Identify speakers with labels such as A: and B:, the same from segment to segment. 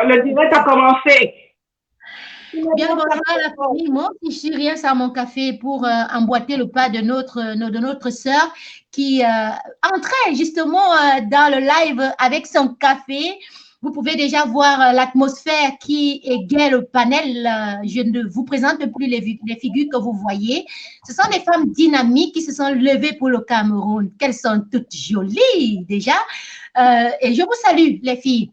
A: Le direct a commencé.
B: Bien le bonsoir à la famille. Moi, je suis rien sans mon café pour emboîter le pas de notre sœur qui entrait justement dans le live avec son café. Vous pouvez déjà voir l'atmosphère qui égaye le panel. Je ne vous présente plus les figures que vous voyez. Ce sont des femmes dynamiques qui se sont levées pour le Cameroun. Qu'elles sont toutes jolies déjà. Et je vous salue, les filles.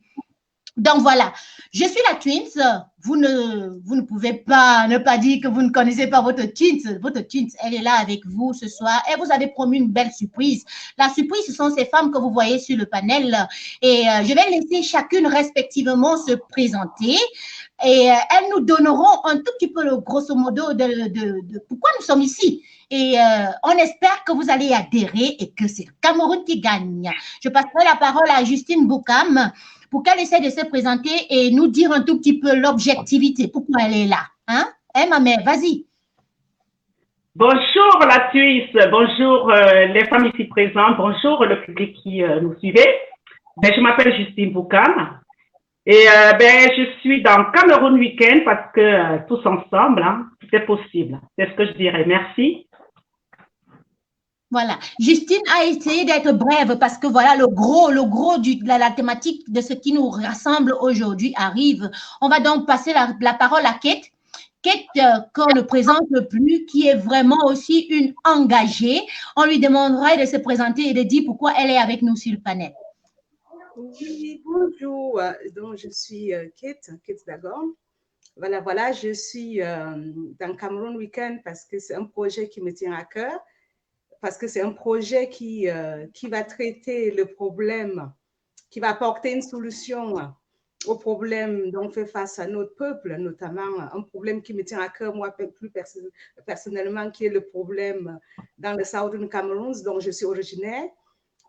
B: Donc voilà, je suis la Twins. Vous ne pouvez pas ne pas dire que vous ne connaissez pas votre Twins. Votre Twins, elle est là avec vous ce soir et vous avez promis une belle surprise. La surprise, ce sont ces femmes que vous voyez sur le panel et je vais laisser chacune respectivement se présenter et elles nous donneront un tout petit peu le grosso modo de pourquoi nous sommes ici. Et on espère que vous allez adhérer et que c'est le Cameroun qui gagne. Je passerai la parole à Justine Boukam pour qu'elle essaie de se présenter et nous dire un tout petit peu l'objectivité, pourquoi elle est là. Hein? Ma mère, vas-y.
A: Bonjour la Suisse, bonjour les femmes ici présentes, bonjour le public qui nous suivait. Je m'appelle Justine Boukam et je suis dans Cameroun Weekend parce que tous ensemble, c'est possible. C'est ce que je dirais. Merci.
B: Voilà. Justine a essayé d'être brève parce que voilà, le gros de la thématique de ce qui nous rassemble aujourd'hui arrive. On va donc passer la parole à Kate. Kate, qu'on ne présente plus, qui est vraiment aussi une engagée. On lui demandera de se présenter et de dire pourquoi elle est avec nous sur le panel.
C: Oui, bonjour. Donc, je suis Kate Dagor. Voilà, je suis dans Cameroun Weekend parce que c'est un projet qui me tient à cœur, parce que c'est un projet qui va traiter le problème, qui va apporter une solution au problème dont fait face à notre peuple, notamment un problème qui me tient à cœur, moi, plus personnellement, qui est le problème dans le Southern Cameroun, dont je suis originaire,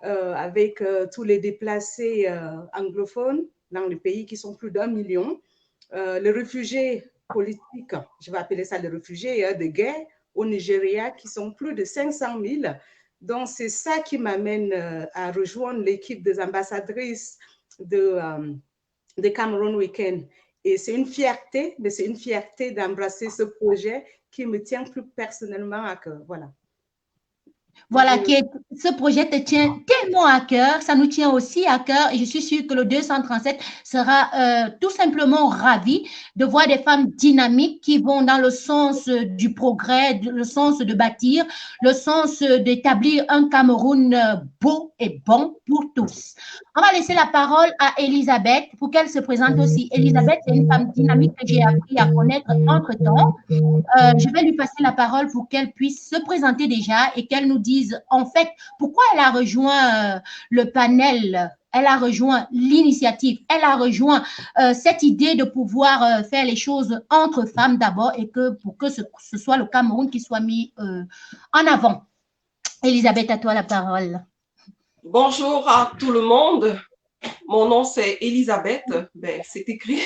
C: avec tous les déplacés anglophones dans le pays qui sont plus d'1 million, les réfugiés politiques, je vais appeler ça les réfugiés de guerre au Nigeria, qui sont plus de 500 000. Donc, c'est ça qui m'amène à rejoindre l'équipe des ambassadrices de Cameroun Weekend. Et c'est une fierté, mais c'est une fierté d'embrasser ce projet qui me tient plus personnellement à cœur. Voilà.
B: Voilà, ce projet te tient tellement à cœur, ça nous tient aussi à cœur et je suis sûre que le 237 sera tout simplement ravi de voir des femmes dynamiques qui vont dans le sens du progrès, le sens de bâtir, le sens d'établir un Cameroun beau et bon pour tous. On va laisser la parole à Elisabeth pour qu'elle se présente aussi. Elisabeth, c'est une femme dynamique que j'ai appris à connaître entre-temps. Je vais lui passer la parole pour qu'elle puisse se présenter déjà et qu'elle nous dise en fait pourquoi elle a rejoint le panel, elle a rejoint l'initiative, elle a rejoint cette idée de pouvoir faire les choses entre femmes d'abord et que pour que ce soit le Cameroun qui soit mis en avant. Elisabeth, à toi la parole.
D: Bonjour à tout le monde. Mon nom c'est Elisabeth, c'est écrit.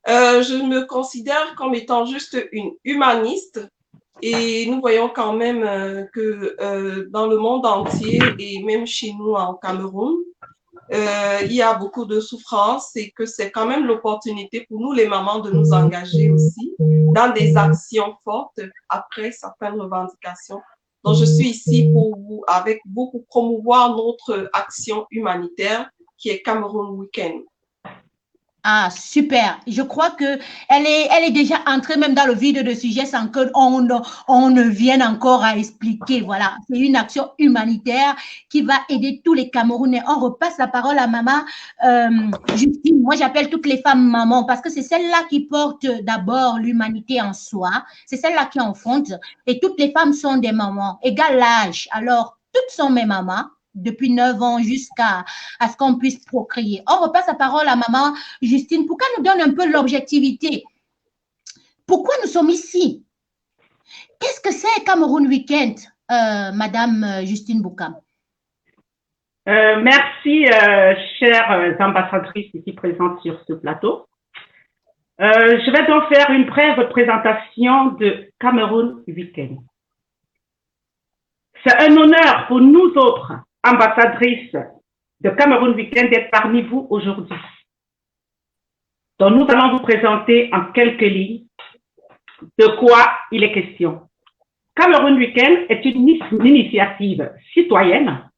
D: Je me considère comme étant juste une humaniste et nous voyons quand même que dans le monde entier et même chez nous en Cameroun, il y a beaucoup de souffrance et que c'est quand même l'opportunité pour nous les mamans de nous engager aussi dans des actions fortes après certaines revendications. Donc je suis ici pour vous, avec vous, pour promouvoir notre action humanitaire qui est Cameroun Weekend.
B: Ah, super. Je crois que elle est déjà entrée même dans le vide de sujet sans qu'on ne vienne encore à expliquer. Voilà. C'est une action humanitaire qui va aider tous les Camerounais. On repasse la parole à maman Justine. Moi, j'appelle toutes les femmes maman parce que c'est celle-là qui porte d'abord l'humanité en soi. C'est celle-là qui enfonce. Et toutes les femmes sont des mamans, égal l'âge. Alors, toutes sont mes mamans. Depuis 9 ans jusqu'à ce qu'on puisse procréer. On repasse la parole à maman Justine pour qu'elle nous donne un peu l'objectivité. Pourquoi nous sommes ici? Qu'est-ce que c'est Cameroun Weekend, madame Justine Boukam?
A: Merci, chères ambassadrices ici présentes sur ce plateau. Je vais donc faire une brève présentation de Cameroun Weekend. C'est un honneur pour nous autres, ambassadrice de Cameroun Weekend, d'être parmi vous aujourd'hui. Donc, nous allons vous présenter en quelques lignes de quoi il est question. Cameroun Weekend est une initiative citoyenne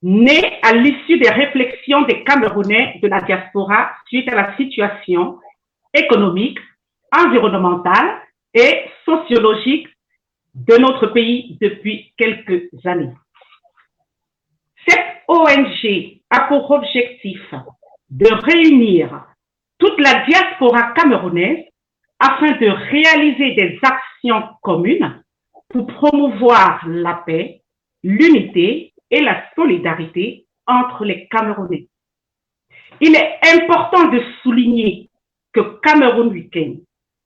A: née à l'issue des réflexions des Camerounais de la diaspora suite à la situation économique, environnementale et sociologique de notre pays depuis quelques années. Cette ONG a pour objectif de réunir toute la diaspora camerounaise afin de réaliser des actions communes pour promouvoir la paix, l'unité et la solidarité entre les Camerounais. Il est important de souligner que Cameroun Weekend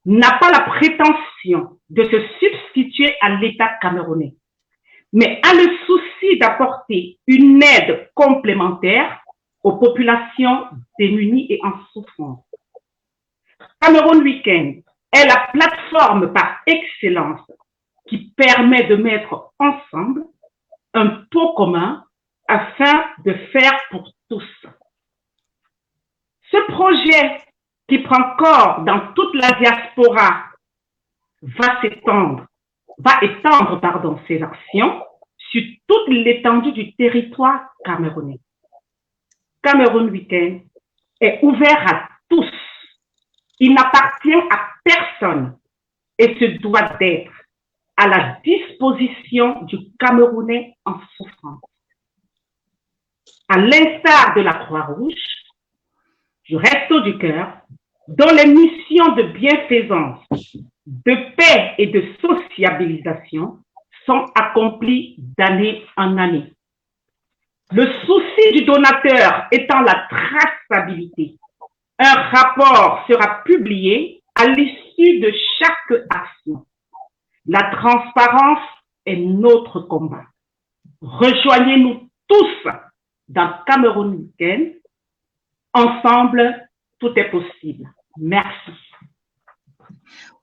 A: n'a pas la prétention de se substituer à l'État camerounais, mais a le souci d'apporter une aide complémentaire aux populations démunies et en souffrance. Cameroun Weekend est la plateforme par excellence qui permet de mettre ensemble un pot commun afin de faire pour tous. Ce projet qui prend corps dans toute la diaspora va étendre ses actions sur toute l'étendue du territoire camerounais. Cameroun Weekend est ouvert à tous. Il n'appartient à personne et se doit d'être à la disposition du Camerounais en souffrance. À l'instar de la Croix-Rouge, du Resto du Cœur, dont les missions de bienfaisance, de paix et de sociabilisation sont accomplies d'année en année. Le souci du donateur étant la traçabilité, un rapport sera publié à l'issue de chaque action. La transparence est notre combat. Rejoignez-nous tous dans Cameroun Weekend. Ensemble, tout est possible. Merci.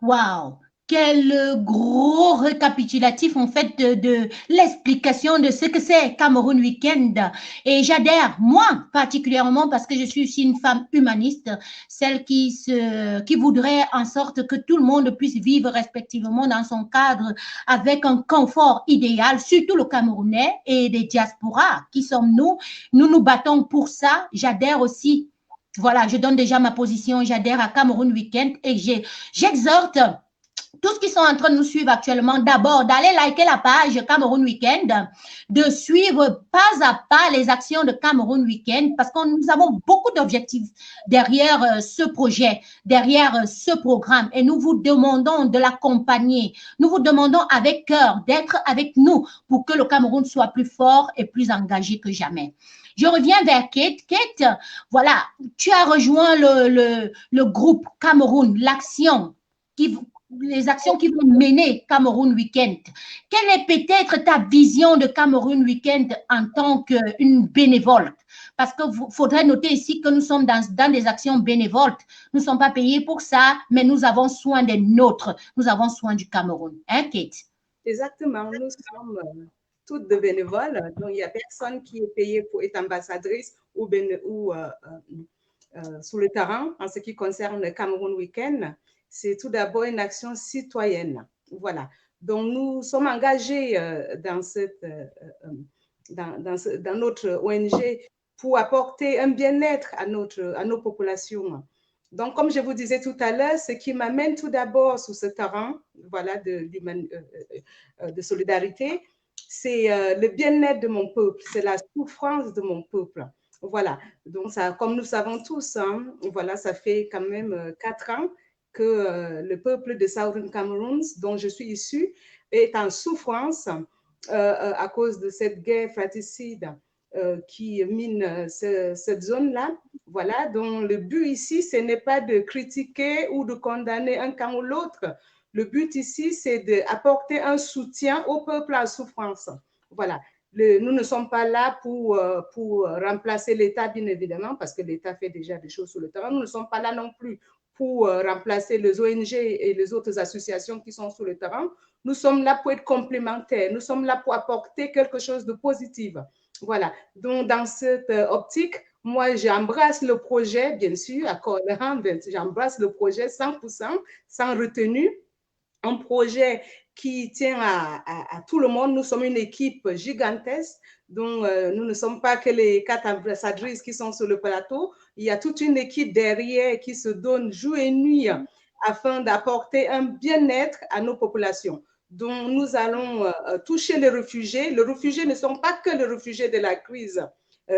B: Wow! Quel gros récapitulatif en fait de l'explication de ce que c'est Cameroun Weekend. Et j'adhère, moi particulièrement, parce que je suis aussi une femme humaniste, celle qui voudrait en sorte que tout le monde puisse vivre respectivement dans son cadre avec un confort idéal, surtout le Camerounais et des diasporas qui sommes-nous. Nous nous battons pour ça. J'adhère aussi. Voilà, je donne déjà ma position. J'adhère à Cameroun Weekend et j'exhorte tous qui sont en train de nous suivre actuellement, d'abord, d'aller liker la page Cameroun Weekend, de suivre pas à pas les actions de Cameroun Weekend, parce que nous avons beaucoup d'objectifs derrière ce projet, derrière ce programme, et nous vous demandons de l'accompagner. Nous vous demandons avec cœur d'être avec nous pour que le Cameroun soit plus fort et plus engagé que jamais. Je reviens vers Kate. Kate, voilà, tu as rejoint le groupe Cameroun, les actions qui vont mener Cameroun Weekend. Quelle est peut-être ta vision de Cameroun Weekend en tant qu'une bénévole? Parce qu'il faudrait noter ici que nous sommes dans des actions bénévoles. Nous ne sommes pas payés pour ça, mais nous avons soin des nôtres. Nous avons soin du Cameroun. Hein, Kate?
C: Exactement. Nous sommes toutes de bénévoles. Donc, il n'y a personne qui est payé pour être ambassadrice ou sur le terrain en ce qui concerne le Cameroun Weekend. C'est tout d'abord une action citoyenne. Voilà. Donc, nous sommes engagés dans notre ONG pour apporter un bien-être à nos populations. Donc, comme je vous disais tout à l'heure, ce qui m'amène tout d'abord sur ce terrain, voilà, de solidarité, c'est le bien-être de mon peuple, c'est la souffrance de mon peuple. Voilà. Donc, ça, comme nous savons tous, hein, voilà, ça fait quand même 4 ans que le peuple de Southern Cameroun, dont je suis issue, est en souffrance à cause de cette guerre fratricide qui mine cette zone-là. Voilà, donc le but ici, ce n'est pas de critiquer ou de condamner un camp ou l'autre. Le but ici, c'est d'apporter un soutien au peuple en souffrance. Voilà. Nous ne sommes pas là pour remplacer l'État, bien évidemment, parce que l'État fait déjà des choses sur le terrain. Nous ne sommes pas là non plus pour remplacer les ONG et les autres associations qui sont sur le terrain. Nous sommes là pour être complémentaires. Nous sommes là pour apporter quelque chose de positif. Voilà. Donc, dans cette optique, moi, j'embrasse le projet, bien sûr, à corps j'embrasse le projet 100%, sans retenue. Un projet qui tient à tout le monde. Nous sommes une équipe gigantesque, dont nous ne sommes pas que les 4 ambassadrices qui sont sur le plateau. Il y a toute une équipe derrière qui se donne jour et nuit afin d'apporter un bien-être à nos populations. Donc, nous allons toucher les réfugiés. Les réfugiés ne sont pas que les réfugiés de la crise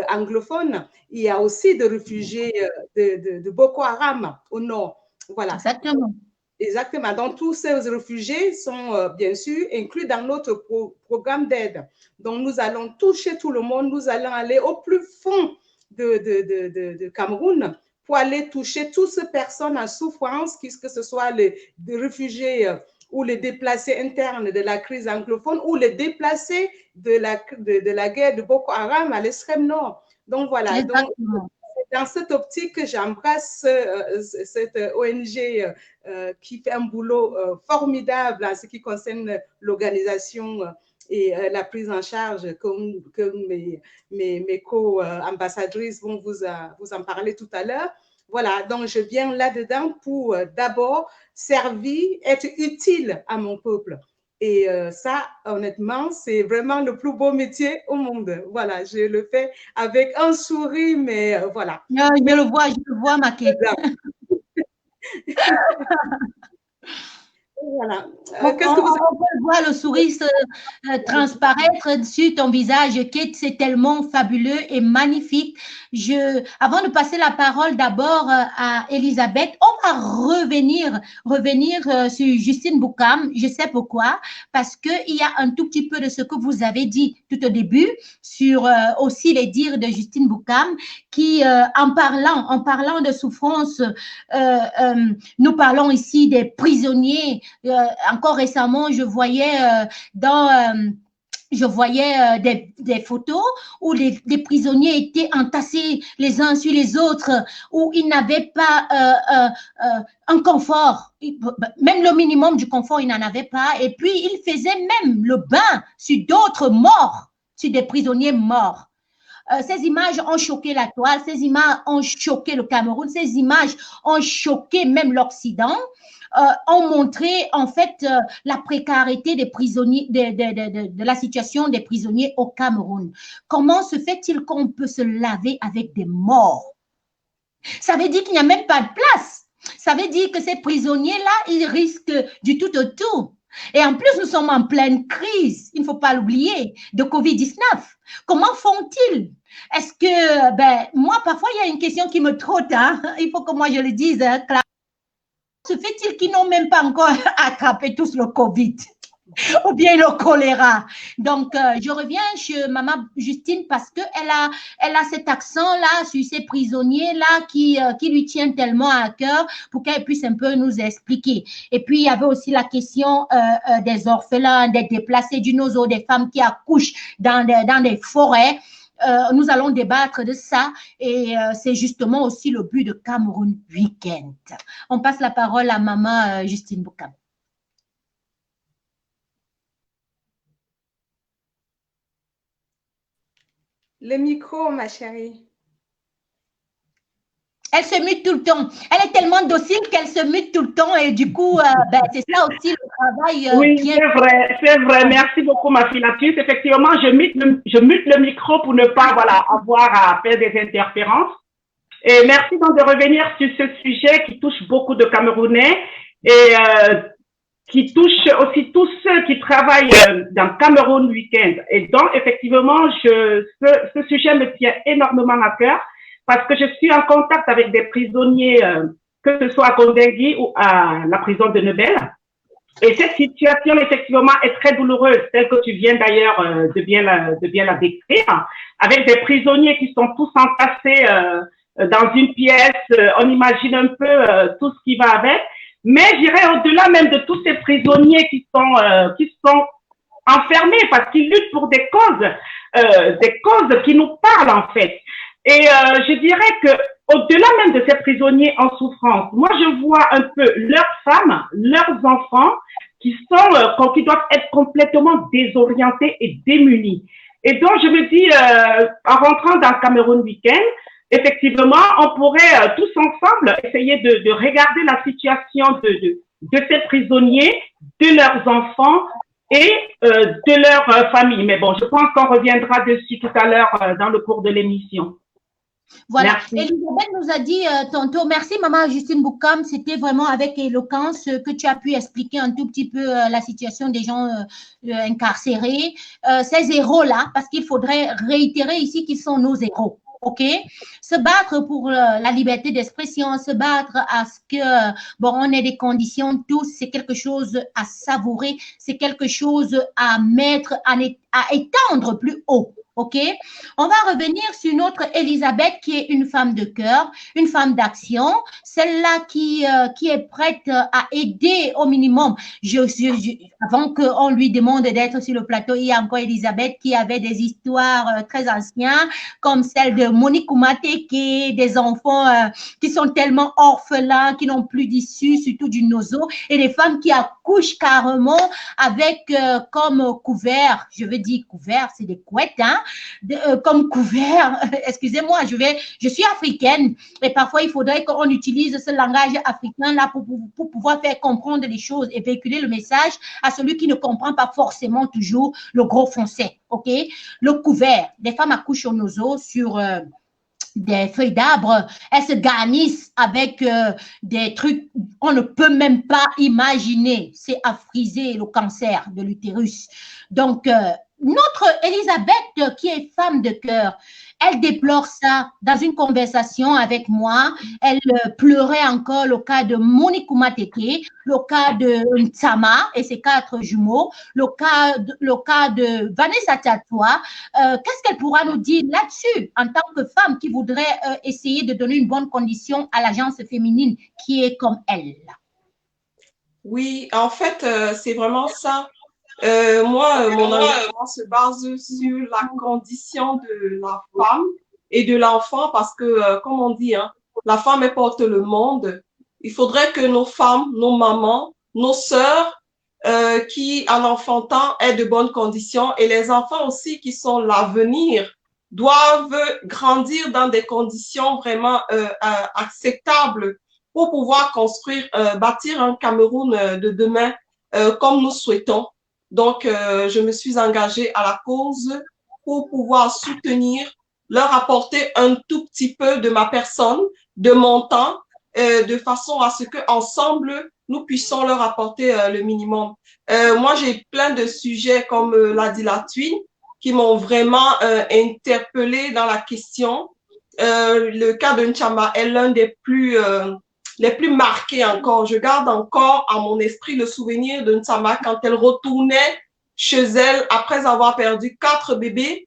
C: anglophone. Il y a aussi des réfugiés de Boko Haram au nord. Voilà.
B: Exactement.
C: Exactement. Donc, tous ces réfugiés sont bien sûr inclus dans notre programme d'aide. Donc, nous allons toucher tout le monde. Nous allons aller au plus fond de Cameroun pour aller toucher toutes ces personnes en souffrance, que ce soit les réfugiés ou les déplacés internes de la crise anglophone ou les déplacés de la guerre de Boko Haram à l'extrême nord. Donc, voilà.
B: Exactement.
C: Donc, dans cette optique que j'embrasse cette ONG qui fait un boulot formidable en ce qui concerne l'organisation et la prise en charge, que mes co-ambassadrices vont vous en parler tout à l'heure. Voilà, donc je viens là-dedans pour d'abord servir, être utile à mon peuple. Et ça, honnêtement, c'est vraiment le plus beau métier au monde. Voilà, je le fais avec un sourire, mais voilà.
B: Non, je le vois, ma Kate.
C: Voilà.
B: Qu'est-ce que on peut voir le sourire transparaître sur ton visage, Kate, c'est tellement fabuleux et magnifique. Avant de passer la parole d'abord à Elisabeth, on va revenir sur Justine Boukam. Je sais pourquoi, parce que il y a un tout petit peu de ce que vous avez dit tout au début sur aussi les dires de Justine Boukam, qui en parlant de souffrance, nous parlons ici des prisonniers. Encore récemment, je voyais des photos où les prisonniers étaient entassés les uns sur les autres, où ils n'avaient pas un confort. Même le minimum du confort, ils n'en avaient pas. Et puis, ils faisaient même le bain sur d'autres morts, sur des prisonniers morts. Ces images ont choqué la toile, ces images ont choqué le Cameroun, ces images ont choqué même l'Occident. Ont montré en fait la précarité des prisonniers, de la situation des prisonniers au Cameroun. Comment se fait-il qu'on peut se laver avec des morts? Ça veut dire qu'il n'y a même pas de place. Ça veut dire que ces prisonniers-là, ils risquent du tout au tout. Et en plus, nous sommes en pleine crise, il ne faut pas l'oublier, de Covid-19. Comment font-ils? Est-ce que, moi, parfois, il y a une question qui me trotte, hein? Il faut que moi je le dise, hein, Clara. Se fait-il qu'ils n'ont même pas encore attrapé tous le Covid ou bien le choléra? Donc, je reviens chez Maman Justine parce qu'elle a cet accent-là sur ces prisonniers-là qui lui tient tellement à cœur pour qu'elle puisse un peu nous expliquer. Et puis, il y avait aussi la question des orphelins, des déplacés du Nozo, des femmes qui accouchent dans des forêts. Nous allons débattre de ça et c'est justement aussi le but de Cameroun Weekend. On passe la parole à Maman Justine Boukam.
C: Le micro, ma chérie.
B: Elle se mute tout le temps. Elle est tellement docile qu'elle se mute tout le temps et du coup, c'est ça aussi le travail.
A: Oui, c'est vrai. Merci beaucoup, ma fille Lapus. Effectivement, je mute le micro pour ne pas avoir à faire des interférences. Et merci donc de revenir sur ce sujet qui touche beaucoup de Camerounais et qui touche aussi tous ceux qui travaillent dans Cameroun Weekend. Et donc, effectivement, ce sujet me tient énormément à cœur. Parce que je suis en contact avec des prisonniers, que ce soit à Kondengui ou à la prison de Nebel. Et cette situation, effectivement, est très douloureuse, telle que tu viens d'ailleurs de bien la décrire, avec des prisonniers qui sont tous entassés dans une pièce. On imagine un peu tout ce qui va avec. Mais j'irais au-delà même de tous ces prisonniers qui sont enfermés parce qu'ils luttent pour des causes qui nous parlent en fait. Et je dirais que au-delà même de ces prisonniers en souffrance, moi je vois un peu leurs femmes, leurs enfants qui doivent être complètement désorientés et démunis. Et donc je me dis, en rentrant dans Cameroun Weekend, effectivement, on pourrait tous ensemble essayer de regarder la situation de ces prisonniers, de leurs enfants et de leur famille. Mais bon, je pense qu'on reviendra dessus tout à l'heure dans le cours de l'émission.
B: Voilà.
A: Merci.
B: Elisabeth nous a dit tantôt, merci maman Justine Boukam, c'était vraiment avec éloquence que tu as pu expliquer un tout petit peu la situation des gens incarcérés, ces héros-là, parce qu'il faudrait réitérer ici qu'ils sont nos héros. OK? Se battre pour la liberté d'expression, se battre à ce que, bon, on ait des conditions tous, c'est quelque chose à savourer, c'est quelque chose à mettre, à étendre plus haut. OK? On va revenir sur notre Elisabeth qui est une femme de cœur, une femme d'action, celle-là qui est prête à aider au minimum. Avant qu'on lui demande d'être sur le plateau, il y a encore Elisabeth qui avait des histoires très anciennes, comme celle de Monique Oumateke, des enfants qui sont tellement orphelins, qui n'ont plus d'issue, surtout du nozo, et des femmes qui accouchent carrément avec comme couvert, je veux dire couvert, c'est des couettes, hein, comme couvert, excusez-moi, je suis africaine et parfois il faudrait qu'on utilise ce langage africain-là pour pouvoir faire comprendre les choses et véhiculer le message à celui qui ne comprend pas forcément toujours le gros français, ok? Le couvert, des femmes accouchent au nozo sur des feuilles d'arbre, elles se garnissent avec des trucs on ne peut même pas imaginer, c'est à friser le cancer de l'utérus. Donc, notre Elisabeth, qui est femme de cœur, elle déplore ça dans une conversation avec moi. Elle pleurait encore le cas de Monique Oumateke, le cas de Ntsama et ses 4 jumeaux, le cas de Vanessa Tatoua. Qu'est-ce qu'elle pourra nous dire là-dessus en tant que femme qui voudrait essayer de donner une bonne condition à l'agence féminine qui est comme elle?
D: Oui, en fait, c'est vraiment ça. Moi, mon engagement se base sur la condition de la femme et de l'enfant parce que, comme on dit, hein, la femme elle porte le monde. Il faudrait que nos femmes, nos mamans, nos sœurs qui, en enfantant, aient de bonnes conditions et les enfants aussi qui sont l'avenir doivent grandir dans des conditions vraiment acceptables pour pouvoir construire, bâtir un Cameroun de demain comme nous souhaitons. Donc, je me suis engagée à la cause pour pouvoir soutenir, leur apporter un tout petit peu de ma personne, de mon temps, de façon à ce que ensemble nous puissions leur apporter le minimum. Moi, j'ai plein de sujets, comme l'a dit la Twin, qui m'ont vraiment interpellée dans la question. Le cas de Ntsama est l'un des les plus marqués encore. Je garde encore à mon esprit le souvenir de Ntsama quand elle retournait chez elle après avoir perdu 4 bébés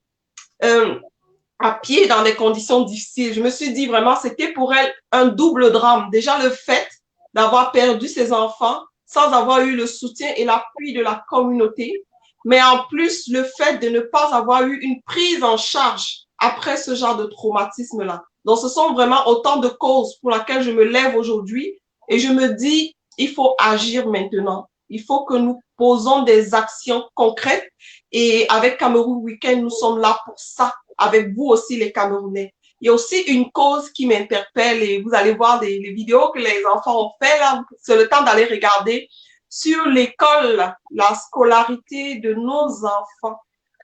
D: à pied dans des conditions difficiles. Je me suis dit vraiment, c'était pour elle un double drame. Déjà le fait d'avoir perdu ses enfants sans avoir eu le soutien et l'appui de la communauté, mais en plus le fait de ne pas avoir eu une prise en charge après ce genre de traumatisme-là. Donc, ce sont vraiment autant de causes pour lesquelles je me lève aujourd'hui et je me dis, il faut agir maintenant. Il faut que nous posons des actions concrètes et avec Cameroun Weekend, nous sommes là pour ça, avec vous aussi les Camerounais. Il y a aussi une cause qui m'interpelle et vous allez voir les vidéos que les enfants ont fait là, c'est le temps d'aller regarder sur l'école, la scolarité de nos enfants.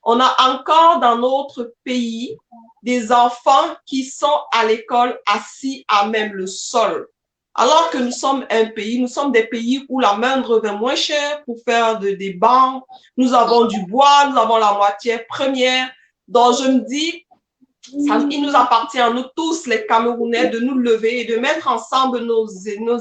D: On a encore dans notre pays des enfants qui sont à l'école assis à même le sol. Alors que nous sommes un pays, nous sommes des pays où la main-d'œuvre est moins chère pour faire des bancs. Nous avons du bois, nous avons la matière première. Donc, je me dis, il nous appartient à nous tous, les Camerounais, de nous lever et de mettre ensemble nos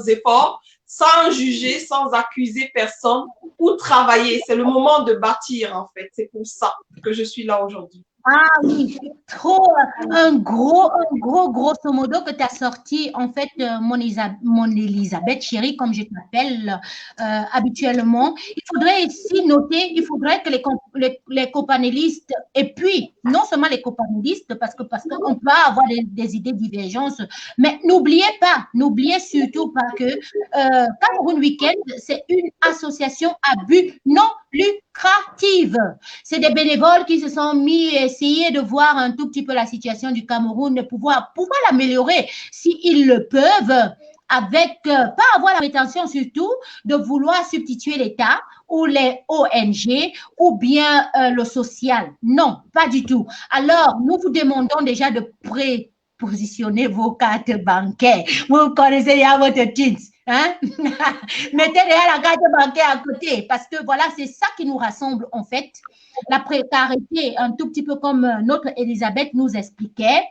D: efforts sans juger, sans accuser personne, pour travailler. C'est le moment de bâtir, en fait. C'est pour ça que je suis là aujourd'hui.
B: Ah oui, c'est trop un gros grosso modo que tu as sorti, en fait, mon Elisabeth chérie, comme je t'appelle habituellement. Il faudrait ici noter, il faudrait que les copanélistes, et puis non seulement les copanélistes, parce qu'on peut avoir des idées divergences, mais n'oubliez surtout pas que Cameroun Weekend, c'est une association à but non lucrative. C'est des bénévoles qui se sont mis à essayer de voir un tout petit peu la situation du Cameroun, de pouvoir l'améliorer s'ils le peuvent, avec pas avoir la prétention surtout de vouloir substituer l'État ou les ONG ou bien le social. Non, pas du tout. Alors, nous vous demandons déjà de prépositionner vos cartes bancaires. Vous connaissez déjà votre TINS. Hein? Mettez déjà la carte bancaire à côté parce que voilà, c'est ça qui nous rassemble en fait. La précarité, un tout petit peu comme notre Elisabeth nous expliquait,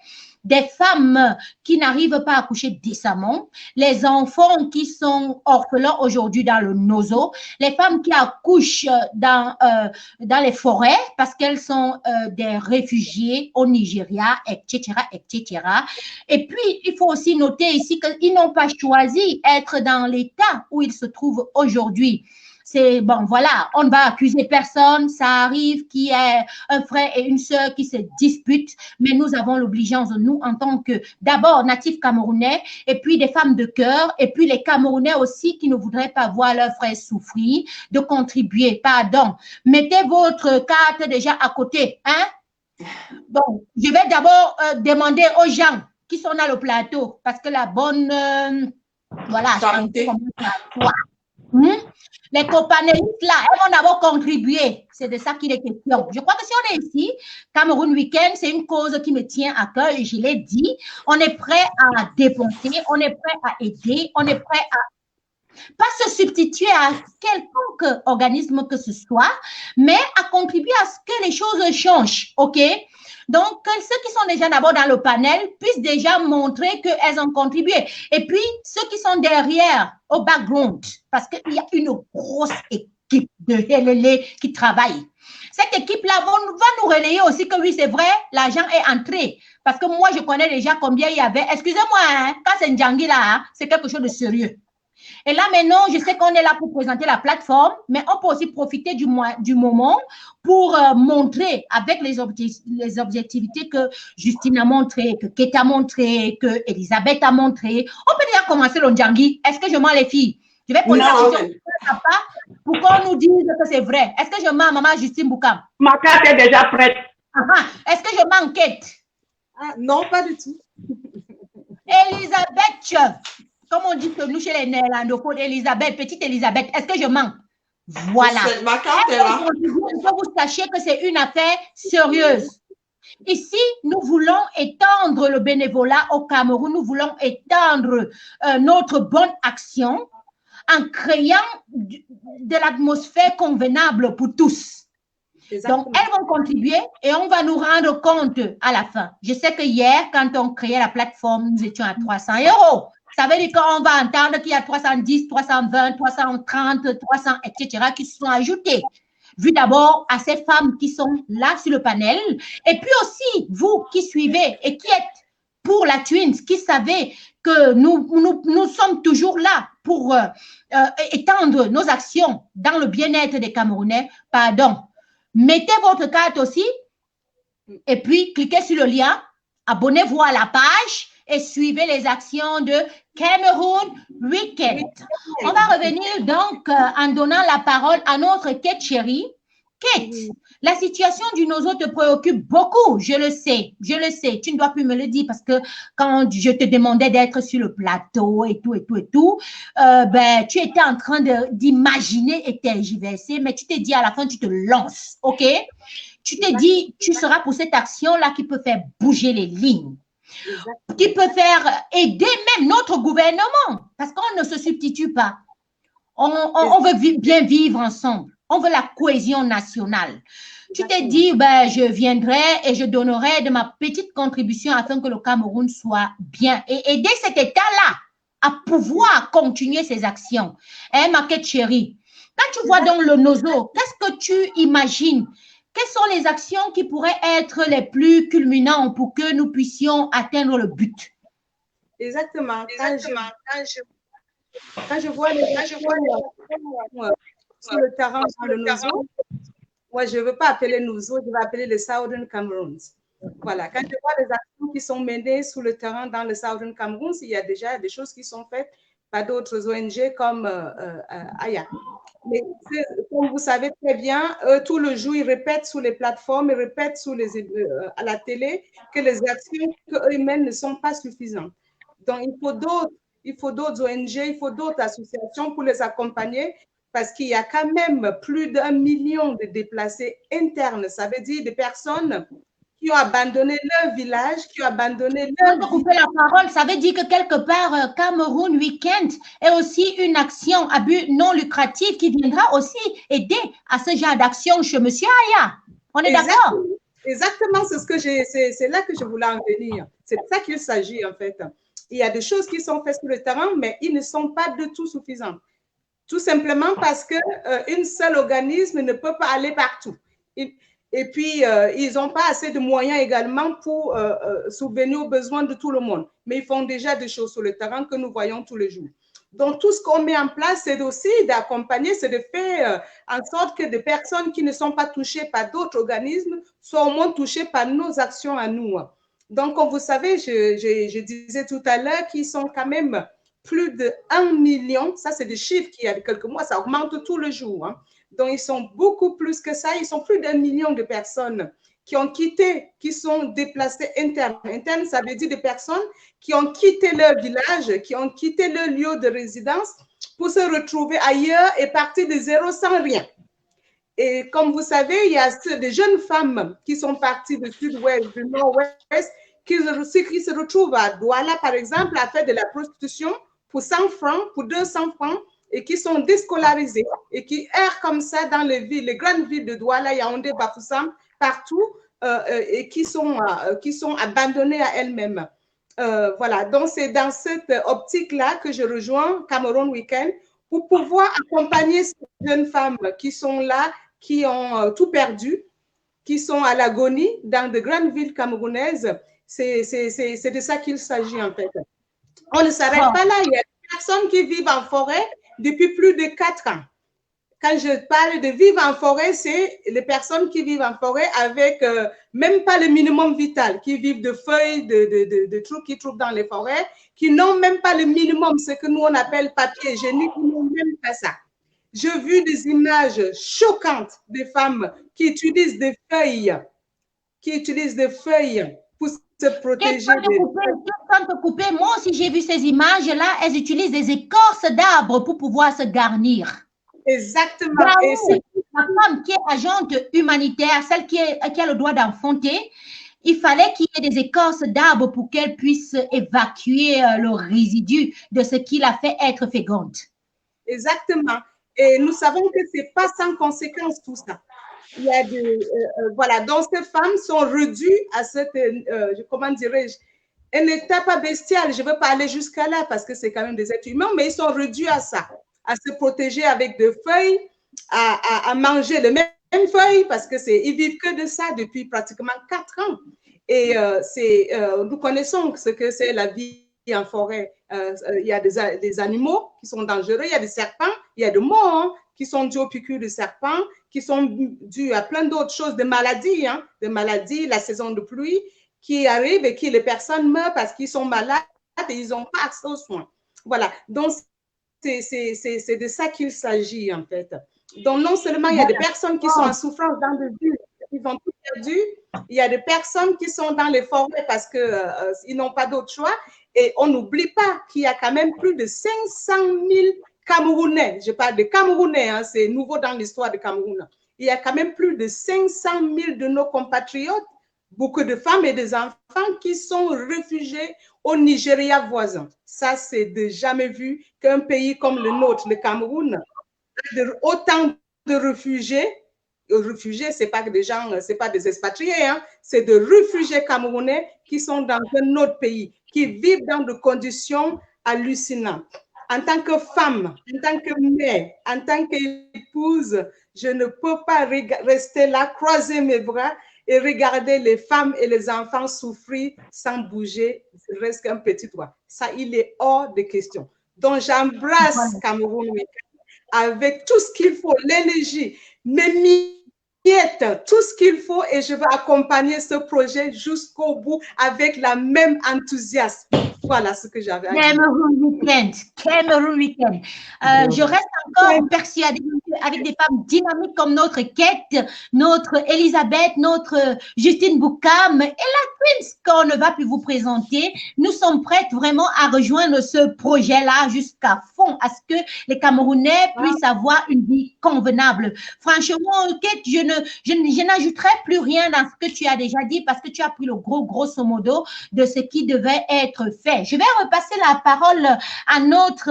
B: des femmes qui n'arrivent pas à coucher décemment, les enfants qui sont orphelins aujourd'hui dans le nozo, les femmes qui accouchent dans les forêts parce qu'elles sont des réfugiés au Nigeria, etc., etc. Et puis, il faut aussi noter ici qu'ils n'ont pas choisi d'être dans l'état où ils se trouvent aujourd'hui. C'est bon, voilà, on ne va accuser personne. Ça arrive qu'il y ait un frère et une sœur qui se disputent, mais nous avons l'obligeance, nous, en tant que d'abord natifs camerounais, et puis des femmes de cœur, et puis les Camerounais aussi qui ne voudraient pas voir leurs frères souffrir, de contribuer. Pardon. Mettez votre carte déjà à côté, hein? Bon, je vais d'abord demander aux gens qui sont dans le plateau, parce que la bonne, voilà, les companélistes là, elles vont d'abord contribuer. C'est de ça qu'il est question. Je crois que si on est ici, Cameroun Week-end, c'est une cause qui me tient à cœur et je l'ai dit. On est prêt à dépenser, on est prêt à aider, on est prêt à pas se substituer à quelconque organisme que ce soit, mais à contribuer à ce que les choses changent. OK? Donc, que ceux qui sont déjà d'abord dans le panel puissent déjà montrer qu'elles ont contribué. Et puis, ceux qui sont derrière, au background, parce qu'il y a une grosse équipe de LLE qui travaille. Cette équipe-là va nous relayer aussi que oui, c'est vrai, l'argent est entré. Parce que moi, je connais déjà combien il y avait. Excusez-moi, hein, quand c'est Ndjangi là, hein, c'est quelque chose de sérieux. Et là, maintenant, je sais qu'on est là pour présenter la plateforme, mais on peut aussi profiter du moment pour montrer avec les objectivités que Justine a montré, que Kate a montré, que Elisabeth a montré. On peut déjà commencer le Ndjangi. Est-ce que je mens les filles? Je vais poser la question à papa pour qu'on nous dise que c'est vrai. Est-ce que je mens maman Justine Boukam?
A: Ma carte est déjà prête.
B: Est-ce que je mens Kate?
C: Non, pas du tout.
B: Elisabeth, comme on dit que nous chez les néerlandophones, Elisabeth, petite Elisabeth, est-ce que je mens? Voilà.
D: Ma carte est là.
B: Il faut que vous sachiez que c'est une affaire sérieuse. Ici, nous voulons étendre le bénévolat au Cameroun, nous voulons étendre notre bonne action en créant de l'atmosphère convenable pour tous. Exactement. Donc, elles vont contribuer et on va nous rendre compte à la fin. Je sais que hier, quand on créait la plateforme, nous étions à 300 €. Ça veut dire qu'on va entendre qu'il y a 310, 320, 330, 300, etc. qui se sont ajoutés. Vu d'abord à ces femmes qui sont là sur le panel, et puis aussi vous qui suivez et qui êtes pour la Twins, qui savez que nous sommes toujours là pour étendre nos actions dans le bien-être des Camerounais. Pardon. Mettez votre carte aussi et puis cliquez sur le lien, abonnez-vous à la page et suivez les actions de Cameroun Week-end. On va revenir donc en donnant la parole à notre Kate Chérie. Kate, la situation du nozo te préoccupe beaucoup, je le sais, tu ne dois plus me le dire parce que quand je te demandais d'être sur le plateau et tout, ben, tu étais en train d'imaginer et tergiverser, mais tu t'es dit à la fin, tu te lances, ok? Tu t'es dit, tu seras pour cette action-là qui peut faire bouger les lignes, qui peut faire aider même notre gouvernement, parce qu'on ne se substitue pas. On veut bien vivre ensemble. On veut la cohésion nationale. Tu t'es dit, ben, je viendrai et je donnerai de ma petite contribution afin que le Cameroun soit bien et aider cet État-là à pouvoir continuer ses actions. Hein, ma Kate chérie, quand tu vois donc le nozo, qu'est-ce que tu imagines? Quelles sont les actions qui pourraient être les plus culminantes pour que nous puissions atteindre le but?
C: Exactement. Quand je vois les sur le terrain dans le nozo, moi je ne veux pas appeler nozo, je vais appeler le Southern Cameroun. Voilà, quand je vois les actions qui sont menées sur le terrain dans le Southern Cameroun, il y a déjà des choses qui sont faites ONG comme Aya. Mais comme vous savez très bien, tout le jour, ils répètent sur les plateformes, ils répètent à la télé que les actions qu'eux mènent ne sont pas suffisantes. Donc, il faut d'autres ONG, il faut d'autres associations pour les accompagner parce qu'il y a quand même plus d'1 million de déplacés internes. Ça veut dire des personnes qui ont abandonné leur village, qui ont abandonné leur vie.
B: Couper la parole, ça veut dire que quelque part, Cameroun Weekend est aussi une action à but non lucratif qui viendra aussi aider à ce genre d'action chez M. Aya. On est d'accord?
C: Exactement, c'est là que je voulais en venir. C'est de ça qu'il s'agit en fait. Il y a des choses qui sont faites sur le terrain, mais ils ne sont pas du tout suffisants. Tout simplement parce qu'un seul organisme ne peut pas aller partout. Et puis, ils n'ont pas assez de moyens également pour subvenir aux besoins de tout le monde. Mais ils font déjà des choses sur le terrain que nous voyons tous les jours. Donc, tout ce qu'on met en place, c'est aussi d'accompagner, c'est de faire en sorte que des personnes qui ne sont pas touchées par d'autres organismes soient au moins touchées par nos actions à nous. Donc, comme vous savez, je disais tout à l'heure qu'ils sont quand même plus de 1 million. Ça, c'est des chiffres qui, il y a quelques mois, ça augmente tous les jours. Hein. Donc, ils sont beaucoup plus que ça. Ils sont plus d'1 million de personnes qui ont quitté, qui sont déplacées internes. Internes, ça veut dire des personnes qui ont quitté leur village, qui ont quitté leur lieu de résidence pour se retrouver ailleurs et partir de zéro sans rien. Et comme vous savez, il y a des jeunes femmes qui sont parties du sud-ouest, du nord-ouest, qui se retrouvent à Douala, par exemple, à faire de la prostitution pour 100 francs, pour 200 francs, et qui sont déscolarisées et qui errent comme ça dans les grandes villes de Douala, Yaoundé, Bafoussam, partout, et qui sont abandonnées à elles-mêmes. Voilà, donc c'est dans cette optique-là que je rejoins Cameroun Weekend pour pouvoir accompagner ces jeunes femmes qui sont là, qui ont tout perdu, qui sont à l'agonie dans de grandes villes camerounaises. C'est de ça qu'il s'agit en fait. On ne s'arrête pas là. Il y a des personnes qui vivent en forêt depuis plus de 4 ans. Quand je parle de vivre en forêt, c'est les personnes qui vivent en forêt avec même pas le minimum vital, qui vivent de feuilles, de trucs qui trouvent dans les forêts, qui n'ont même pas le minimum, ce que nous on appelle papier hygiénique, ils n'ont même pas ça. J'ai vu des images choquantes des femmes qui utilisent des feuilles, pour se protéger.
B: Moi aussi, j'ai vu ces images-là. Elles utilisent des écorces d'arbres pour pouvoir se garnir.
C: Exactement.
B: Et la femme qui est agente humanitaire, celle qui a le droit d'enfanter, il fallait qu'il y ait des écorces d'arbres pour qu'elle puisse évacuer le résidu de ce qui l'a fait être féconde.
C: Exactement. Et nous savons que ce n'est pas sans conséquence tout ça. Il y a voilà, donc ces femmes sont réduites à cette, comment dirais-je, un état pas bestial. Je ne veux pas aller jusqu'à là parce que c'est quand même des êtres humains, mais ils sont réduits à ça, à se protéger avec des feuilles, à manger les mêmes feuilles parce que ils vivent que de ça depuis pratiquement 4 ans. Et nous connaissons ce que c'est la vie en forêt. Il y a des animaux qui sont dangereux, il y a des serpents, il y a des morts qui sont dus aux piqûres de serpents, qui sont dus à plein d'autres choses, des maladies, la saison de pluie qui arrive et les personnes meurent parce qu'ils sont malades et ils n'ont pas accès aux soins. Voilà, donc c'est de ça qu'il s'agit en fait. Donc non seulement il y a des personnes qui sont en souffrance dans des villes, ils ont tout perdu, il y a des personnes qui sont dans les forêts parce qu'ils n'ont pas d'autre choix. Et on n'oublie pas qu'il y a quand même plus de 500 000 Camerounais. Je parle de Camerounais, c'est nouveau dans l'histoire de Cameroun. Il y a quand même plus de 500 000 de nos compatriotes, beaucoup de femmes et des enfants qui sont réfugiés au Nigeria voisin. Ça, c'est de jamais vu qu'un pays comme le nôtre, le Cameroun, a autant de réfugiés. Réfugiés, ce n'est pas des gens, ce n'est pas des expatriés, c'est des réfugiés camerounais qui sont dans un autre pays, qui vivent dans des conditions hallucinantes. En tant que femme, en tant que mère, en tant qu'épouse, je ne peux pas rester là, croiser mes bras et regarder les femmes et les enfants souffrir sans bouger, reste qu'un petit doigt. Ça, il est hors de question. Donc, j'embrasse Cameroun avec tout ce qu'il faut, l'énergie, mes tout ce qu'il faut et je vais accompagner ce projet jusqu'au bout avec la même enthousiasme. Voilà ce que j'avais à dire.
B: Cameroun Weekend. Je reste encore persuadée avec des femmes dynamiques comme notre Kate, notre Elisabeth, notre Justine Boukam et la Twins qu'on va plus vous présenter. Nous sommes prêtes vraiment à rejoindre ce projet-là jusqu'à fond, à ce que les Camerounais puissent avoir une vie convenable. Franchement, Kate, je n'ajouterai plus rien dans ce que tu as déjà dit parce que tu as pris le grosso modo de ce qui devait être fait. Je vais repasser la parole à notre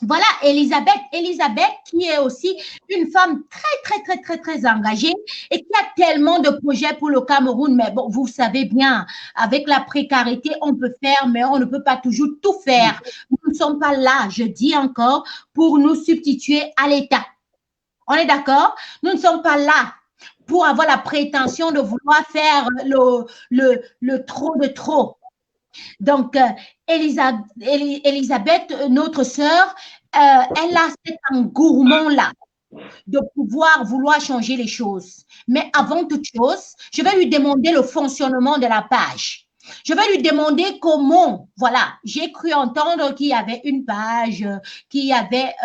B: voilà, Elisabeth. Elisabeth, qui est aussi une femme très engagée et qui a tellement de projets pour le Cameroun. Mais bon, vous savez bien, avec la précarité, on peut faire, mais on ne peut pas toujours tout faire. Nous ne sommes pas là, je dis encore, pour nous substituer à l'État. On est d'accord? Nous ne sommes pas là pour avoir la prétention de vouloir faire le trop de trop. Donc, Elisabeth, notre sœur, elle a cet engouement-là de pouvoir vouloir changer les choses. Mais avant toute chose, je vais lui demander le fonctionnement de la page. Je vais lui demander comment, voilà, j'ai cru entendre qu'il y avait une page, qu'il y avait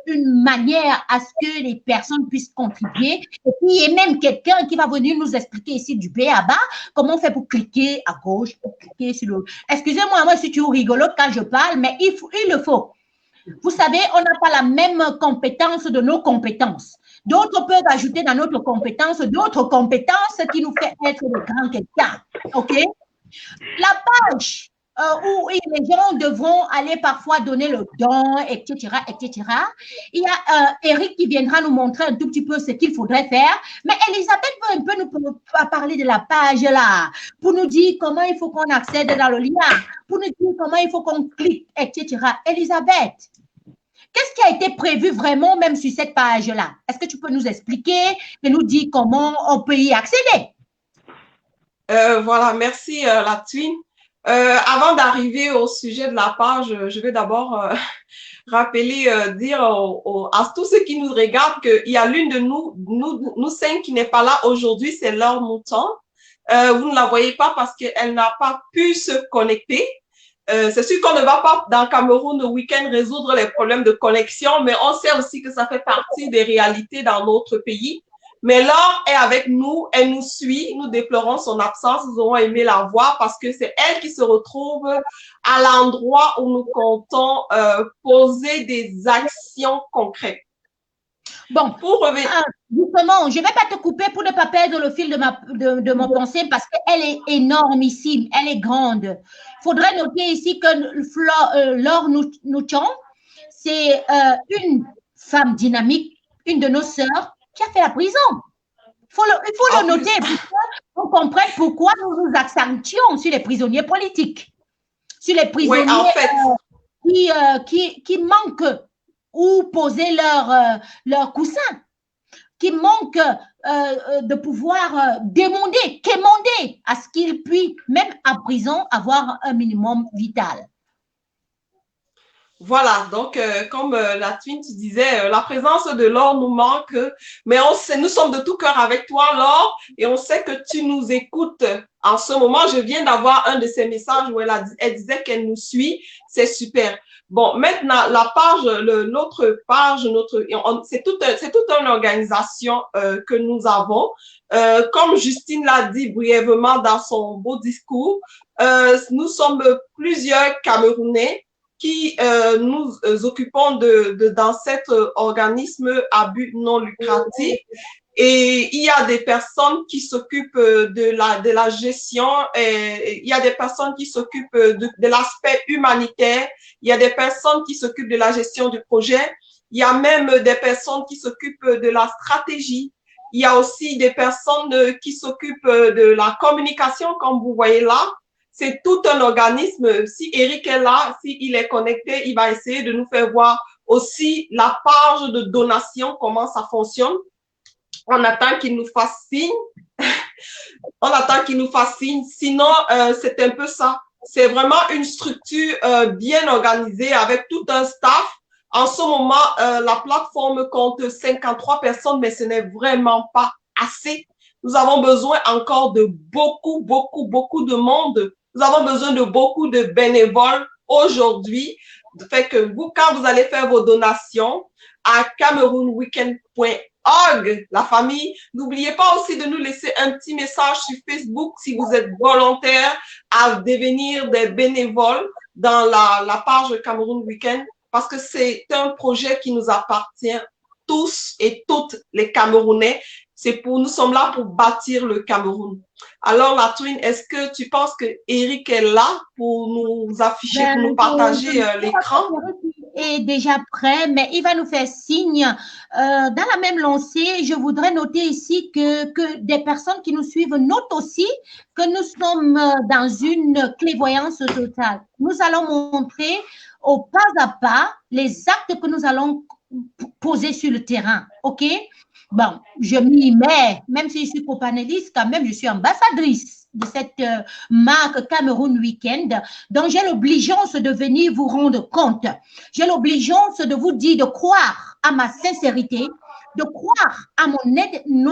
B: une manière à ce que les personnes puissent contribuer. Et puis, il y a même quelqu'un qui va venir nous expliquer ici du B à bas, comment on fait pour cliquer à gauche, pour cliquer sur le… Excusez-moi, moi, je suis toujours rigolote quand je parle, mais il le faut. Vous savez, on n'a pas la même compétence de nos compétences. D'autres peuvent ajouter dans notre compétence d'autres compétences qui nous fait être de grands quelqu'un. OK? La page où les gens devront aller parfois donner le don, etc., etc. Il y a Eric qui viendra nous montrer un tout petit peu ce qu'il faudrait faire. Mais Elisabeth peut un peu nous parler de la page là, pour nous dire comment il faut qu'on accède dans le lien, pour nous dire comment il faut qu'on clique, etc. Elisabeth, qu'est-ce qui a été prévu vraiment même sur cette page-là? Est-ce que tu peux nous expliquer et nous dire comment on peut y accéder?
D: Voilà, merci la Twin. Avant d'arriver au sujet de la page, je vais d'abord rappeler, dire à tous ceux qui nous regardent qu'il y a l'une de nous cinq qui n'est pas là aujourd'hui, c'est Laure Mouton. Vous ne la voyez pas parce qu'elle n'a pas pu se connecter. C'est sûr qu'on ne va pas dans Cameroun au week-end résoudre les problèmes de connexion, mais on sait aussi que ça fait partie des réalités dans notre pays. Mais Laure est avec nous, elle nous suit, nous déplorons son absence, nous aurons aimé la voir parce que c'est elle qui se retrouve à l'endroit où nous comptons poser des actions concrètes.
B: Bon, pour revenir. Justement, je ne vais pas te couper pour ne pas perdre le fil de mon pensée parce qu'elle est énormissime, elle est grande. Il faudrait noter ici que Laure Mouton, c'est une femme dynamique, une de nos sœurs, qui a fait la prison. Il faut le noter pour qu'on comprenne pourquoi nous nous accentuons sur les prisonniers politiques, sur les prisonniers qui manquent ou poser leur coussin, qui manquent de pouvoir quémander à ce qu'ils puissent, même à prison, avoir un minimum vital.
D: Voilà, donc comme la Twin, tu disais, la présence de Laure nous manque, mais nous sommes de tout cœur avec toi, Laure, et on sait que tu nous écoutes en ce moment. Je viens d'avoir un de ces messages où elle disait qu'elle nous suit, c'est super. Bon, maintenant, la page, l'autre page, c'est toute une organisation que nous avons. Comme Justine l'a dit brièvement dans son beau discours, nous sommes plusieurs Camerounais qui nous occupons dans cet organisme à but non lucratif. Et il y a des personnes qui s'occupent de la gestion, et il y a des personnes qui s'occupent de l'aspect humanitaire, il y a des personnes qui s'occupent de la gestion du projet, il y a même des personnes qui s'occupent de la stratégie, il y a aussi des personnes qui s'occupent de la communication, comme vous voyez là. C'est tout un organisme. Si Eric est là, s'il est connecté, il va essayer de nous faire voir aussi la page de donation, comment ça fonctionne. On attend qu'il nous fasse signe. On attend qu'il nous fasse signe. Sinon, c'est un peu ça. C'est vraiment une structure bien organisée avec tout un staff. En ce moment, la plateforme compte 53 personnes, mais ce n'est vraiment pas assez. Nous avons besoin encore de beaucoup de monde. Nous avons besoin de beaucoup de bénévoles aujourd'hui. Fait que vous, quand vous allez faire vos donations à cameroonweekend.org, la famille, n'oubliez pas aussi de nous laisser un petit message sur Facebook si vous êtes volontaire à devenir des bénévoles dans la page Cameroun Weekend, parce que c'est un projet qui nous appartient tous et toutes les Camerounais. Nous sommes là pour bâtir le Cameroun. Alors, la Twin, est-ce que tu penses que Eric est là pour nous afficher, pour nous partager l'écran?
B: Est déjà prêt, mais il va nous faire signe. Dans la même lancée, je voudrais noter ici que des personnes qui nous suivent notent aussi que nous sommes dans une clairvoyance totale. Nous allons montrer au pas à pas les actes que nous allons poser sur le terrain. OK? Bon, je m'y mets, même si je suis copanéliste, quand même, je suis ambassadrice de cette marque Cameroun Weekend, donc j'ai l'obligeance de venir vous rendre compte. J'ai l'obligeance de vous dire de croire à ma sincérité, de croire à mon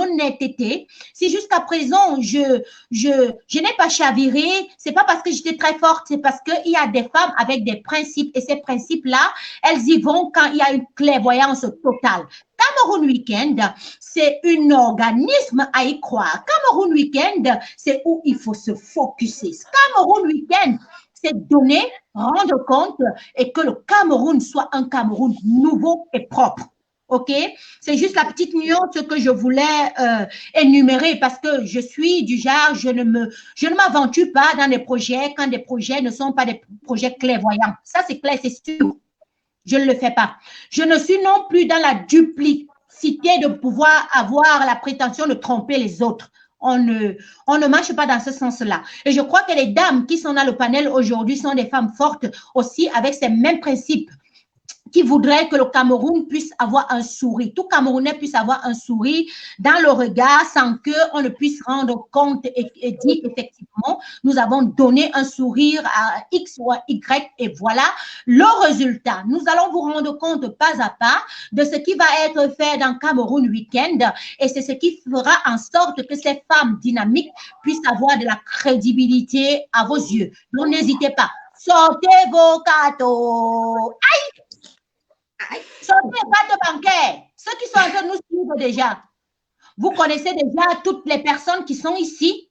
B: honnêteté. Si jusqu'à présent, je n'ai pas chaviré, c'est pas parce que j'étais très forte, c'est parce qu'il y a des femmes avec des principes et ces principes-là, elles y vont quand il y a une clairvoyance totale. Cameroun Weekend, c'est un organisme à y croire. Cameroun Weekend, c'est où il faut se focuser. Cameroun Weekend, c'est donner, rendre compte et que le Cameroun soit un Cameroun nouveau et propre. OK? C'est juste la petite nuance que je voulais énumérer parce que je suis du genre, je ne m'aventure pas dans des projets quand des projets ne sont pas des projets clairvoyants. Ça, c'est clair, c'est sûr. Je ne le fais pas. Je ne suis non plus dans la duplicité de pouvoir avoir la prétention de tromper les autres. On ne marche pas dans ce sens-là. Et je crois que les dames qui sont dans le panel aujourd'hui sont des femmes fortes aussi avec ces mêmes principes qui voudraient que le Cameroun puisse avoir un sourire, tout Camerounais puisse avoir un sourire dans le regard sans qu'on ne puisse rendre compte et dire qu'effectivement, nous avons donné un sourire à X ou à Y et voilà le résultat. Nous allons vous rendre compte pas à pas de ce qui va être fait dans Cameroun Weekend et c'est ce qui fera en sorte que ces femmes dynamiques puissent avoir de la crédibilité à vos yeux. Donc, n'hésitez pas. Sortez vos cadeaux. Aïe! Sortez pas de bancaire. Ceux qui sont en train de nous suivre déjà, vous connaissez déjà toutes les personnes qui sont ici.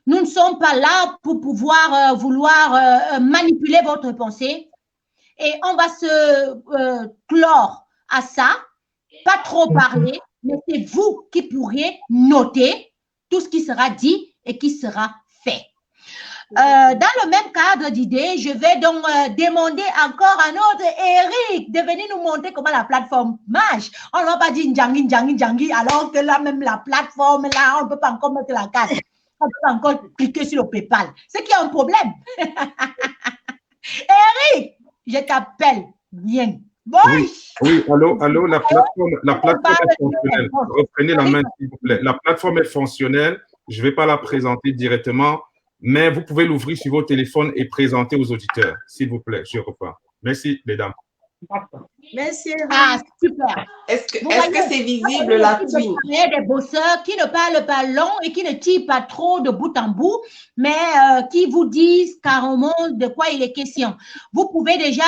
B: Nous ne sommes pas là pour pouvoir vouloir manipuler votre pensée. Et on va se clore à ça, pas trop parler, mais c'est vous qui pourrez noter tout ce qui sera dit et qui sera fait. Dans le même cadre d'idées, je vais donc demander encore à notre Eric de venir nous montrer comment la plateforme marche. On ne va pas dire Njangi, alors que là même la plateforme, là, on ne peut pas encore mettre la carte. On ne peut pas encore cliquer sur le PayPal. C'est qu'il y a un problème. Eric, je t'appelle. Viens. Bon.
E: Oui, allô, la plateforme est fonctionnelle. Reprenez la main, s'il vous plaît. La plateforme est fonctionnelle. Je ne vais pas la présenter directement. Mais vous pouvez l'ouvrir sur vos téléphones et présenter aux auditeurs, s'il vous plaît. Je reprends. Merci, mesdames.
C: Merci.
B: Ah, super.
D: Est-ce que c'est visible, la Twin?
B: Il y a des bosseurs qui ne parlent pas long et qui ne tirent pas trop de bout en bout, mais qui vous disent carrément de quoi il est question. Vous pouvez déjà,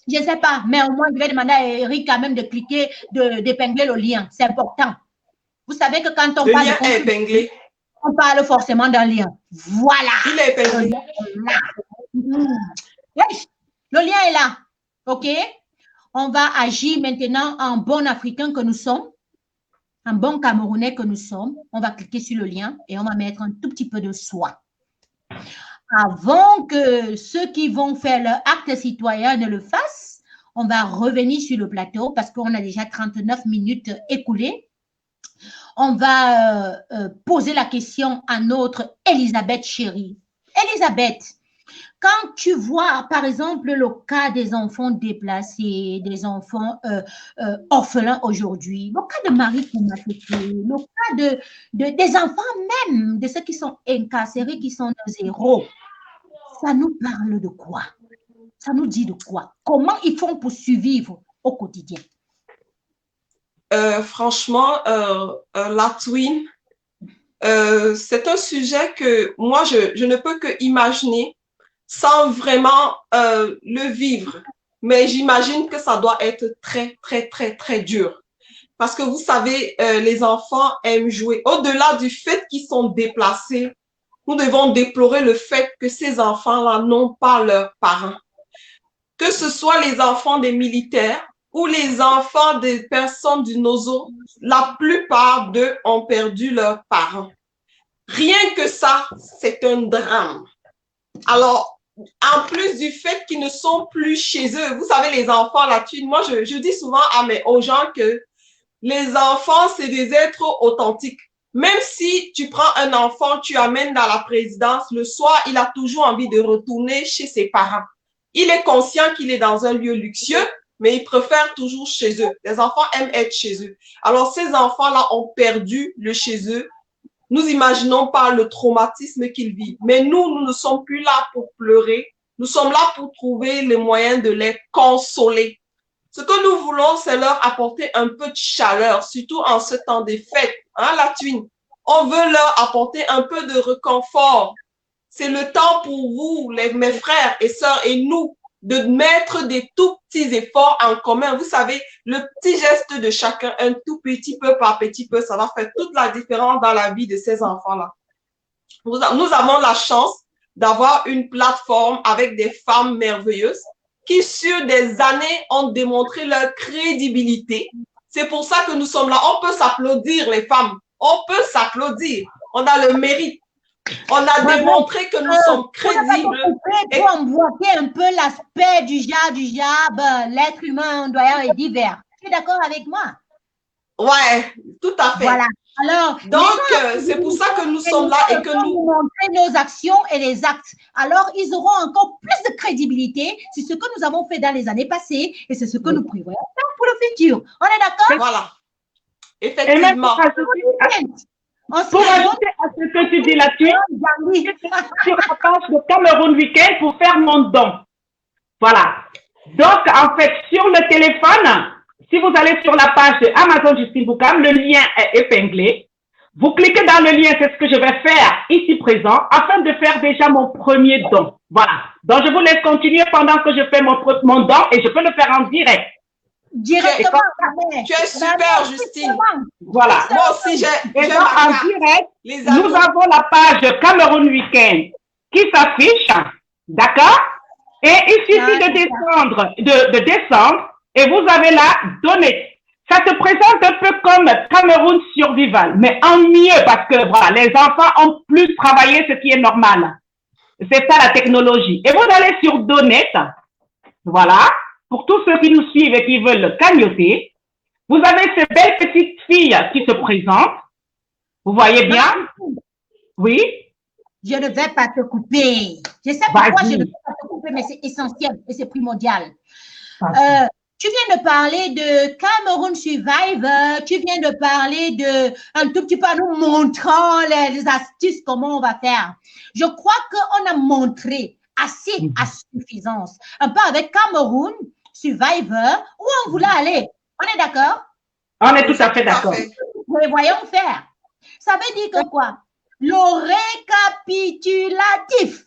B: je ne sais pas, mais au moins, je vais demander à Eric quand même de cliquer, d'épingler le lien. C'est important. Vous savez que quand on
D: le
B: parle
D: lien est épinglé.
B: On parle forcément d'un lien. Voilà.
D: Il est épinglé.
B: Le lien est là. OK? On va agir maintenant en bon Africain que nous sommes, en bon Camerounais que nous sommes. On va cliquer sur le lien et on va mettre un tout petit peu de soin. Avant que ceux qui vont faire leur acte citoyen ne le fassent, on va revenir sur le plateau parce qu'on a déjà 39 minutes écoulées. On va poser la question à notre Elisabeth chérie. Elisabeth, quand tu vois, par exemple, le cas des enfants déplacés, des enfants orphelins aujourd'hui, le cas de Marie Koumatéké, le cas des enfants même, de ceux qui sont incarcérés, qui sont nos héros, ça nous parle de quoi? ça nous dit de quoi? Comment ils font pour survivre au quotidien?
D: Franchement, la twin, c'est un sujet que moi, je ne peux que imaginer sans vraiment le vivre. Mais j'imagine que ça doit être très, très, très, très dur. Parce que vous savez, les enfants aiment jouer. Au-delà du fait qu'ils sont déplacés, nous devons déplorer le fait que ces enfants-là n'ont pas leurs parents. Que ce soit les enfants des militaires ou les enfants des personnes du NOZO, la plupart d'eux ont perdu leurs parents. Rien que ça, c'est un drame. Alors, en plus du fait qu'ils ne sont plus chez eux, vous savez, les enfants, la thune, moi, je dis souvent aux gens que les enfants, c'est des êtres authentiques. Même si tu prends un enfant, tu amènes dans la présidence, le soir, il a toujours envie de retourner chez ses parents. Il est conscient qu'il est dans un lieu luxueux, mais il préfère toujours chez eux. Les enfants aiment être chez eux. Alors, ces enfants-là ont perdu le chez eux. Nous imaginons pas le traumatisme qu'ils vivent. Mais nous ne sommes plus là pour pleurer. Nous sommes là pour trouver les moyens de les consoler. Ce que nous voulons, c'est leur apporter un peu de chaleur, surtout en ce temps des fêtes, hein, la twin. On veut leur apporter un peu de réconfort. C'est le temps pour vous, mes frères et sœurs et nous, de mettre des tout petits efforts en commun. Vous savez, le petit geste de chacun, un tout petit peu par petit peu, ça va faire toute la différence dans la vie de ces enfants-là. Nous avons la chance d'avoir une plateforme avec des femmes merveilleuses qui, sur des années, ont démontré leur crédibilité. C'est pour ça que nous sommes là. On peut s'applaudir, les femmes. On peut s'applaudir. On a le mérite. On a démontré que nous sommes crédibles.
B: Pour emboîter un peu l'aspect du jab, l'être humain doyen est divers. Tu es d'accord avec moi?
D: Ouais, tout à fait.
B: Voilà. Alors,
D: donc, c'est pour ça que nous sommes là et que nous
B: montrer nos actions et les actes. Alors, ils auront encore plus de crédibilité sur ce que nous avons fait dans les années passées et c'est ce que nous prévoyons pour le futur. On est d'accord?
D: Voilà. Effectivement.
A: Pour ajouter à ce que tu dis là-dessus, sur la page de Cameroun Week-end pour faire mon don. Voilà. Donc, en fait, sur le téléphone, si vous allez sur la page de Amazon Justine Boukam, le lien est épinglé. Vous cliquez dans le lien, c'est ce que je vais faire ici présent, afin de faire déjà mon premier don. Voilà. Donc, je vous laisse continuer pendant que je fais mon don et je peux le faire en direct.
B: Directement.
D: Tu es super, Justine.
A: Voilà.
D: Moi aussi, j'ai
A: en direct, nous avons la page Cameroun Week-end qui s'affiche. D'accord? Et il suffit de descendre et vous avez là donner. Ça se présente un peu comme Cameroun Survival, mais en mieux parce que voilà, les enfants ont plus travaillé, ce qui est normal. C'est ça la technologie. Et vous allez sur Donate. Voilà. Pour tous ceux qui nous suivent et qui veulent cagnotter, vous avez ces belles petites filles qui se présentent. Vous voyez bien? Oui?
B: Je ne vais pas te couper. Je sais pourquoi je ne vais pas te couper, mais c'est essentiel et c'est primordial. Tu viens de parler de Cameroun Survivor, tu viens de parler de un tout petit peu en nous montrant les astuces, comment on va faire. Je crois qu'on a montré assez à suffisance. Un peu avec Cameroun Survivor, où on voulait aller. On est d'accord?
A: On est tout à fait d'accord.
B: Mais voyons faire. Ça veut dire que quoi? Le récapitulatif.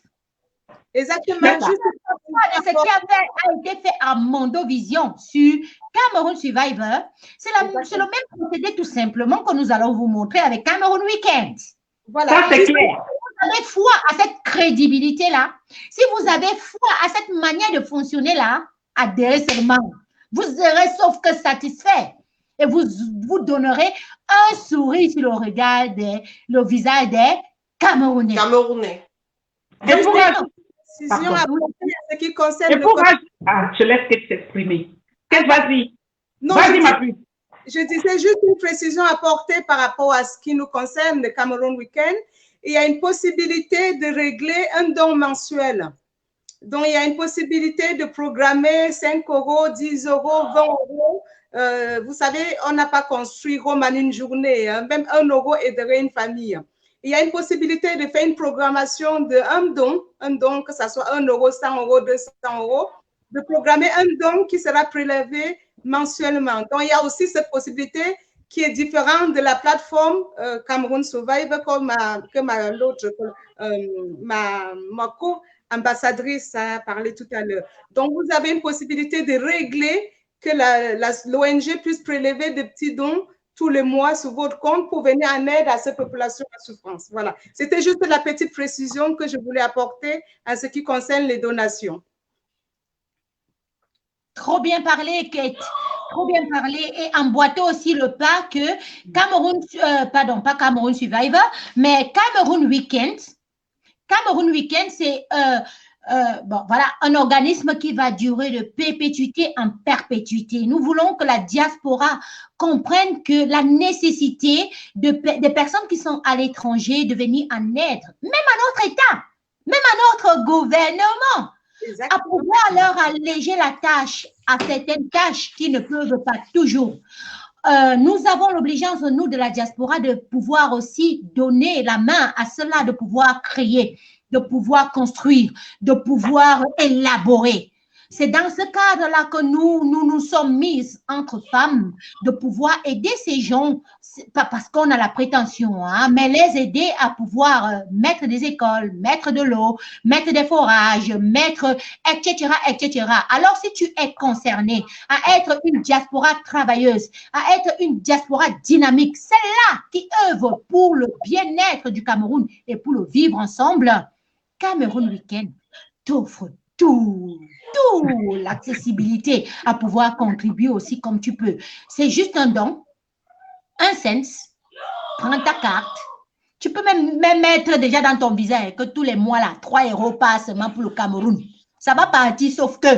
C: Exactement.
B: Ce qui a été fait à Mondovision sur Cameroun Survivor, c'est le même procédé tout simplement que nous allons vous montrer avec Cameroun Week-end.
A: Voilà. Ça, c'est clair.
B: Si vous avez foi à cette crédibilité-là, si vous avez foi à cette manière de fonctionner-là, adhérez seulement. Vous serez sauf que satisfait. Et vous donnerez un sourire sur le regard, le visage des Camerounais.
A: Et pour
C: ce qui concerne
A: je laisse Kate s'exprimer. Kate, vas-y. Vas-y, ma fille.
C: Je disais juste une précision apportée par rapport à ce qui nous concerne, le Cameroun Week-end. Il y a une possibilité de régler un don mensuel. Donc, il y a une possibilité de programmer 5 €, 10 €, 20 €. Vous savez, on n'a pas construit Rome en une journée. Hein. Même 1 € aiderait une famille. Il y a une possibilité de faire une programmation d'un don, que ce soit 1 €, 100 €, 200 €. de programmer un don qui sera prélevé mensuellement. Donc, il y a aussi cette possibilité qui est différente de la plateforme Cameroun Survivor que l'autre, ma co-ambassadrice a parlé tout à l'heure. Donc, vous avez une possibilité de régler que l'ONG puisse prélever des petits dons tous les mois sur votre compte pour venir en aide à cette population en souffrance. Voilà. C'était juste la petite précision que je voulais apporter en ce qui concerne les donations.
B: Trop bien parlé, Kate. Trop bien parlé et emboîter aussi le pas que Cameroun, pardon, pas Cameroun Survivor, mais Cameroun Weekend. Cameroun Weekend, c'est bon, voilà, un organisme qui va durer de perpétuité en perpétuité. Nous voulons que la diaspora comprenne que la nécessité des personnes qui sont à l'étranger de venir en aide, même à notre État, même à notre gouvernement, à pouvoir leur alléger la tâche, à certaines tâches qui ne peuvent pas toujours. Nous avons l'obligation, nous, de la diaspora, de pouvoir aussi donner la main à cela, de pouvoir créer, de pouvoir construire, de pouvoir élaborer. C'est dans ce cadre-là que nous sommes mises entre femmes, de pouvoir aider ces gens, pas parce qu'on a la prétention, hein, mais les aider à pouvoir mettre des écoles, mettre de l'eau, mettre des forages, mettre, etc., etc. Alors, si tu es concerné à être une diaspora travailleuse, à être une diaspora dynamique, celle-là qui œuvre pour le bien-être du Cameroun et pour le vivre ensemble, Cameroun Weekend t'offre tout l'accessibilité à pouvoir contribuer aussi comme tu peux. C'est juste un don, un cent, prends ta carte. Tu peux même mettre déjà dans ton visage que tous les mois, là, 3 € par semaine pour le Cameroun. Ça va partir, sauf que,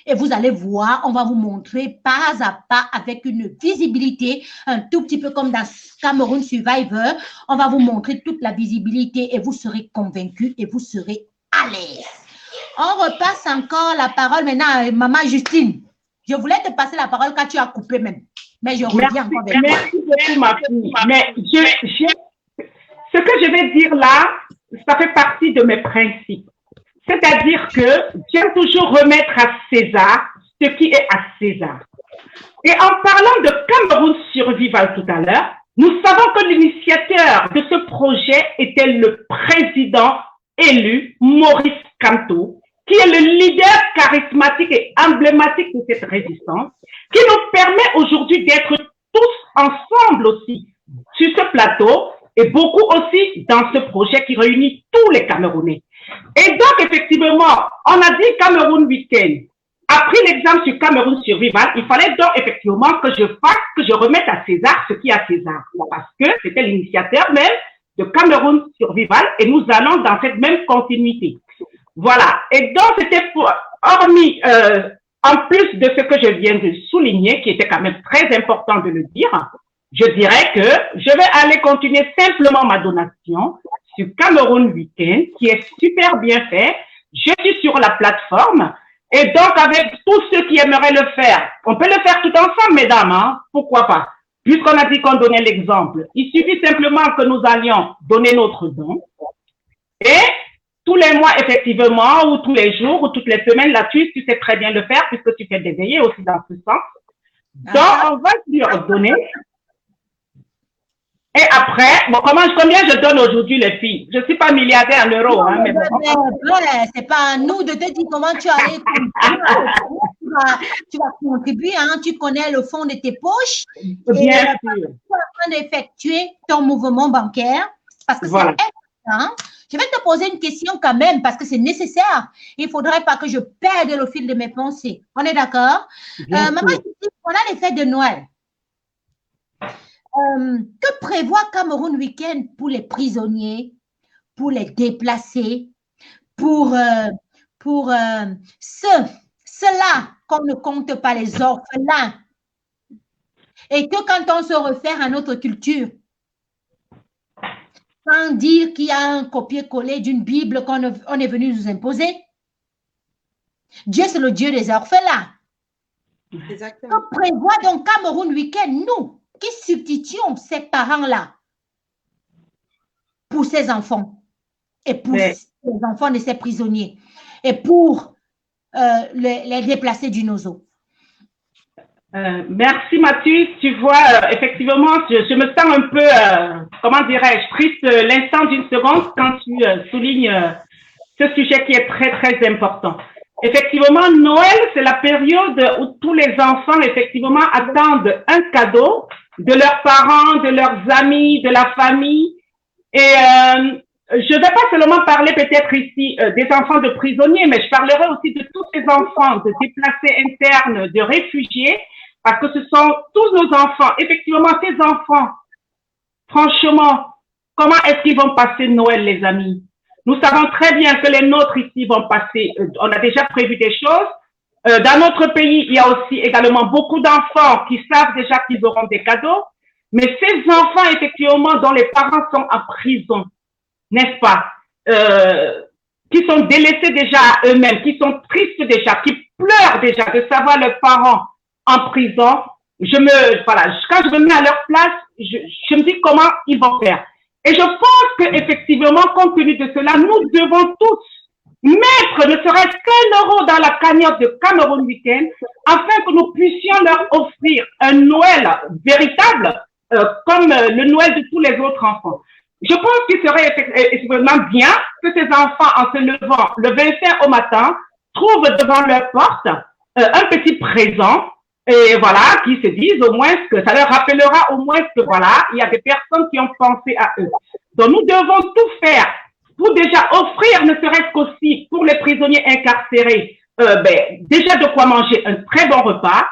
B: et vous allez voir, on va vous montrer pas à pas avec une visibilité, un tout petit peu comme dans Cameroun Survivor, on va vous montrer toute la visibilité et vous serez convaincus et vous serez à l'aise. On repasse encore la parole maintenant à Maman Justine. Je voulais te passer la parole quand tu as coupé même. Mais je reviens encore avec toi.
A: Merci beaucoup, ma fille. Mais ce que je vais dire là, ça fait partie de mes principes. C'est-à-dire que j'aime toujours remettre à César ce qui est à César. Et en parlant de Cameroun Survival tout à l'heure, nous savons que l'initiateur de ce projet était le président élu Maurice Kamto, qui est le leader charismatique et emblématique de cette résistance, qui nous permet aujourd'hui d'être tous ensemble aussi sur ce plateau et beaucoup aussi dans ce projet qui réunit tous les Camerounais. Et donc, effectivement, on a dit Cameroun Weekend. Après l'exemple sur Cameroun Survival, il fallait donc effectivement que je remette à César ce qui est à César, parce que c'était l'initiateur même de Cameroun Survival et nous allons dans cette même continuité. Voilà. Et donc, c'était hormis, en plus de ce que je viens de souligner, qui était quand même très important de le dire, je dirais que je vais aller continuer simplement ma donation sur Cameroun Weekend, qui est super bien fait. Je suis sur la plateforme. Et donc, avec tous ceux qui aimeraient le faire, on peut le faire tout ensemble, mesdames, hein? Pourquoi pas? Puisqu'on a dit qu'on donnait l'exemple. Il suffit simplement que nous allions donner notre don. Et tous les mois, effectivement, ou tous les jours, ou toutes les semaines, là-dessus, tu sais très bien le faire, puisque tu fais des veillées aussi dans ce sens. Donc, on va lui donner. Et après, bon, combien je donne aujourd'hui, les filles? Je ne suis pas milliardaire en euros. Hein, mais bon.
B: C'est pas à nous de te dire comment tu allais tu vas contribuer, hein, tu connais le fond de tes poches.
A: Bien sûr.
B: Tu es en train d'effectuer ton mouvement bancaire parce que
A: voilà.
B: C'est important. Je vais te poser une question quand même parce que c'est nécessaire. Il ne faudrait pas que je perde le fil de mes pensées. On est d'accord? Maman, on a les fêtes de Noël. Que prévoit Cameroun Weekend pour les prisonniers, pour les déplacés, pour ceux-là qu'on ne compte pas, les orphelins, et que quand on se réfère à notre culture, sans dire qu'il y a un copier-coller d'une Bible qu'on est venu nous imposer, Dieu c'est le Dieu des orphelins.
C: Exactement.
B: Que prévoit donc Cameroun Weekend, nous qui substituons ces parents-là pour ces enfants et pour les enfants de ces prisonniers et pour les déplacés du Nozo.
A: Merci Mathieu. Tu vois, effectivement, je me sens un peu, comment dirais-je, triste l'instant d'une seconde quand tu soulignes ce sujet qui est très, très important. Effectivement, Noël, c'est la période où tous les enfants, effectivement, attendent un cadeau de leurs parents, de leurs amis, de la famille. Et je ne vais pas seulement parler peut-être ici des enfants de prisonniers, mais je parlerai aussi de tous ces enfants, de déplacés internes, de réfugiés, parce que ce sont tous nos enfants. Effectivement, ces enfants, franchement, comment est-ce qu'ils vont passer Noël, les amis? Nous savons très bien que les nôtres ici vont passer, on a déjà prévu des choses. Dans notre pays, il y a aussi également beaucoup d'enfants qui savent déjà qu'ils auront des cadeaux. Mais ces enfants, effectivement, dont les parents sont en prison, n'est-ce pas, qui sont délaissés déjà à eux-mêmes, qui sont tristes déjà, qui pleurent déjà de savoir leurs parents en prison, quand je me mets à leur place, je me dis comment ils vont faire. Et je pense qu'effectivement, compte tenu de cela, nous devons tous mettre ne serait-ce qu'1 € dans la cagnotte de Cameroun Week-end afin que nous puissions leur offrir un Noël véritable comme le Noël de tous les autres enfants. Je pense qu'il serait effectivement bien que ces enfants, en se levant le 25 au matin, trouvent devant leur porte un petit présent. Et voilà, qui se disent au moins que ça leur rappellera au moins que voilà, il y a des personnes qui ont pensé à eux. Donc nous devons tout faire pour déjà offrir, ne serait-ce qu'aussi pour les prisonniers incarcérés, déjà de quoi manger un très bon repas,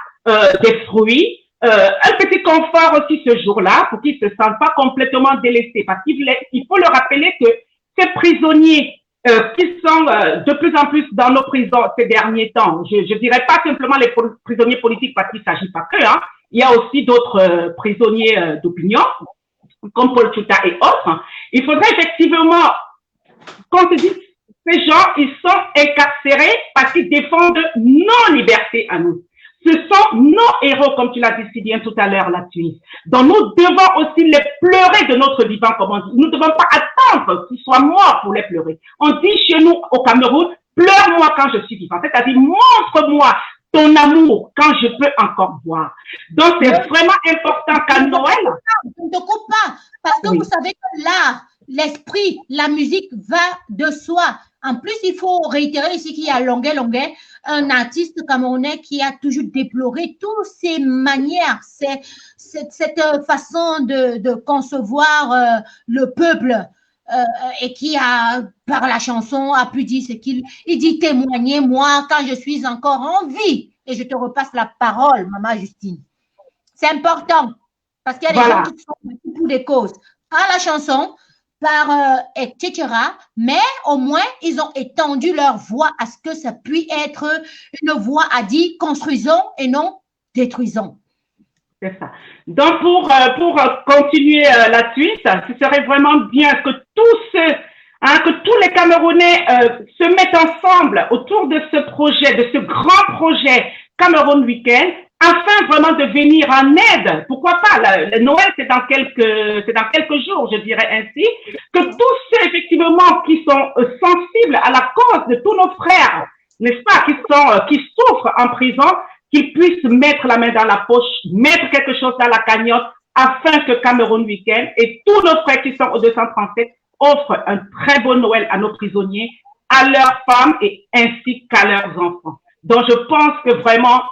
A: des fruits, un petit confort aussi ce jour-là pour qu'ils ne se sentent pas complètement délaissés. Parce qu'il faut leur rappeler que ces prisonniers qui sont de plus en plus dans nos prisons ces derniers temps. Je dirais pas simplement les prisonniers politiques parce qu'il ne s'agit pas que, hein. Il y a aussi d'autres prisonniers d'opinion, comme Paul Tchouta et autres. Il faudrait effectivement qu'on se dise, ces gens, ils sont incarcérés parce qu'ils défendent nos libertés à nous. Ce sont nos héros, comme tu l'as dit si bien tout à l'heure, la Tunisie. Donc, nous devons aussi les pleurer de notre vivant, comme on dit. Nous ne devons pas attendre qu'ils soient morts pour les pleurer. On dit chez nous, au Cameroun, pleure-moi quand je suis vivant. C'est-à-dire, montre-moi ton amour quand je peux encore voir. Donc, c'est vraiment important qu'à Noël...
B: Je ne te coupe pas, parce que vous savez que l'art, l'esprit, la musique va de soi. En plus, il faut réitérer ici qu'il y a Longuet, un artiste camerounais qui a toujours déploré toutes ces manières, cette façon de concevoir le peuple et qui a, par la chanson, a pu dire ce qu'il dit, témoigner moi quand je suis encore en vie. Et je te repasse la parole, Maman Justine. C'est important parce qu'il y a des gens qui sont pour des causes. Par la chanson, etc. Mais au moins, ils ont étendu leur voix à ce que ça puisse être une voix à dire construisons et non détruisons.
A: C'est ça. Donc, pour continuer là-dessus, ce serait vraiment bien que que tous les Camerounais se mettent ensemble autour de ce projet, de ce grand projet Cameroun Week-end, afin vraiment de venir en aide. Pourquoi pas? Le Noël, c'est dans quelques jours, je dirais ainsi, que tous ceux, effectivement, qui sont sensibles à la cause de tous nos frères, n'est-ce pas, qui souffrent en prison, qu'ils puissent mettre la main dans la poche, mettre quelque chose dans la cagnotte, afin que Cameroun Week-end et tous nos frères qui sont au 237 offrent un très beau Noël à nos prisonniers, à leurs femmes et ainsi qu'à leurs enfants. Donc, je pense que vraiment,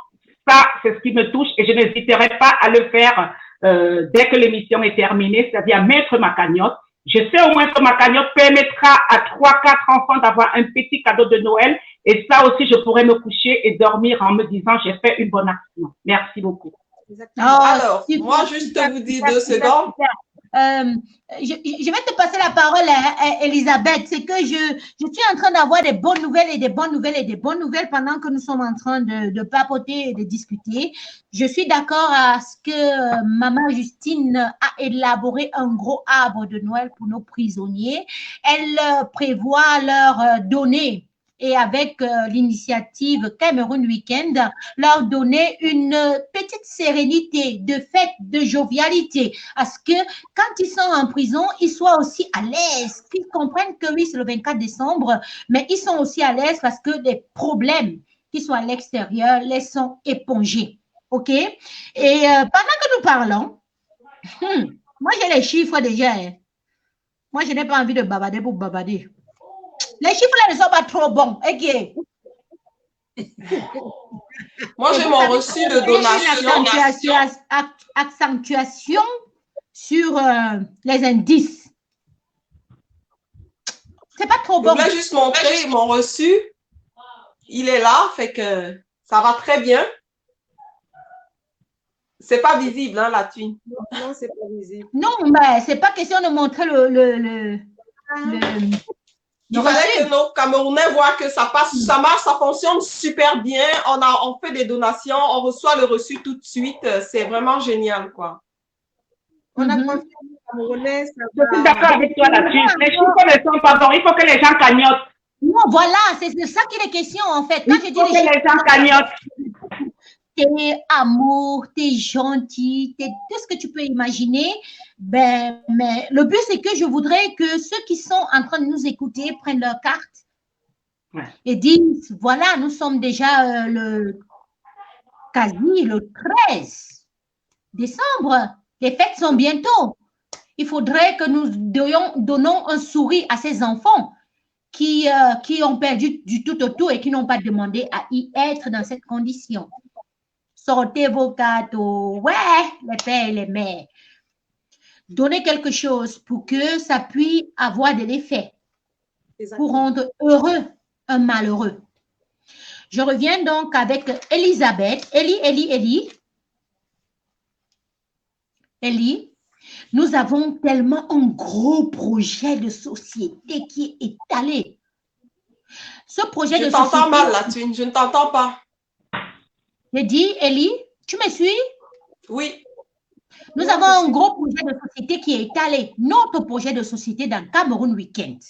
A: ça, c'est ce qui me touche et je n'hésiterai pas à le faire dès que l'émission est terminée, c'est-à-dire mettre ma cagnotte. Je sais au moins que ma cagnotte permettra à 3-4 enfants d'avoir un petit cadeau de Noël et ça aussi, je pourrais me coucher et dormir en me disant j'ai fait une bonne action. Merci beaucoup.
D: Alors, moi, juste vous dire 2 secondes.
B: Je vais te passer la parole à Elisabeth. C'est que je suis en train d'avoir des bonnes nouvelles et des bonnes nouvelles et des bonnes nouvelles pendant que nous sommes en train de papoter et de discuter. Je suis d'accord à ce que Maman Justine a élaboré un gros arbre de Noël pour nos prisonniers. Elle prévoit leur donner et avec l'initiative Cameroun Week-end, leur donner une petite sérénité, de fête, de jovialité, à ce que quand ils sont en prison, ils soient aussi à l'aise, qu'ils comprennent que oui, c'est le 24 décembre, mais ils sont aussi à l'aise parce que des problèmes qui sont à l'extérieur, les sont épongés. OK? Et pendant que nous parlons, moi, j'ai les chiffres déjà. Hein. Moi, je n'ai pas envie de babader pour babader. Les chiffres-là ne sont pas trop bons. OK?
D: Moi, j'ai mon reçu de donation.
B: Accentuation sur les indices. C'est pas trop bon.
D: Je voulais juste montrer mon reçu. Il est là, fait que ça va très bien. C'est pas visible, hein, la tuile.
C: Non, c'est pas visible.
B: Non, mais c'est pas question de montrer
D: Il fallait que nos Camerounais voient que ça passe, ça marche, ça fonctionne super bien. On fait des donations, on reçoit le reçu tout de suite. C'est vraiment génial, quoi.
C: On a confiance aux Camerounais.
A: Je suis d'accord avec toi là-dessus. Les chiffres ne sont pas bons. Il faut que les gens cagnotent.
B: Non, voilà, c'est de ça qu'il est question, en fait. Quand
A: Il faut que les gens cagnotent.
B: T'es amour, t'es gentil, t'es tout ce que tu peux imaginer. Ben, mais le but, c'est que je voudrais que ceux qui sont en train de nous écouter prennent leur carte et disent, voilà, nous sommes déjà le 13 décembre. Les fêtes sont bientôt. Il faudrait que nous donnons un sourire à ces enfants qui ont perdu du tout au tout et qui n'ont pas demandé à y être dans cette condition. Sortez vos cadeaux, ouais, les pères et les mères. Donnez quelque chose pour que ça puisse avoir de l'effet, pour rendre heureux un malheureux. Je reviens donc avec Elisabeth. Élie, nous avons tellement un gros projet de société qui est étalé. Ce projet de société…
D: Je t'entends mal, la Twin, je ne t'entends pas.
B: J'ai dit, Élie, tu me suis?
D: Oui.
B: Nous avons un gros projet de société qui est étalé. Notre projet de société dans Cameroun Weekend.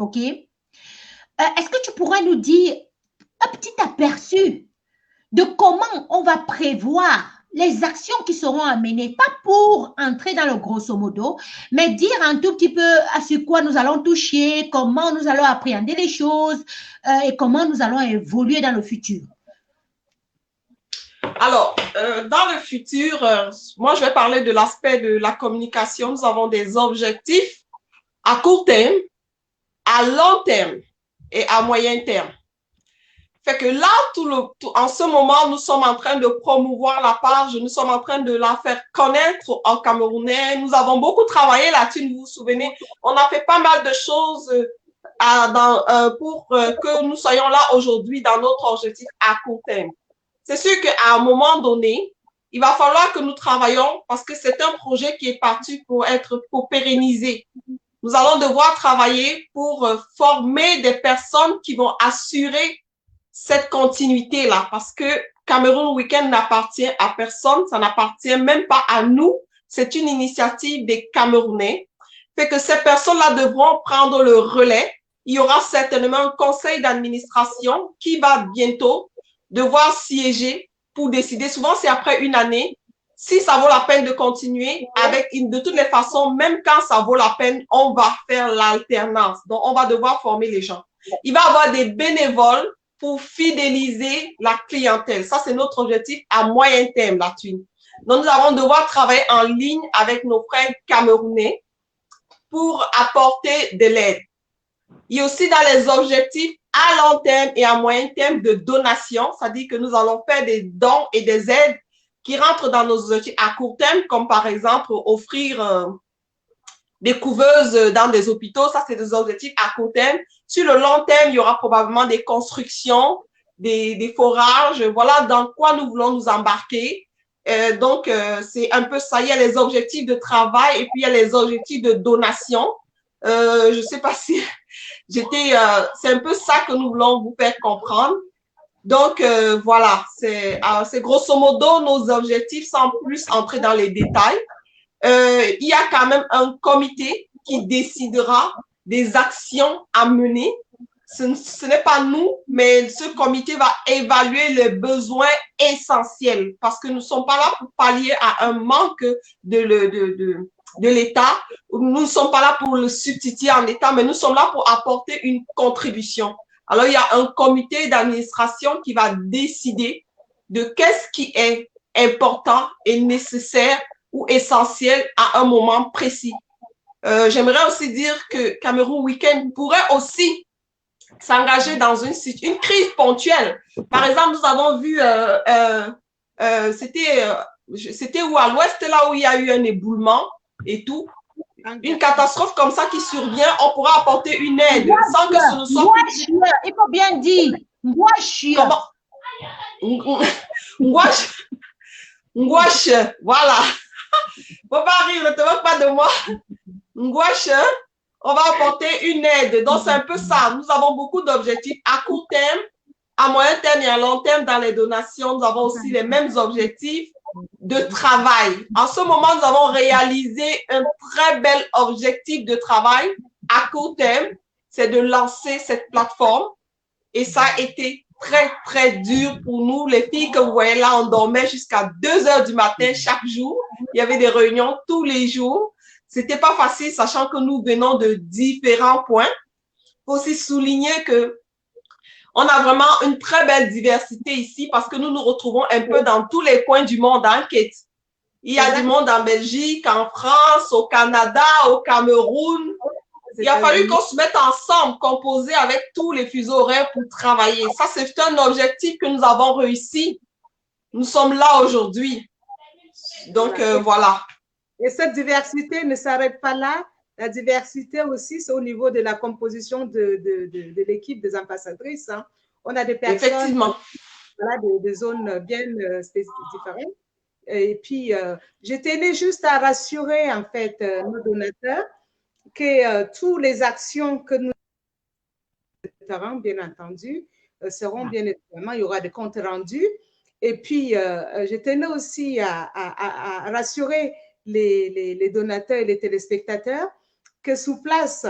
B: OK? Est-ce que tu pourrais nous dire un petit aperçu de comment on va prévoir les actions qui seront amenées, pas pour entrer dans le grosso modo, mais dire un tout petit peu sur quoi nous allons toucher, comment nous allons appréhender les choses et comment nous allons évoluer dans le futur?
D: Alors, dans le futur, moi, je vais parler de l'aspect de la communication. Nous avons des objectifs à court terme, à long terme et à moyen terme. Fait que là, en ce moment, nous sommes en train de promouvoir la page, nous sommes en train de la faire connaître en Camerounais. Nous avons beaucoup travaillé là-dessus, vous vous souvenez. On a fait pas mal de choses pour que nous soyons là aujourd'hui dans notre objectif à court terme. C'est sûr qu'à un moment donné, il va falloir que nous travaillions parce que c'est un projet qui est parti pour pérenniser. Nous allons devoir travailler pour former des personnes qui vont assurer cette continuité-là parce que Cameroun Weekend n'appartient à personne, ça n'appartient même pas à nous. C'est une initiative des Camerounais. Fait que ces personnes-là devront prendre le relais. Il y aura certainement un conseil d'administration qui va bientôt devoir siéger pour décider. Souvent, c'est après une année. Si ça vaut la peine de continuer avec de toutes les façons, même quand ça vaut la peine, on va faire l'alternance. Donc, on va devoir former les gens. Il va y avoir des bénévoles pour fidéliser la clientèle. Ça, c'est notre objectif à moyen terme, la Twin. Donc, nous allons devoir travailler en ligne avec nos frères camerounais pour apporter de l'aide. Il y a aussi dans les objectifs à long terme et à moyen terme de donation, c'est-à-dire que nous allons faire des dons et des aides qui rentrent dans nos objectifs à court terme, comme par exemple offrir des couveuses dans des hôpitaux. Ça, c'est des objectifs à court terme. Sur le long terme, il y aura probablement des constructions, des forages. Voilà dans quoi nous voulons nous embarquer. Donc, c'est un peu ça. Il y a les objectifs de travail et puis il y a les objectifs de donation. Je sais pas si c'est un peu ça que nous voulons vous faire comprendre. Donc, voilà, c'est grosso modo nos objectifs sans plus entrer dans les détails. Il y a quand même un comité qui décidera des actions à mener. Ce n'est pas nous, mais ce comité va évaluer les besoins essentiels parce que nous ne sommes pas là pour pallier à un manque de l'État. Nous ne sommes pas là pour le substituer en État, mais nous sommes là pour apporter une contribution. Alors, il y a un comité d'administration qui va décider de qu'est-ce qui est important et nécessaire ou essentiel à un moment précis. J'aimerais aussi dire que Cameroun Week-end pourrait aussi s'engager dans une crise ponctuelle. Par exemple, nous avons vu, c'était où à l'ouest, là où il y a eu un éboulement et tout. Une catastrophe comme ça qui survient, on pourra apporter une aide sans que ce ne soit...
B: Il faut bien dire.
D: Comment? Ngouache, voilà. Faut pas rire, ne te moque pas de moi. Ngouache, on va apporter une aide. Donc, c'est un peu ça. Nous avons beaucoup d'objectifs à court terme, à moyen terme et à long terme dans les donations. Nous avons aussi les mêmes objectifs de travail. En ce moment, nous avons réalisé un très bel objectif de travail à court terme. C'est de lancer cette plateforme. Et ça a été très, très dur pour nous. Les filles que vous voyez là, on dormait jusqu'à 2 heures du matin chaque jour. Il y avait des réunions tous les jours. C'était pas facile, sachant que nous venons de différents points. Il faut aussi souligner que on a vraiment une très belle diversité ici parce que nous nous retrouvons un peu dans tous les coins du monde en quête. Il y a du monde en Belgique, en France, au Canada, au Cameroun. Il a fallu qu'on se mette ensemble, composer avec tous les fuseaux horaires pour travailler. Ça, c'est un objectif que nous avons réussi. Nous sommes là aujourd'hui. Donc, voilà.
C: Et cette diversité ne s'arrête pas là. La diversité aussi, c'est au niveau de la composition de l'équipe des ambassadrices. Hein. On a des personnes voilà, des zones bien différentes. Et puis, je tenais juste à rassurer, en fait, nos donateurs que toutes les actions que nous ferons, bien entendu, seront bien évidemment, il y aura des comptes rendus. Et puis, je tenais aussi à rassurer les donateurs et les téléspectateurs que sous place,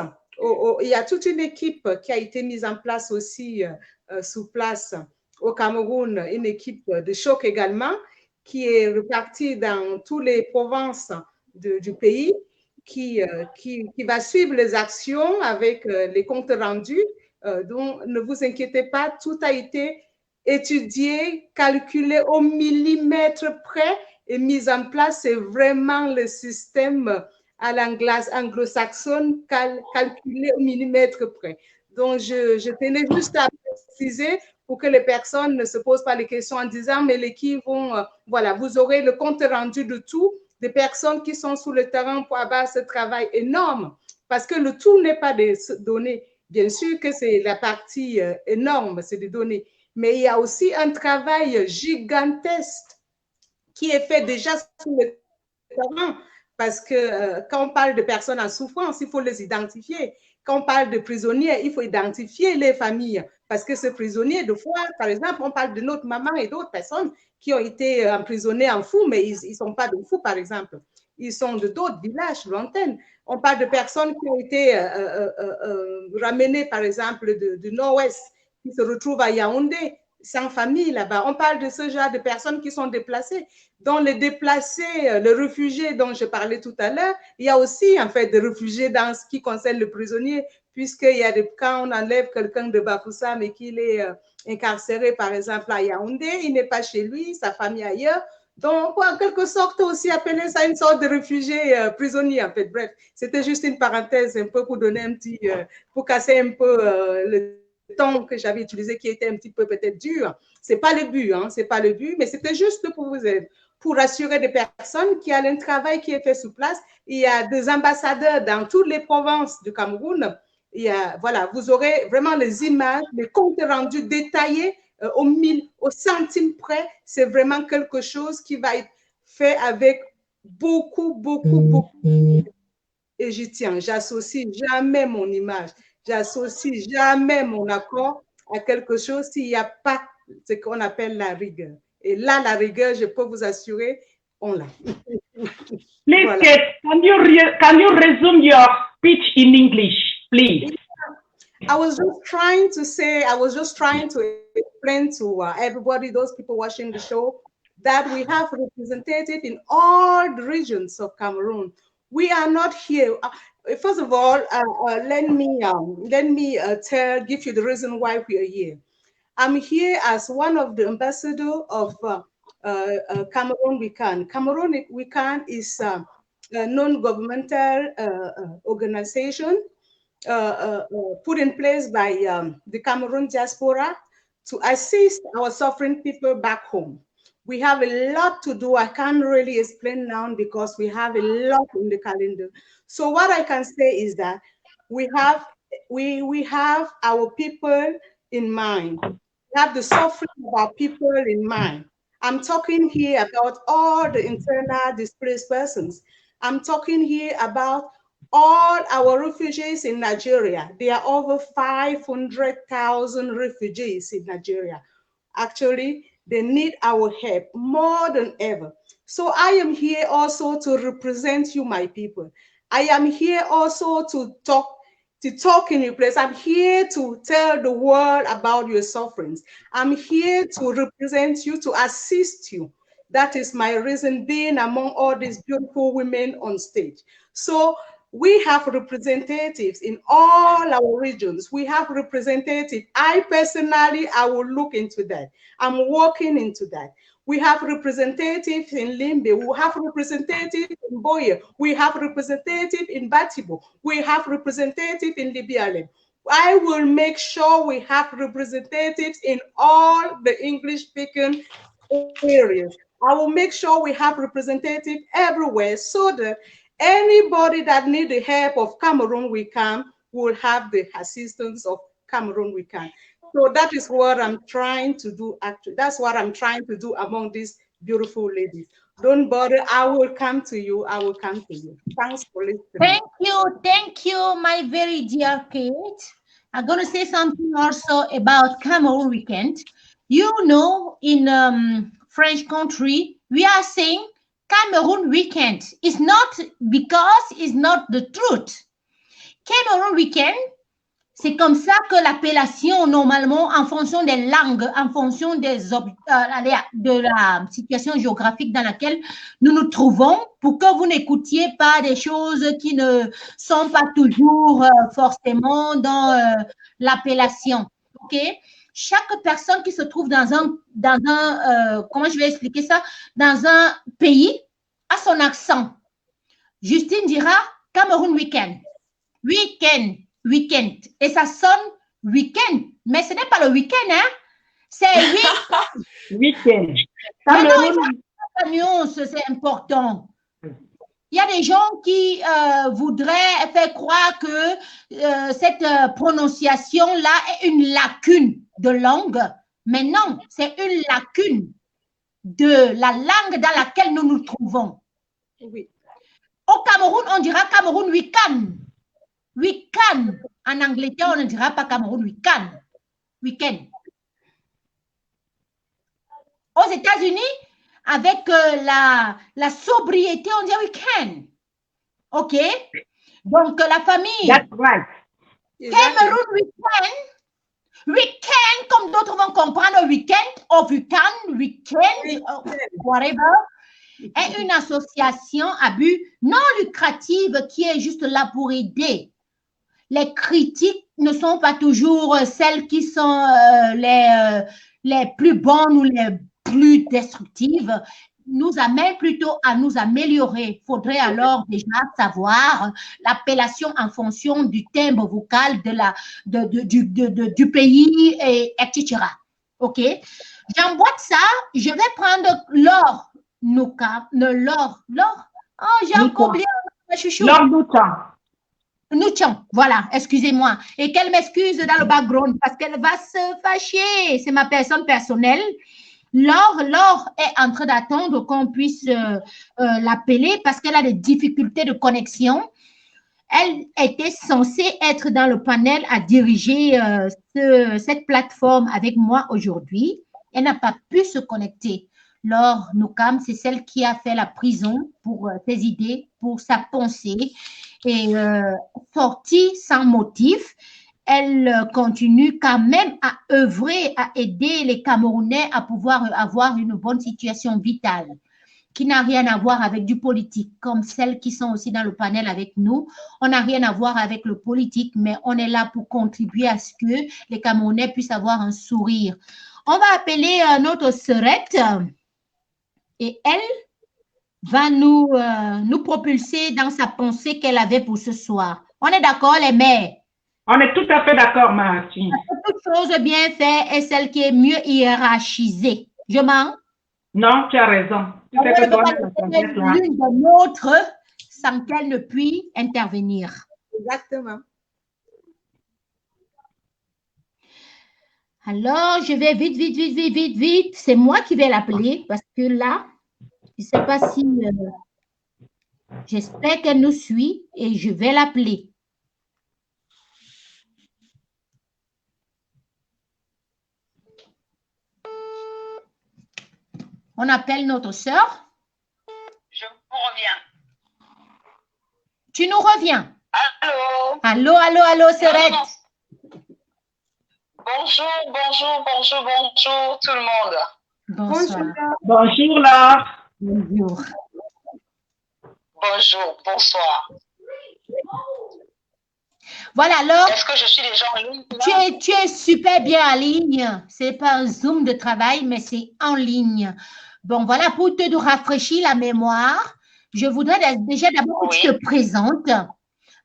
C: il y a toute une équipe qui a été mise en place aussi sous place au Cameroun, une équipe de choc également, qui est repartie dans toutes les provinces du pays, qui va suivre les actions avec les comptes rendus. Donc, ne vous inquiétez pas, tout a été étudié, calculé au millimètre près et mis en place. C'est vraiment le système à l'anglo-saxonne calculé au millimètre près. Donc, je tenais juste à préciser pour que les personnes ne se posent pas les questions en disant, mais les qui vont, voilà, vous aurez le compte rendu de tout, des personnes qui sont sur le terrain pour avoir ce travail énorme, parce que le tout n'est pas des données. Bien sûr que c'est la partie énorme, c'est des données, mais il y a aussi un travail gigantesque qui est fait déjà sur le terrain, parce que quand on parle de personnes en souffrance, il faut les identifier. Quand on parle de prisonniers, il faut identifier les familles, parce que ces prisonniers, de fois, par exemple, on parle de notre maman et d'autres personnes qui ont été emprisonnés en Fou, mais ils ne sont pas de Fou, par exemple. Ils sont de d'autres villages lointains. On parle de personnes qui ont été ramenées, par exemple, du nord-ouest, qui se retrouvent à Yaoundé, sans famille là-bas. On parle de ce genre de personnes qui sont déplacées. Dans les déplacés, les réfugiés dont je parlais tout à l'heure, il y a aussi en fait des réfugiés dans ce qui concerne le prisonnier, puisqu'il y a des, quand on enlève quelqu'un de Bafoussa, mais qu'il est incarcéré par exemple à Yaoundé, il n'est pas chez lui, sa famille ailleurs. Donc, en quelque sorte, aussi appeler ça une sorte de réfugié prisonnier, en fait. Bref, c'était juste une parenthèse un peu pour donner un petit, pour casser un peu le temps que j'avais utilisé qui était un petit peu peut-être dur. C'est pas le but, hein, c'est pas le but, mais c'était juste pour vous aider, pour rassurer des personnes qu'il y a un travail qui est fait sur place. Il y a des ambassadeurs dans toutes les provinces du Cameroun. Il y a, voilà, vous aurez vraiment les images, les comptes rendus détaillés au centime près. C'est vraiment quelque chose qui va être fait avec beaucoup. Et j'y tiens. J'associe jamais mon image. J'associe jamais mon accord à quelque chose s'il n'y a pas ce qu'on appelle la rigueur. Et là, la rigueur, je peux vous assurer, on l'a.
A: Please, voilà. Kate, can you resume your speech in English, please?
C: I was just trying to explain to everybody, those people watching the show, that we have representatives in all the regions of Cameroon. We are not here. first of all, let me give you the reason why we are here. I'm here as one of the ambassadors of Cameroon We Can. Cameroon We Can is a non-governmental organization put in place by the Cameroon diaspora to assist our suffering people back home. We have a lot to do. I can't really explain now because we have a lot in the calendar. So what I can say is that we have our people in mind. We have the suffering of our people in mind. I'm talking here about all the internal displaced persons. I'm talking here about all our refugees in Nigeria. There are over 500,000 refugees in Nigeria. Actually, they need our help more than ever. So I am here also to represent you, my people. I am here also to talk in your place. I'm here to tell the world about your sufferings. I'm here to represent you, to assist you. That is my reason being among all these beautiful women on stage. So we have representatives in all our regions. We have representatives. I personally, I will look into that. I'm working into that. We have representatives in Limbe. We have representatives in Boye. We have representatives in Batibo. We have representatives in Libialen. I will make sure we have representatives in all the English-speaking areas. I will make sure we have representatives everywhere so that anybody that needs the help of Cameroon We Can will have the assistance of Cameroon We Can. So that is what I'm trying to do, actually. That's what I'm trying to do among these beautiful ladies. Don't bother, I will come to you. I will come to you. Thanks for listening.
B: Thank you, my very dear Kate. I'm going to say something also about Cameroon Weekend. You know, in French country, we are saying Cameroon Weekend. It's not because it's not the truth. Cameroon Weekend, c'est comme ça que l'appellation, normalement, en fonction des langues, en fonction de la situation géographique dans laquelle nous nous trouvons, pour que vous n'écoutiez pas des choses qui ne sont pas toujours forcément dans l'appellation. OK? Chaque personne qui se trouve dans un comment je vais expliquer ça, dans un pays a son accent. Justine dira Cameroun Weekend. Weekend. Et ça sonne week-end. Mais ce n'est pas le week-end, hein? C'est
A: week-end.
B: Mais non, il faut la nuance, c'est important. Il y a des gens qui voudraient faire croire que cette prononciation-là est une lacune de langue. Mais non, c'est une lacune de la langue dans laquelle nous nous trouvons.
C: Oui.
B: Au Cameroun, on dira Cameroun Weekend. Weekend. En Angleterre, on ne dira pas Cameroun Weekend. Aux États-Unis, avec la sobriété, on dit week-end. OK? Donc, la famille.
A: That's right.
B: Cameroun weekend, comme d'autres vont comprendre, weekend, whatever, est une association à but non lucratif qui est juste là pour aider. Les critiques ne sont pas toujours celles qui sont les plus bonnes ou les plus destructives, nous amène plutôt à nous améliorer. Il faudrait alors déjà savoir l'appellation en fonction du timbre vocal du pays, etc. OK? J'emboîte ça. Je vais prendre Laure Nouka. Laure. Oh, j'ai encore oublié.
A: Laure
B: Nouchan, voilà, excusez-moi. Et qu'elle m'excuse dans le background parce qu'elle va se fâcher. C'est ma personne personnelle. Laure est en train d'attendre qu'on puisse l'appeler parce qu'elle a des difficultés de connexion. Elle était censée être dans le panel à diriger cette plateforme avec moi aujourd'hui. Elle n'a pas pu se connecter. Laure Noukam, c'est celle qui a fait la prison pour ses idées, pour sa pensée. Et sortie sans motif, elle continue quand même à œuvrer, à aider les Camerounais à pouvoir avoir une bonne situation vitale. qui n'a rien à voir avec du politique, comme celles qui sont aussi dans le panel avec nous. On n'a rien à voir avec le politique, mais on est là pour contribuer à ce que les Camerounais puissent avoir un sourire. On va appeler notre sœurette et elle va nous propulser dans sa pensée qu'elle avait pour ce soir. On est d'accord, les mères?
A: On est tout à fait d'accord, Martine.
B: Toute chose bien faite est celle qui est mieux hiérarchisée. Je mens?
A: Non, tu as raison. Tu sais que toi,
B: l'une de l'autre sans qu'elle ne puisse intervenir.
C: Exactement.
B: Alors, je vais vite. C'est moi qui vais l'appeler parce que là, je ne sais pas si... j'espère qu'elle nous suit et je vais l'appeler. On appelle notre sœur.
F: Je vous reviens.
B: Tu nous reviens.
F: Allô?
B: Allô, Sérette.
F: Bonjour tout le monde.
B: Bonsoir.
A: Bonjour, là.
B: Bonjour.
F: Bonsoir.
B: Voilà, alors.
F: Est-ce que je suis déjà en ligne?
B: Tu es super bien en ligne. Ce n'est pas un Zoom de travail, mais c'est en ligne. Bon, voilà, pour te rafraîchir la mémoire, je voudrais déjà d'abord que tu te présentes.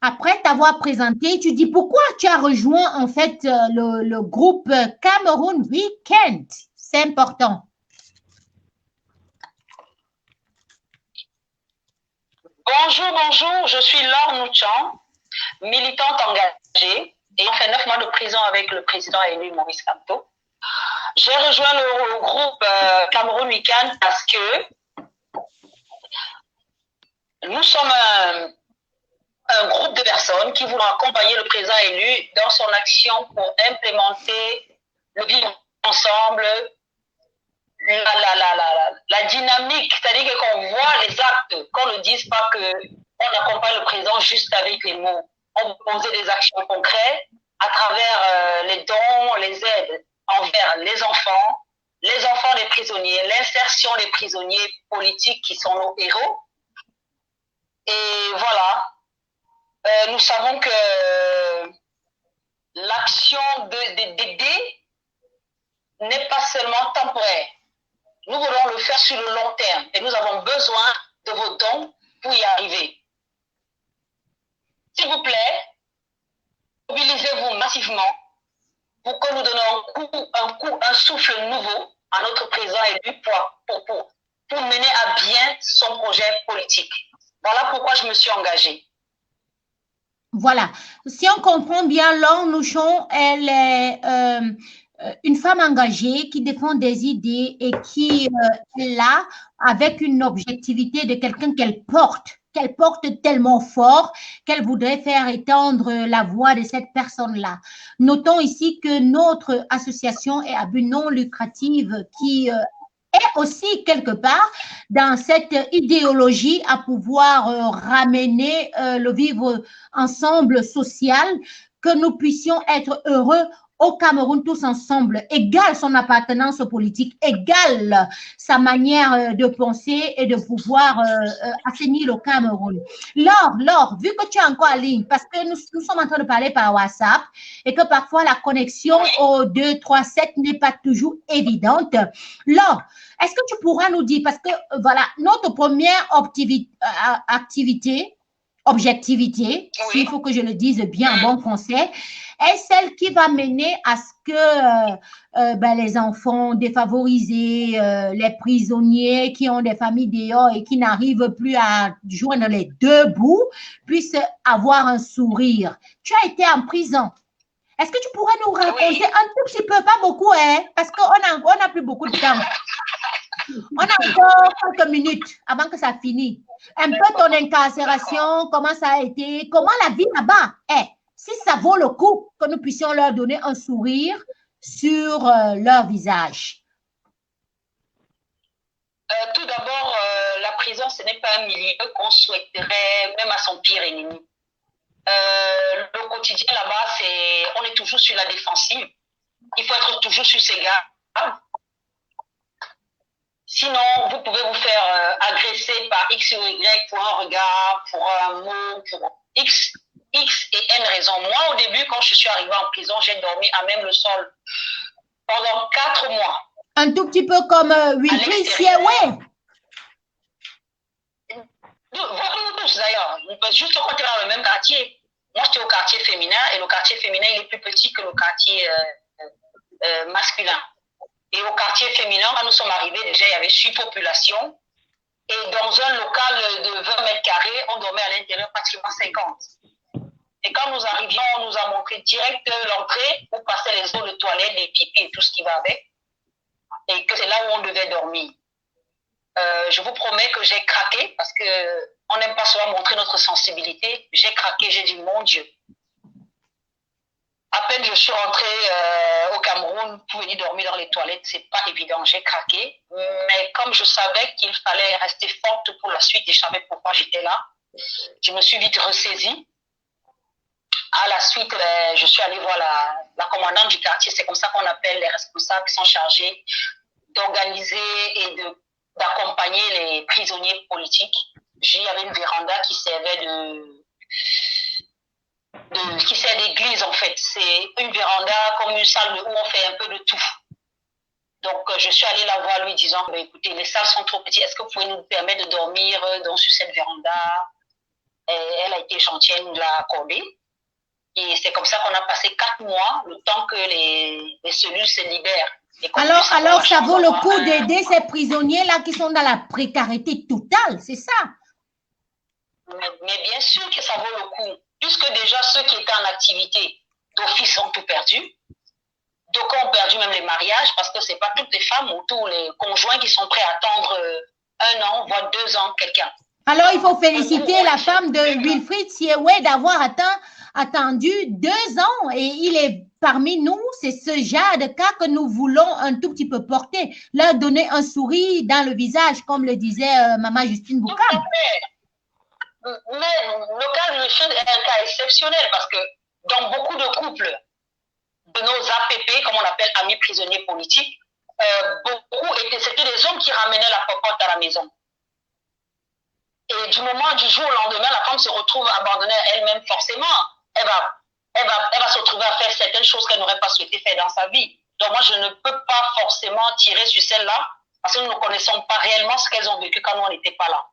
B: Après t'avoir présenté, tu dis pourquoi tu as rejoint en fait le groupe Cameroun Weekend. C'est important.
F: Bonjour, je suis Laure Nouchan, militante engagée ayant fait 9 mois de prison avec le président élu Maurice Kamto. J'ai rejoint le groupe Cameroun Weekend parce que nous sommes un groupe de personnes qui voulons accompagner le président élu dans son action pour implémenter le vivre ensemble, la dynamique, c'est-à-dire qu'on voit les actes, qu'on ne dise pas qu'on accompagne le président juste avec les mots. On propose des actions concrètes à travers les dons, les aides envers les enfants des prisonniers, l'insertion des prisonniers politiques qui sont nos héros. Et voilà. Nous savons que l'action d'aider n'est pas seulement temporaire. Nous voulons le faire sur le long terme et nous avons besoin de vos dons pour y arriver. S'il vous plaît, mobilisez-vous massivement pour que nous donnions un souffle nouveau à notre président élu pour mener à bien son projet politique. Voilà pourquoi je me suis engagée.
B: Voilà. Si on comprend bien, Laure Nouchon, elle est une femme engagée qui défend des idées et qui est là avec une objectivité de quelqu'un qu'elle porte tellement fort qu'elle voudrait faire étendre la voix de cette personne-là. Notons ici que notre association est à but non lucratif qui est aussi quelque part dans cette idéologie à pouvoir ramener le vivre ensemble social, que nous puissions être heureux au Cameroun tous ensemble, égale son appartenance politique, égale sa manière de penser et de pouvoir assainir le Cameroun. Laure, vu que tu es encore en ligne, parce que nous sommes en train de parler par WhatsApp et que parfois la connexion au 237 n'est pas toujours évidente. Laure, est-ce que tu pourras nous dire, parce que voilà, notre première objectivité, s'il faut que je le dise bien en bon français, est celle qui va mener à ce que les enfants défavorisés, les prisonniers qui ont des familles dehors et qui n'arrivent plus à joindre les deux bouts puissent avoir un sourire. Tu as été en prison. Est-ce que tu pourrais nous raconter un tout petit peu, pas beaucoup, hein, parce qu'on n'a plus beaucoup de temps. On a encore quelques minutes avant que ça finisse. Un peu ton incarcération, comment ça a été, comment la vie là-bas est. Si ça vaut le coup que nous puissions leur donner un sourire sur leur visage.
F: Tout d'abord, la prison, ce n'est pas un milieu qu'on souhaiterait même à son pire ennemi. Le quotidien là-bas, on est toujours sur la défensive. Il faut être toujours sur ses gardes. Sinon, vous pouvez vous faire agresser par X ou Y pour un regard, pour un mot, pour X et N raisons. Moi, au début, quand je suis arrivée en prison, j'ai dormi à même le sol pendant 4 mois.
B: Un tout petit peu comme Wilfried Siewé.
F: Tous d'ailleurs, juste au côté dans le même quartier. Moi, j'étais au quartier féminin et le quartier féminin, il est plus petit que le quartier masculin. Et au quartier féminin, quand nous sommes arrivés, déjà, il y avait 6 populations. Et dans un local de 20 mètres carrés, on dormait à l'intérieur pratiquement 50. Et quand nous arrivions, on nous a montré direct l'entrée où passaient les eaux de toilette, les pipis et tout ce qui va avec. Et que c'est là où on devait dormir. Je vous promets que j'ai craqué parce qu'on n'aime pas souvent montrer notre sensibilité. J'ai craqué, j'ai dit, mon Dieu. À peine je suis rentrée au Cameroun pour venir dormir dans les toilettes, c'est pas évident, j'ai craqué. Mais comme je savais qu'il fallait rester forte pour la suite et je savais pourquoi j'étais là, je me suis vite ressaisie. À la suite, je suis allée voir la commandante du quartier, c'est comme ça qu'on appelle les responsables qui sont chargés d'organiser et d'accompagner les prisonniers politiques. Il y avait une véranda qui servait qui sert d'église en fait. C'est une véranda comme une salle où on fait un peu de tout. Donc je suis allée la voir lui disant écoutez, les salles sont trop petites, est-ce que vous pouvez nous permettre de dormir sur cette véranda? Et elle a été gentille, elle nous l'a accordé. Et c'est comme ça qu'on a passé 4 mois, le temps que les cellules se libèrent.
B: Alors ça vaut le coup d'aider ces prisonniers-là qui sont dans la précarité totale, c'est ça?
F: Mais bien sûr que ça vaut le coup, puisque déjà ceux qui étaient en activité d'office ont tout perdu. D'autres ont perdu même les mariages, parce que ce n'est pas toutes les femmes ou tous les conjoints qui sont prêts à attendre 1 an, voire 2 ans quelqu'un.
B: Alors il faut féliciter la femme de Wilfried Siewé d'avoir attendu 2 ans et il est parmi nous, c'est ce genre de cas que nous voulons un tout petit peu porter, leur donner un sourire dans le visage, comme le disait Maman Justine Boukam.
F: Mais le cas de Wilfried est un cas exceptionnel parce que dans beaucoup de couples de nos APP, comme on appelle amis prisonniers politiques, c'était des hommes qui ramenaient la popote à la maison. Et du jour au lendemain, la femme se retrouve abandonnée à elle-même forcément. Elle va se retrouver à faire certaines choses qu'elle n'aurait pas souhaité faire dans sa vie. Donc moi, je ne peux pas forcément tirer sur celle-là parce que nous ne connaissons pas réellement ce qu'elles ont vécu quand nous, on n'était pas là.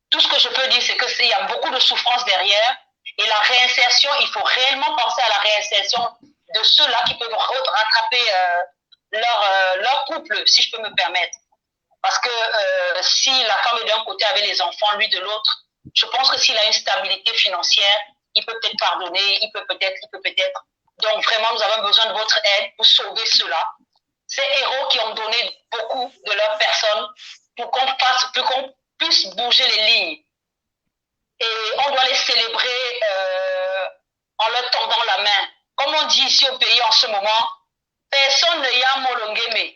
F: Tout ce que je peux dire, c'est qu'il y a beaucoup de souffrance derrière et la réinsertion, il faut réellement penser à la réinsertion de ceux-là qui peuvent rattraper leur couple, si je peux me permettre. Parce que si la femme est d'un côté avec les enfants, lui de l'autre, je pense que s'il a une stabilité financière, il peut peut-être pardonner, il peut peut-être. Donc vraiment, nous avons besoin de votre aide pour sauver ceux-là. Ces héros qui ont donné beaucoup de leur personne pour qu'on puisse bouger les lignes. Et on doit les célébrer en leur tendant la main. Comme on dit ici au pays en ce moment, personne ne y a molongeme.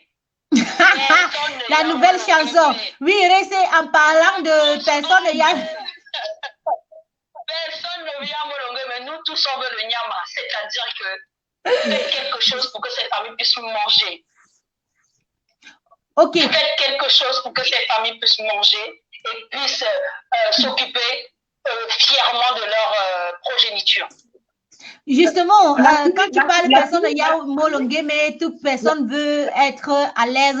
B: La nouvelle chanson. Oui, restez en parlant de personne ne y a...
F: Personne ne vient molongeme, mais nous tous on veut le nyama. C'est-à-dire que faites quelque chose pour que ces familles puissent manger.
B: Ok.
F: Faites quelque chose pour que ces familles puissent manger et puissent s'occuper fièrement de leur progéniture.
B: Justement, quand tu parles de personne, il y a molongé, mais toute personne veut être à l'aise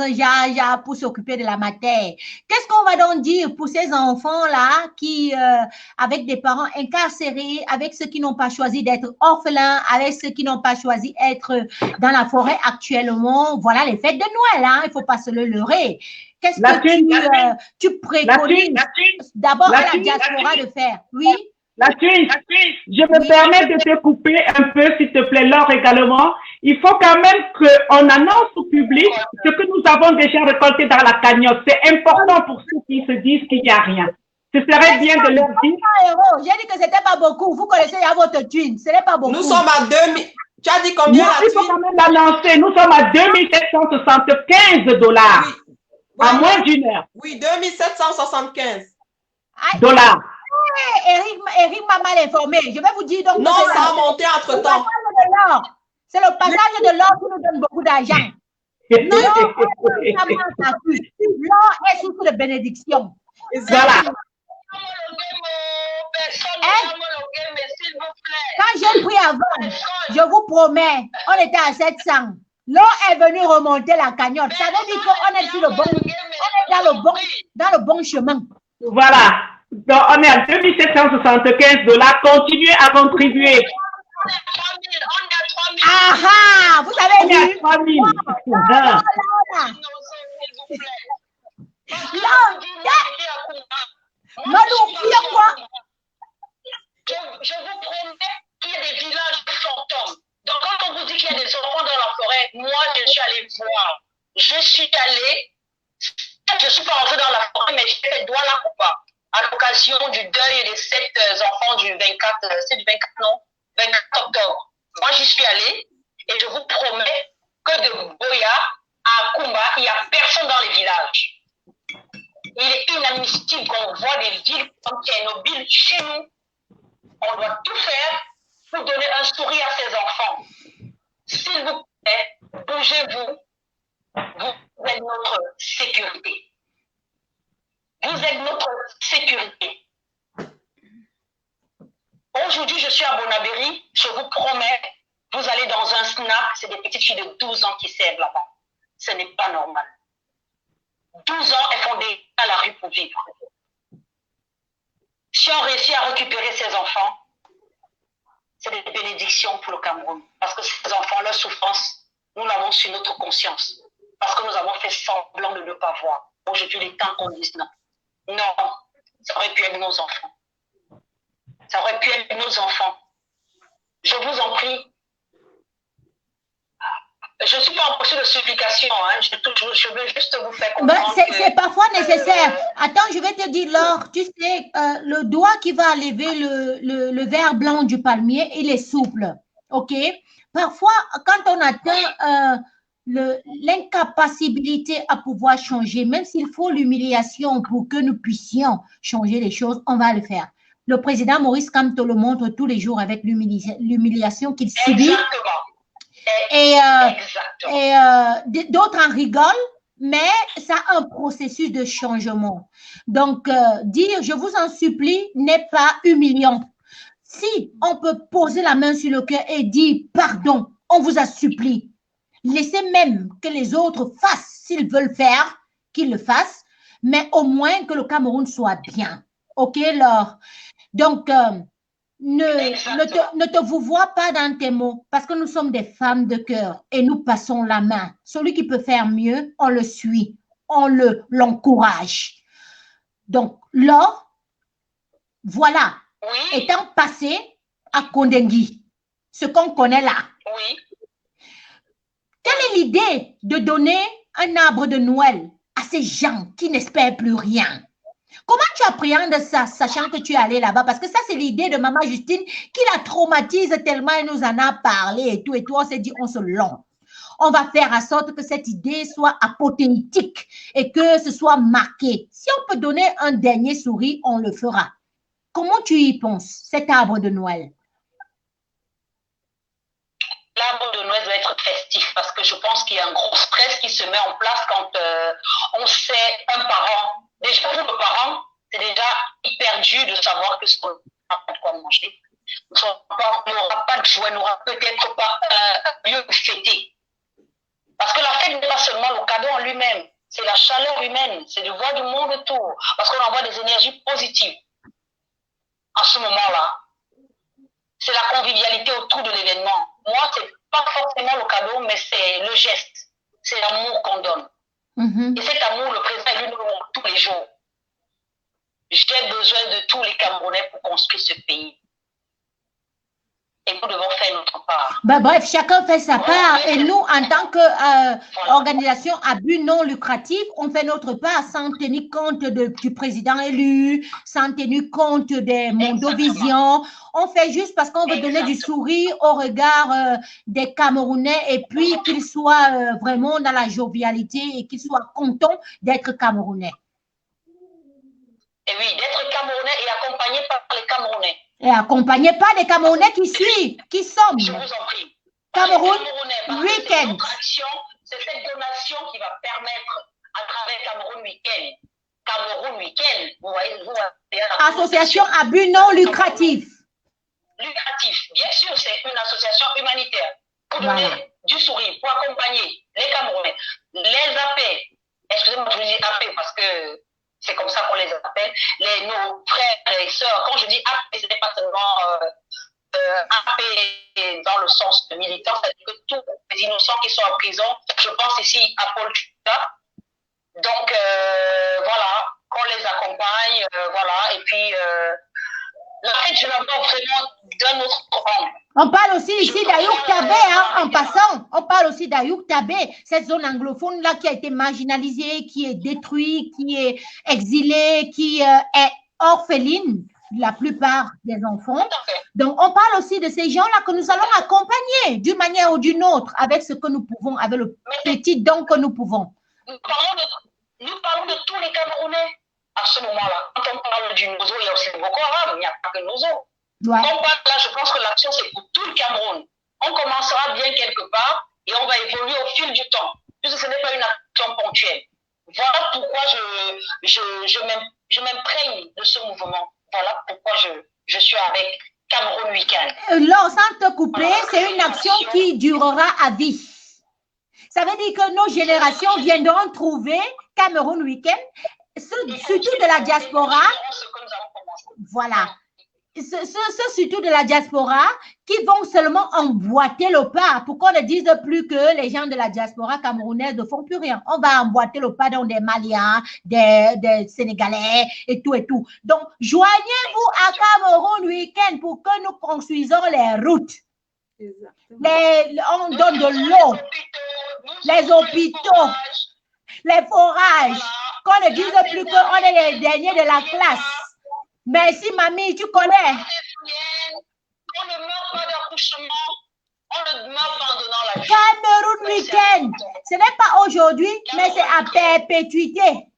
B: pour s'occuper de la matière. Qu'est-ce qu'on va donc dire pour ces enfants-là qui, avec des parents incarcérés, avec ceux qui n'ont pas choisi d'être orphelins, avec ceux qui n'ont pas choisi d'être dans la forêt actuellement? Voilà les fêtes de Noël, hein, il ne faut pas se le leurrer. Qu'est-ce que tu préconises d'abord à la diaspora de faire? Oui?
A: La Suisse, je me permets de te couper un peu, s'il te plaît, Laure également. Il faut quand même qu'on annonce au public ce que nous avons déjà récolté dans la cagnotte. C'est important pour ceux qui se disent qu'il n'y a rien. Ce serait bien de leur dire.
B: J'ai dit que ce n'était pas beaucoup. Vous connaissez à votre thune. Ce n'est pas beaucoup.
D: Nous sommes à 2000. Tu as dit combien la thune?
A: Il faut quand même l'annoncer. Nous sommes à 2775 dollars. Oui. En moins d'une heure.
D: Oui, 2775
A: dollars.
B: Eric m'a mal informé. Je vais vous dire donc.
D: Non, ça a monté entre temps.
B: C'est le passage de l'or qui nous donne beaucoup d'argent. L'or est source de bénédiction.
A: Voilà.
B: Quand j'ai pris avant, je vous promets, on était à 700. L'eau est venue remonter la cagnotte. Ça veut dire qu'on est sur le bon, on est dans le bon chemin.
A: Voilà. Donc, on est à 2775 $. Continuez à contribuer.
B: Ah, vous avez
A: On est à
B: vu?
A: 3000.
F: Je vous promets qu'il y a des villages fantômes. Donc, quand on vous dit qu'il y a des enfants dans la forêt, moi, je suis allée voir. Je suis pas rentrée dans la forêt, mais j'ai fait Douala Kupa à l'occasion du deuil des 7 enfants du 24, c'est du 24, non? 24 octobre. Moi, j'y suis allée et je vous promets que de Boya à Kumba, il n'y a personne dans les villages. Il est inadmissible qu'on voit des villes comme Tchernobyl chez nous. On doit tout faire pour donner un sourire à ces enfants. S'il vous plaît, bougez-vous. Vous êtes notre sécurité. Vous êtes notre sécurité. Aujourd'hui, je suis à Bonabéry. Je vous promets, vous allez dans un snack, c'est des petites filles de 12 ans qui servent là-bas. Ce n'est pas normal. 12 ans, elles font des à la rue pour vivre. Si on réussit à récupérer ces enfants, c'est des bénédictions pour le Cameroun. Parce que ces enfants, leur souffrance, nous l'avons sur notre conscience. Parce que nous avons fait semblant de ne pas voir. Aujourd'hui, il est temps qu'on dise non. Non, ça aurait pu être nos enfants. Ça aurait pu être nos enfants. Je vous en prie. Je ne suis pas en procédure de supplication. Hein. Je veux juste vous faire comprendre.
B: C'est parfois nécessaire. Attends, je vais te dire, Laure, tu sais, le doigt qui va lever le verre blanc du palmier, il est souple. OK? Parfois, quand on atteint l'incapacité à pouvoir changer, même s'il faut l'humiliation pour que nous puissions changer les choses, on va le faire. Le président Maurice Kamto le montre tous les jours avec l'humiliation qu'il subit.
F: Exactement.
B: Et d'autres en rigolent, mais ça a un processus de changement. Donc, dire « je vous en supplie » n'est pas humiliant. Si on peut poser la main sur le cœur et dire « pardon, on vous a supplié », laissez même que les autres fassent, s'ils veulent faire, qu'ils le fassent, mais au moins que le Cameroun soit bien. OK, Laure? Donc, ne te vous vois pas dans tes mots, parce que nous sommes des femmes de cœur et nous passons la main. Celui qui peut faire mieux, on le suit, on l'encourage. Donc, Laure, voilà, étant passé à Kondengui, ce qu'on connaît là.
F: Oui.
B: Quelle est l'idée de donner un arbre de Noël à ces gens qui n'espèrent plus rien? Comment tu appréhendes ça, sachant que tu es allé là-bas? Parce que ça, c'est l'idée de Maman Justine qui la traumatise tellement, elle nous en a parlé et tout. Et toi, on s'est dit, on se lance. On va faire en sorte que cette idée soit apothéique et que ce soit marqué. Si on peut donner un dernier sourire, on le fera. Comment tu y penses, cet arbre de Noël?
F: L'arbre de Noël doit être festif parce que je pense qu'il y a un gros stress qui se met en place quand on sait un parent. Déjà, pour le parent, c'est déjà hyper dur de savoir que son enfant n'a pas de quoi manger. Son enfant n'aura pas de joie, n'aura peut-être pas un lieu de fêter. Parce que la fête n'est pas seulement le cadeau en lui-même, c'est la chaleur humaine, c'est de voir du monde autour, parce qu'on envoie des énergies positives. En ce moment-là, c'est la convivialité autour de l'événement. Moi, c'est pas forcément le cadeau, mais c'est le geste, c'est l'amour qu'on donne. Et cet amour, le président lui nous le montre tous les jours. J'ai besoin de tous les Camerounais pour construire ce pays. Et nous devons faire notre part.
B: Bref, chacun fait sa part. Et nous, en tant qu'organisation à but non lucratif, on fait notre part sans tenir compte du président élu, sans tenir compte des mondovisions. On fait juste parce qu'on veut donner du sourire au regard des Camerounais et puis qu'ils soient vraiment dans la jovialité et qu'ils soient contents d'être Camerounais.
F: Et oui, d'être Camerounais et accompagné par les Camerounais.
B: Et accompagné par les Camerounais qui suivent, qui sommes.
F: Je vous en prie.
B: Cameroun, week-end.
F: c'est cette donation qui va permettre, à travers Cameroun Week-end, vous voyez,
B: association à but non lucratif.
F: Lucratif, bien sûr, c'est une association humanitaire pour donner du sourire, pour accompagner les Camerounais, les AP, excusez-moi, je dis AP parce que c'est comme ça qu'on les appelle, nos frères et sœurs. Quand je dis AP, ce n'est pas seulement AP dans le sens de militant, c'est-à-dire que tous les innocents qui sont en prison, je pense ici à Paul Chuta. Donc, voilà, qu'on les accompagne, voilà, et puis la fête, je la vois vraiment d'un autre angle.
B: On parle aussi ici d'Ayouk Tabé, hein, en passant. On parle aussi d'Ayouk Tabé, cette zone anglophone-là qui a été marginalisée, qui est détruite, qui est exilée, qui est orpheline, la plupart des enfants. Donc, on parle aussi de ces gens-là que nous allons accompagner d'une manière ou d'une autre avec ce que nous pouvons, avec le petit don que nous pouvons.
F: Nous parlons de tous les Camerounais. À ce moment-là, quand on parle du Nozo, il y a aussi le Boko Haram, il n'y a pas que le Nozo.
B: Ouais.
F: On parle là, je pense que l'action, c'est pour tout le Cameroun. On commencera bien quelque part et on va évoluer au fil du temps, puisque ce n'est pas une action ponctuelle. Voilà pourquoi je m'imprègne de ce mouvement. Voilà pourquoi je suis avec Cameroun Week-end.
B: Là, sans te couper, voilà, c'est une action qui durera à vie. Ça veut dire que nos générations viendront trouver Cameroun Week-end, surtout de la diaspora. Voilà. Surtout de la diaspora qui vont seulement emboîter le pas pour qu'on ne dise plus que les gens de la diaspora camerounaise ne font plus rien. On va emboîter le pas dans des Maliens, des Sénégalais et tout et tout. Donc, joignez-vous à Cameroun Week-end pour que nous construisons les routes. On donne de l'eau, les hôpitaux, les forages. Qu'on ne dise plus qu'on est les derniers de la classe. Merci, mamie, tu connais.
F: On ne meurt pas d'accouchement, on ne meurt pas en donnant la vie.
B: Cameroun Week-end, ce n'est pas aujourd'hui, mais c'est à perpétuité.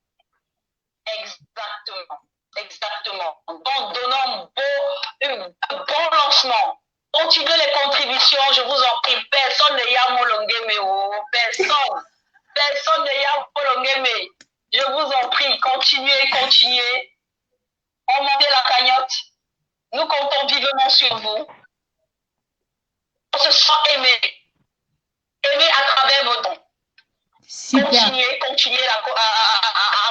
F: Exactement. Donc, donnons un bon lancement. Continuez les contributions, je vous en prie. Personne ne y a molongeme, personne ne y a molongeme. Je vous en prie, continuez. On monte la cagnotte. Nous comptons vivement sur vous. On se sent aimé. Aimé à travers vos dons.
B: Super.
F: Continuez à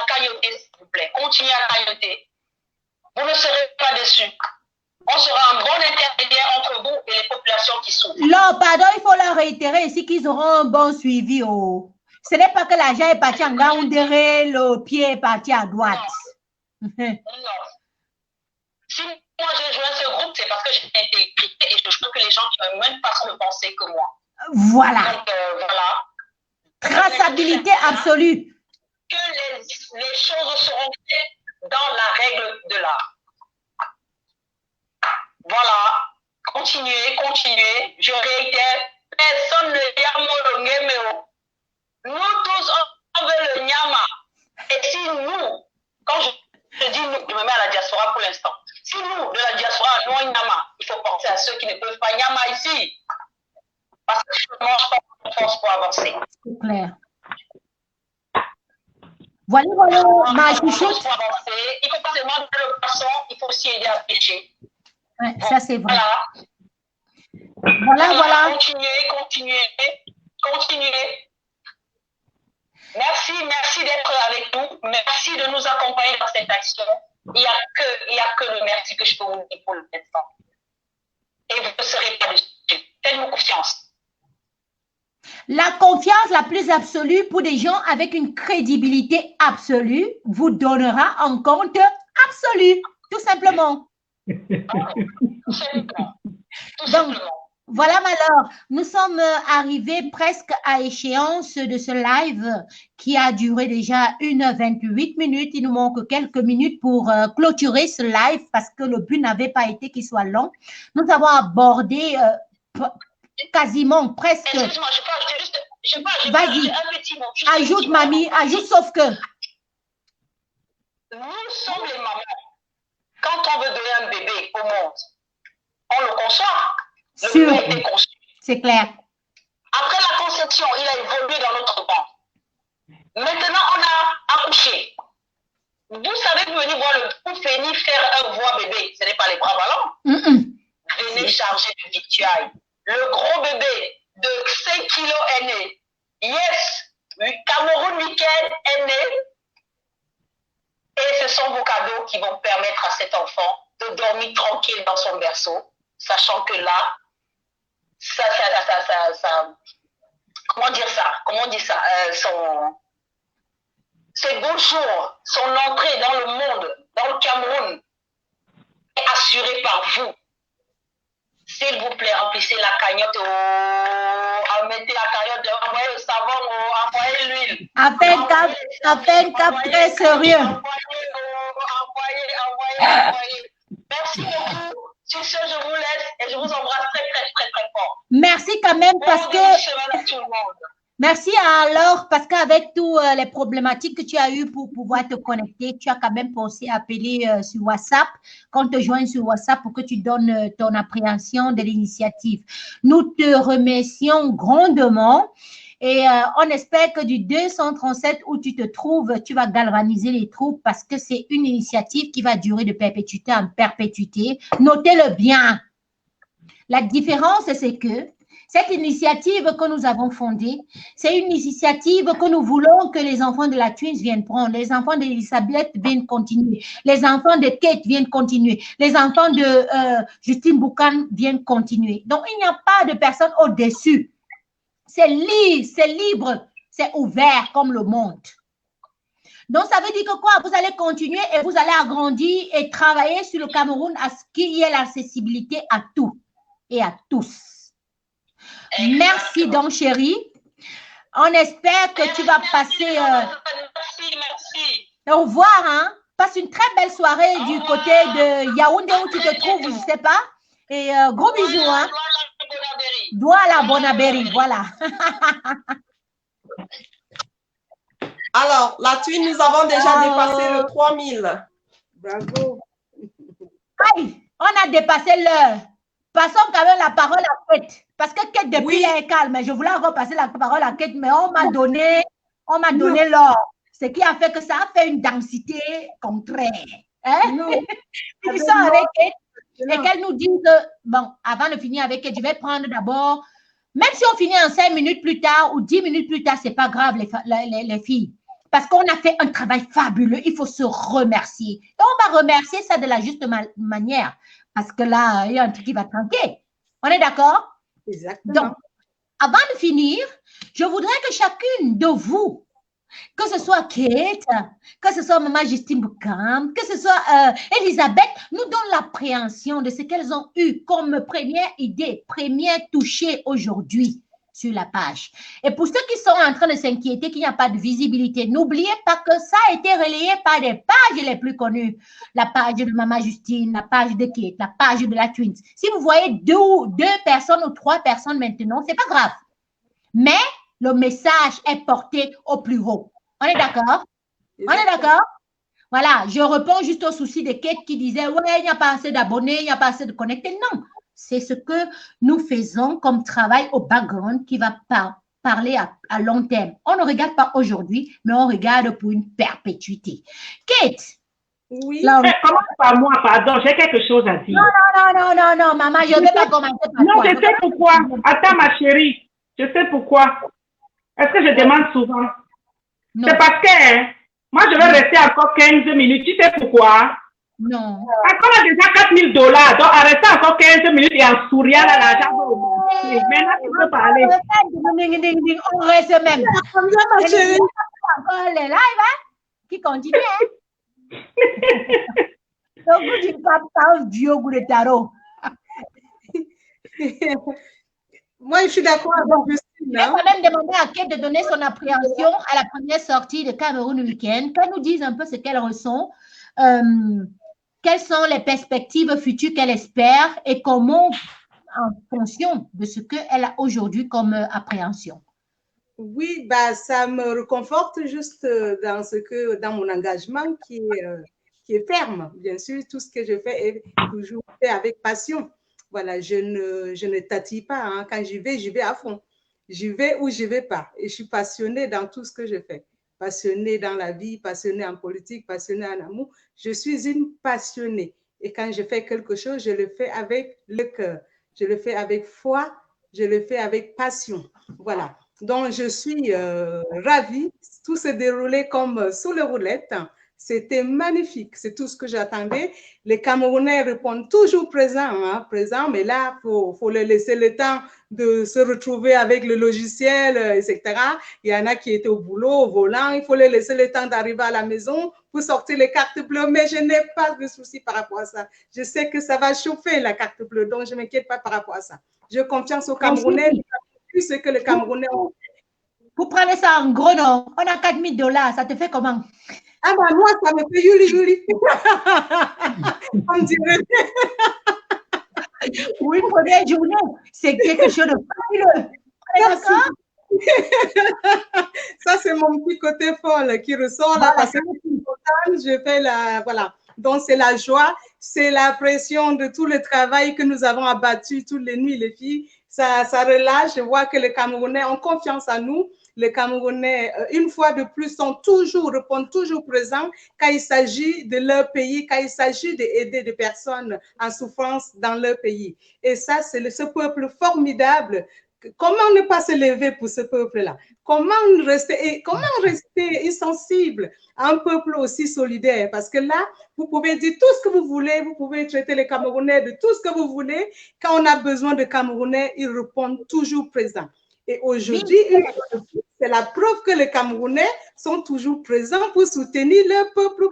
F: cagnotter, s'il vous plaît. Continuez à cagnotter. Vous ne serez pas déçus. On sera un bon intermédiaire entre vous et les populations qui souffrent.
B: Non, pardon, il faut leur réitérer ici qu'ils auront un bon suivi. Ce n'est pas que l'argent est parti en Gaoundéré, le pied est parti à droite.
F: Non. Si moi j'ai joint ce groupe, c'est parce que j'ai été impliquée et je trouve que les gens qui ont même façon de penser que moi.
B: Voilà.
F: Donc, voilà.
B: Traçabilité absolue.
F: Que les choses seront faites dans la règle de l'art. Voilà. Continuez. Je réitère, personne ne y a molongeme. Nous tous, on veut le nyama. Et si nous, quand je dis nous, je me mets à la diaspora pour l'instant. Si nous, de la diaspora, nous, nyama, il faut penser à ceux qui ne peuvent pas nyama ici. Parce que je ne mange pas de force pour avancer.
B: C'est clair. Voilà, ma chouchoute.
F: Pour avancer, il ne faut pas seulement donner le poisson, il faut aussi aider à pêcher.
B: Ouais, ça, c'est vrai.
F: Voilà.
B: Voilà.
F: Continuez. Merci d'être avec nous. Merci de nous accompagner dans cette action. Il n'y a que le merci que je peux vous dire pour l'instant. Et vous ne serez pas dessus. Faites-nous confiance.
B: La confiance la plus absolue pour des gens avec une crédibilité absolue vous donnera un compte absolu, tout simplement.
F: Tout simplement.
B: Donc, voilà, Malheur, nous sommes arrivés presque à échéance de ce live qui a duré déjà 1h28 minutes. Il nous manque quelques minutes pour clôturer ce live parce que le but n'avait pas été qu'il soit long. Nous avons abordé quasiment presque...
F: Excuse-moi, je peux
B: Vas-y,
F: un petit mot.
B: ajoute, mamie, ajoute, sauf que...
F: Nous sommes les mamans. Quand on veut donner un bébé au monde, on le conçoit. Le bébé a été conçu.
B: C'est clair.
F: Après la conception, nous étions, il a évolué dans notre camp. Maintenant, on a accouché. Vous savez, vous venez voir le venir faire un voix bébé. Ce n'est pas les bras ballants. Venez charger de victuailles. Le gros bébé de 5 kilos est né. Yes, Cameroun Week-end est né. Et ce sont vos cadeaux qui vont permettre à cet enfant de dormir tranquille dans son berceau, sachant que là, comment dire ça, ses beaux jours, son entrée dans le monde, dans le Cameroun, est assurée par vous. S'il vous plaît, remplissez la cagnotte, mettez la cagnotte, envoyez le savon, envoyez l'huile.
B: Appel cap très sérieux.
F: Envoyez. Merci beaucoup. Sur ce, je vous laisse et je vous embrasse très, très, très, très fort.
B: Merci quand même parce que...
F: Tout le monde.
B: Merci alors, parce qu'avec toutes les problématiques que tu as eues pour pouvoir te connecter, tu as quand même pensé à appeler sur WhatsApp, qu'on te joigne sur WhatsApp pour que tu donnes ton appréhension de l'initiative. Nous te remercions grandement et on espère que du 237 où tu te trouves, tu vas galvaniser les troupes parce que c'est une initiative qui va durer de perpétuité en perpétuité. Notez-le bien. La différence, c'est que cette initiative que nous avons fondée, c'est une initiative que nous voulons que les enfants de la Twins viennent prendre, les enfants d'Elisabeth viennent continuer, les enfants de Kate viennent continuer, les enfants de Justine Boucan viennent continuer. Donc, il n'y a pas de personne au-dessus. C'est libre, c'est ouvert comme le monde. Donc, ça veut dire que quoi? Vous allez continuer et vous allez agrandir et travailler sur le Cameroun à ce qu'il y ait l'accessibilité à tout et à tous. Merci donc, chérie. On espère que tu vas passer...
F: Merci.
B: Au revoir, hein. Passe une très belle soirée du côté de Yaoundé où tu te trouves, je ne sais pas. Et gros bisous, hein. Douala Bonaberi, voilà.
D: Alors, la Twin, nous avons déjà dépassé le 3000.
C: Bravo.
B: Aïe, on a dépassé l'heure. Passons quand même la parole à Kate. Parce que Kate, depuis, elle est calme. Je voulais encore passer la parole à Kate, mais on m'a donné l'or. Ce qui a fait que ça a fait une densité contraire. Hein? Ils sont avec Kate et qu'elle nous dise, bon, avant de finir avec Kate, je vais prendre d'abord, même si on finit en 5 minutes plus tard ou 10 minutes plus tard, ce n'est pas grave, les filles. Parce qu'on a fait un travail fabuleux. Il faut se remercier. Et on va remercier ça de la juste manière. Parce que là, il y a un truc qui va tranquer. On est d'accord?
C: Exactement.
B: Donc, avant de finir, je voudrais que chacune de vous, que ce soit Kate, que ce soit Maman Justine Boucan, que ce soit Elisabeth, nous donne l'appréhension de ce qu'elles ont eu comme première idée, premier touché aujourd'hui sur la page. Et pour ceux qui sont en train de s'inquiéter qu'il n'y a pas de visibilité, n'oubliez pas que ça a été relayé par des pages les plus connues. La page de Maman Justine, la page de Kate, la page de la Twins. Si vous voyez deux personnes ou 3 personnes maintenant, c'est pas grave. Mais le message est porté au plus haut. On est d'accord? On est d'accord? Voilà, je réponds juste au souci de Kate qui disait, ouais, il n'y a pas assez d'abonnés, il n'y a pas assez de connectés. Non. C'est ce que nous faisons comme travail au background qui va parler à long terme. On ne regarde pas aujourd'hui, mais on regarde pour une perpétuité. Kate.
C: Oui.
A: Commence par moi, pardon, j'ai quelque chose à dire.
B: Non, maman, je ne vais pas commencer par
A: non,
B: toi.
A: Je sais pourquoi. Attends, ma chérie, je sais pourquoi. Est-ce que je demande souvent? C'est parce que moi, je vais rester encore 15 minutes. Tu sais pourquoi?
B: Non.
A: Quand on a déjà $4 000, donc arrêtez encore 15 minutes et en souriant à l'argent. Maintenant, tu peux parler.
B: On reste même. Encore les lives, hein? Qui continue, hein? Donc, vous dites pas du yogourt de tarot.
C: Moi, je suis d'accord avec Justine.
B: Je vais quand même demander à Kate de donner son appréhension à la première sortie de Cameroun Week-end, qu'elle nous dise un peu ce qu'elle ressent. Quelles sont les perspectives futures qu'elle espère et comment, en fonction de ce qu'elle a aujourd'hui comme appréhension?
C: Oui, bah, ça me réconforte juste dans mon engagement qui est ferme. Bien sûr, tout ce que je fais est toujours fait avec passion. Voilà, je ne tatille pas. Hein. Quand j'y vais à fond. J'y vais ou j'y vais pas. Et je suis passionnée dans tout ce que je fais. Passionnée dans la vie, passionnée en politique, passionnée en amour. Je suis une passionnée. Et quand je fais quelque chose, je le fais avec le cœur. Je le fais avec foi. Je le fais avec passion. Voilà. Donc, je suis ravie. Tout s'est déroulé comme sous les roulettes. C'était magnifique. C'est tout ce que j'attendais. Les Camerounais répondent toujours présents, mais là, faut leur laisser le temps de se retrouver avec le logiciel, etc. Il y en a qui étaient au boulot, au volant. Il faut leur laisser le temps d'arriver à la maison pour sortir les cartes bleues. Mais je n'ai pas de souci par rapport à ça. Je sais que ça va chauffer la carte bleue, donc je ne m'inquiète pas par rapport à ça. J'ai confiance aux Camerounais. Plus ce que les Camerounais ont.
B: Vous prenez ça en gros, non? On a $4,000. Ça te fait comment?
C: Ah bah moi, ça me fait Yuli. On dirait.
B: Oui, première journée, c'est quelque chose de fabuleux. D'accord?
C: Ça, c'est mon petit côté folle qui ressort là, parce que je fais la. Voilà. Donc, c'est la joie, c'est la pression de tout le travail que nous avons abattu toutes les nuits, les filles. Ça relâche. Je vois que les Camerounais ont confiance en nous. Les Camerounais, une fois de plus, répondent toujours présents quand il s'agit de leur pays, quand il s'agit d'aider des personnes en souffrance dans leur pays. Et ça, c'est ce peuple formidable. Comment ne pas se lever pour ce peuple-là? Comment rester insensible à un peuple aussi solidaire? Parce que là, vous pouvez dire tout ce que vous voulez, vous pouvez traiter les Camerounais de tout ce que vous voulez. Quand on a besoin de Camerounais, ils répondent toujours présents. Et aujourd'hui, c'est la preuve que les Camerounais sont toujours présents pour soutenir leur peuple.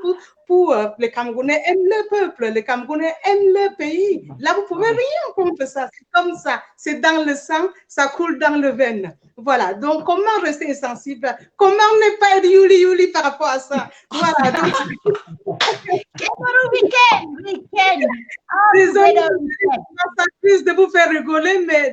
C: Les Camerounais aiment leur peuple, les Camerounais aiment leur pays. Là, vous ne pouvez rien contre ça. C'est comme ça. C'est dans le sang, ça coule dans le veine. Voilà. Donc, comment rester insensible? Comment ne pas être Yuli par rapport à ça? Voilà.
B: Week-end.
C: Désolée, ça plus de vous faire rigoler, mais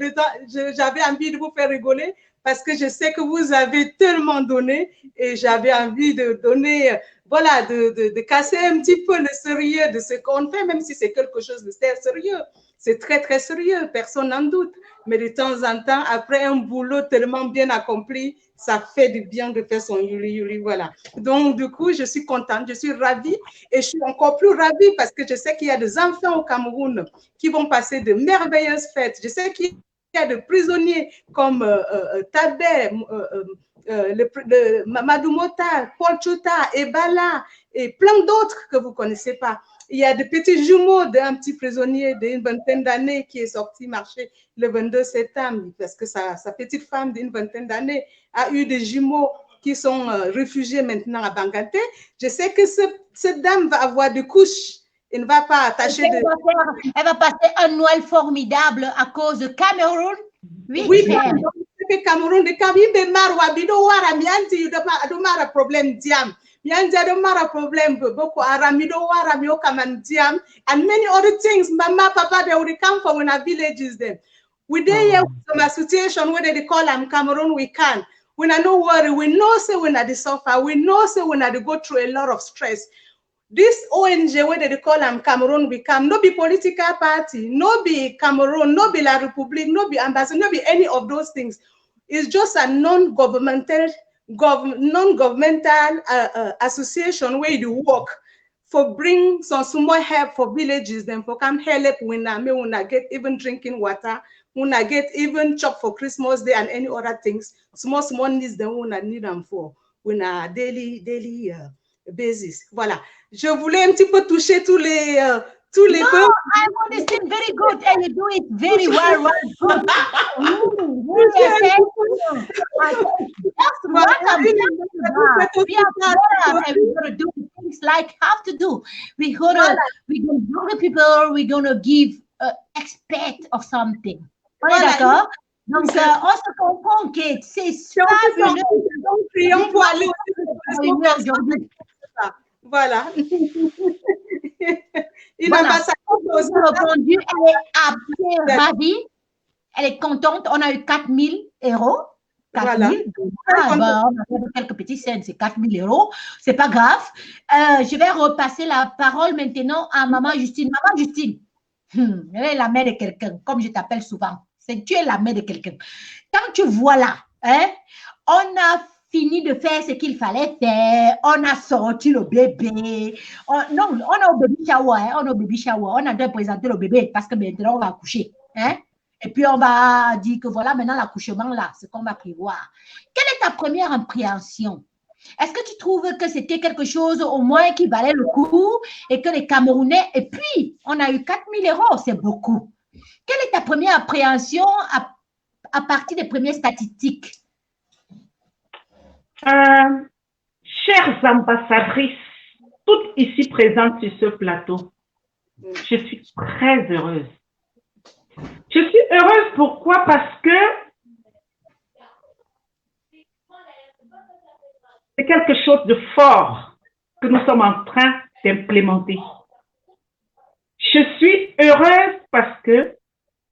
C: j'avais envie de vous faire rigoler parce que je sais que vous avez tellement donné et j'avais envie de donner, voilà, de casser un petit peu le sérieux de ce qu'on fait, même si c'est quelque chose de sérieux. C'est très, très sérieux, personne n'en doute. Mais de temps en temps, après un boulot tellement bien accompli, ça fait du bien de faire son Yuli, voilà. Donc, du coup, je suis contente, je suis ravie et je suis encore plus ravie parce que je sais qu'il y a des enfants au Cameroun qui vont passer de merveilleuses fêtes. Je sais qu'il y a des prisonniers comme Tabet, Mamadou Mota, Paul Chouta, Ebala et plein d'autres que vous ne connaissez pas. Il y a des petits jumeaux d'un petit prisonnier d'une vingtaine d'années qui est sorti marcher le 22 septembre parce que sa petite femme d'une vingtaine d'années a eu des jumeaux qui sont réfugiés maintenant à Banganté. Je sais que cette dame va avoir des couches. Elle ne va pas attacher
B: Elle va passer un Noël formidable à cause de Cameroun.
C: Oui, le Cameroun, de Cameroun, Marwa, Bido, Wara, Mianti, Domara, problème, Diam. Mianja Domara, problem, Boko Aramido, Wara, Miokaman, Diam, and many other things. Mama, Papa, they will come from our villages then. We there here with some situation where they call them Cameroon, we can. When I no worry, we know say when I suffer, we know say when I go through a lot of stress. This ONG, where they call them Cameroon, we come, no be political party, no be Cameroon, no be La Republique, no be ambassador, no be any of those things. It's just a non-governmental association where you work for bring some more help for villages, then for come help when I get even drinking water, when I get even chop for Christmas Day and any other things, small needs them when I need them for when a daily basis. Voilà. Je voulais un petit peu toucher tous les peuples.
B: I understand very good and you do it very well. We're gonna do things like have to do. We're gonna do the people. We're gonna give expect of something. On est d'accord? Donc, on se comprend que c'est fabuleux.
C: On peut aller aujourd'hui. Voilà. Elle est
B: ravie, elle est contente. On a eu 4 000 €. 4 000 $. On a fait quelques petits scènes, c'est 4 000 €. C'est pas grave. Je vais repasser la parole maintenant à Maman Justine. Maman Justine, elle est la mère de quelqu'un, comme je t'appelle souvent. Tu es la mère de quelqu'un. Quand tu vois là, hein, on a fini de faire ce qu'il fallait faire, on a sorti le bébé. Non, on a au baby shower, hein, on a dû présenter le bébé parce que maintenant on va accoucher. Hein? Et puis on va dire que voilà, maintenant l'accouchement là, c'est ce qu'on va prévoir. Quelle est ta première appréhension? Est-ce que tu trouves que c'était quelque chose au moins qui valait le coup et que les Camerounais, et puis on a eu 4 000 €, c'est beaucoup. Quelle est ta première appréhension à partir des premières statistiques?
A: Chères ambassadrices, toutes ici présentes sur ce plateau, je suis très heureuse. Je suis heureuse pourquoi? Parce que c'est quelque chose de fort que nous sommes en train d'implémenter. Je suis heureuse parce que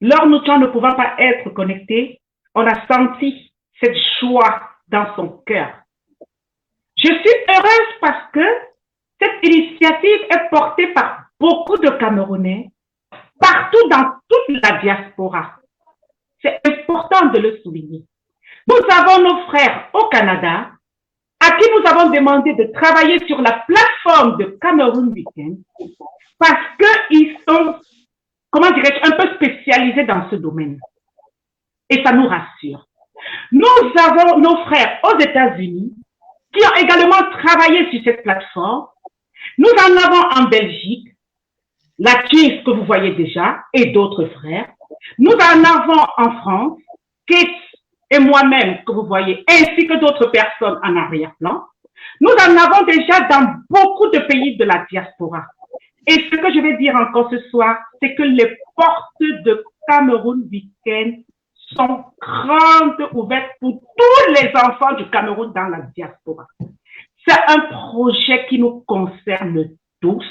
A: lors nous ne pouvant pas être connectés, on a senti cette joie dans son cœur. Je suis heureuse parce que cette initiative est portée par beaucoup de Camerounais, partout dans toute la diaspora. C'est important de le souligner. Nous avons nos frères au Canada, à qui nous avons demandé de travailler sur la plateforme de Cameroun Weekend, parce qu'ils sont, comment dirais-je, un peu spécialisés dans ce domaine. Et ça nous rassure. Nous avons nos frères aux États-Unis qui ont également travaillé sur cette plateforme. Nous en avons en Belgique, la Suisse que vous voyez déjà, et d'autres frères. Nous en avons en France, Kate et moi-même que vous voyez, ainsi que d'autres personnes en arrière-plan. Nous en avons déjà dans beaucoup de pays de la diaspora. Et ce que je vais dire encore ce soir, c'est que les portes de Cameroun Weekend sont grandes ouvertes pour tous les enfants du Cameroun dans la diaspora. C'est un projet qui nous concerne tous.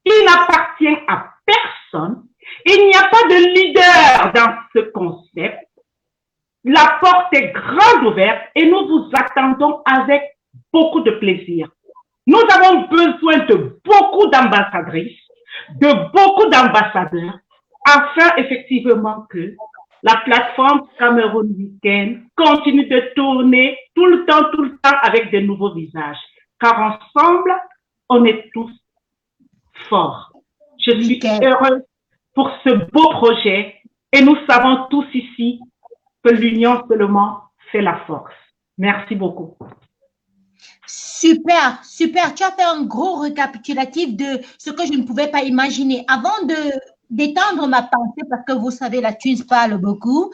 A: Il n'appartient à personne. Il n'y a pas de leader dans ce concept. La porte est grande ouverte et nous vous attendons avec beaucoup de plaisir. Nous avons besoin de beaucoup d'ambassadrices, de beaucoup d'ambassadeurs, afin effectivement que la plateforme Cameroun Weekend continue de tourner tout le temps avec de nouveaux visages. Car ensemble, on est tous forts. Je suis heureuse pour ce beau projet et nous savons tous ici que l'union seulement fait la force. Merci beaucoup.
B: Super, super. Tu as fait un gros récapitulatif de ce que je ne pouvais pas imaginer. Avant d'étendre ma pensée, parce que vous savez, la Tunes parle beaucoup,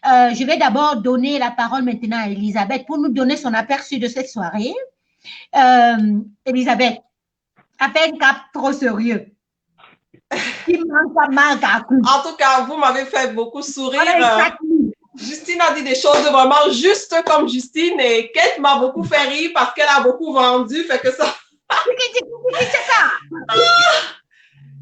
B: je vais d'abord donner la parole maintenant à Elisabeth pour nous donner son aperçu de cette soirée. Elisabeth, à peine cap trop sérieux.
D: En tout cas, vous m'avez fait beaucoup sourire. Justine a dit des choses vraiment justes comme Justine et Kate m'a beaucoup fait rire parce qu'elle a beaucoup vendu, fait que ça.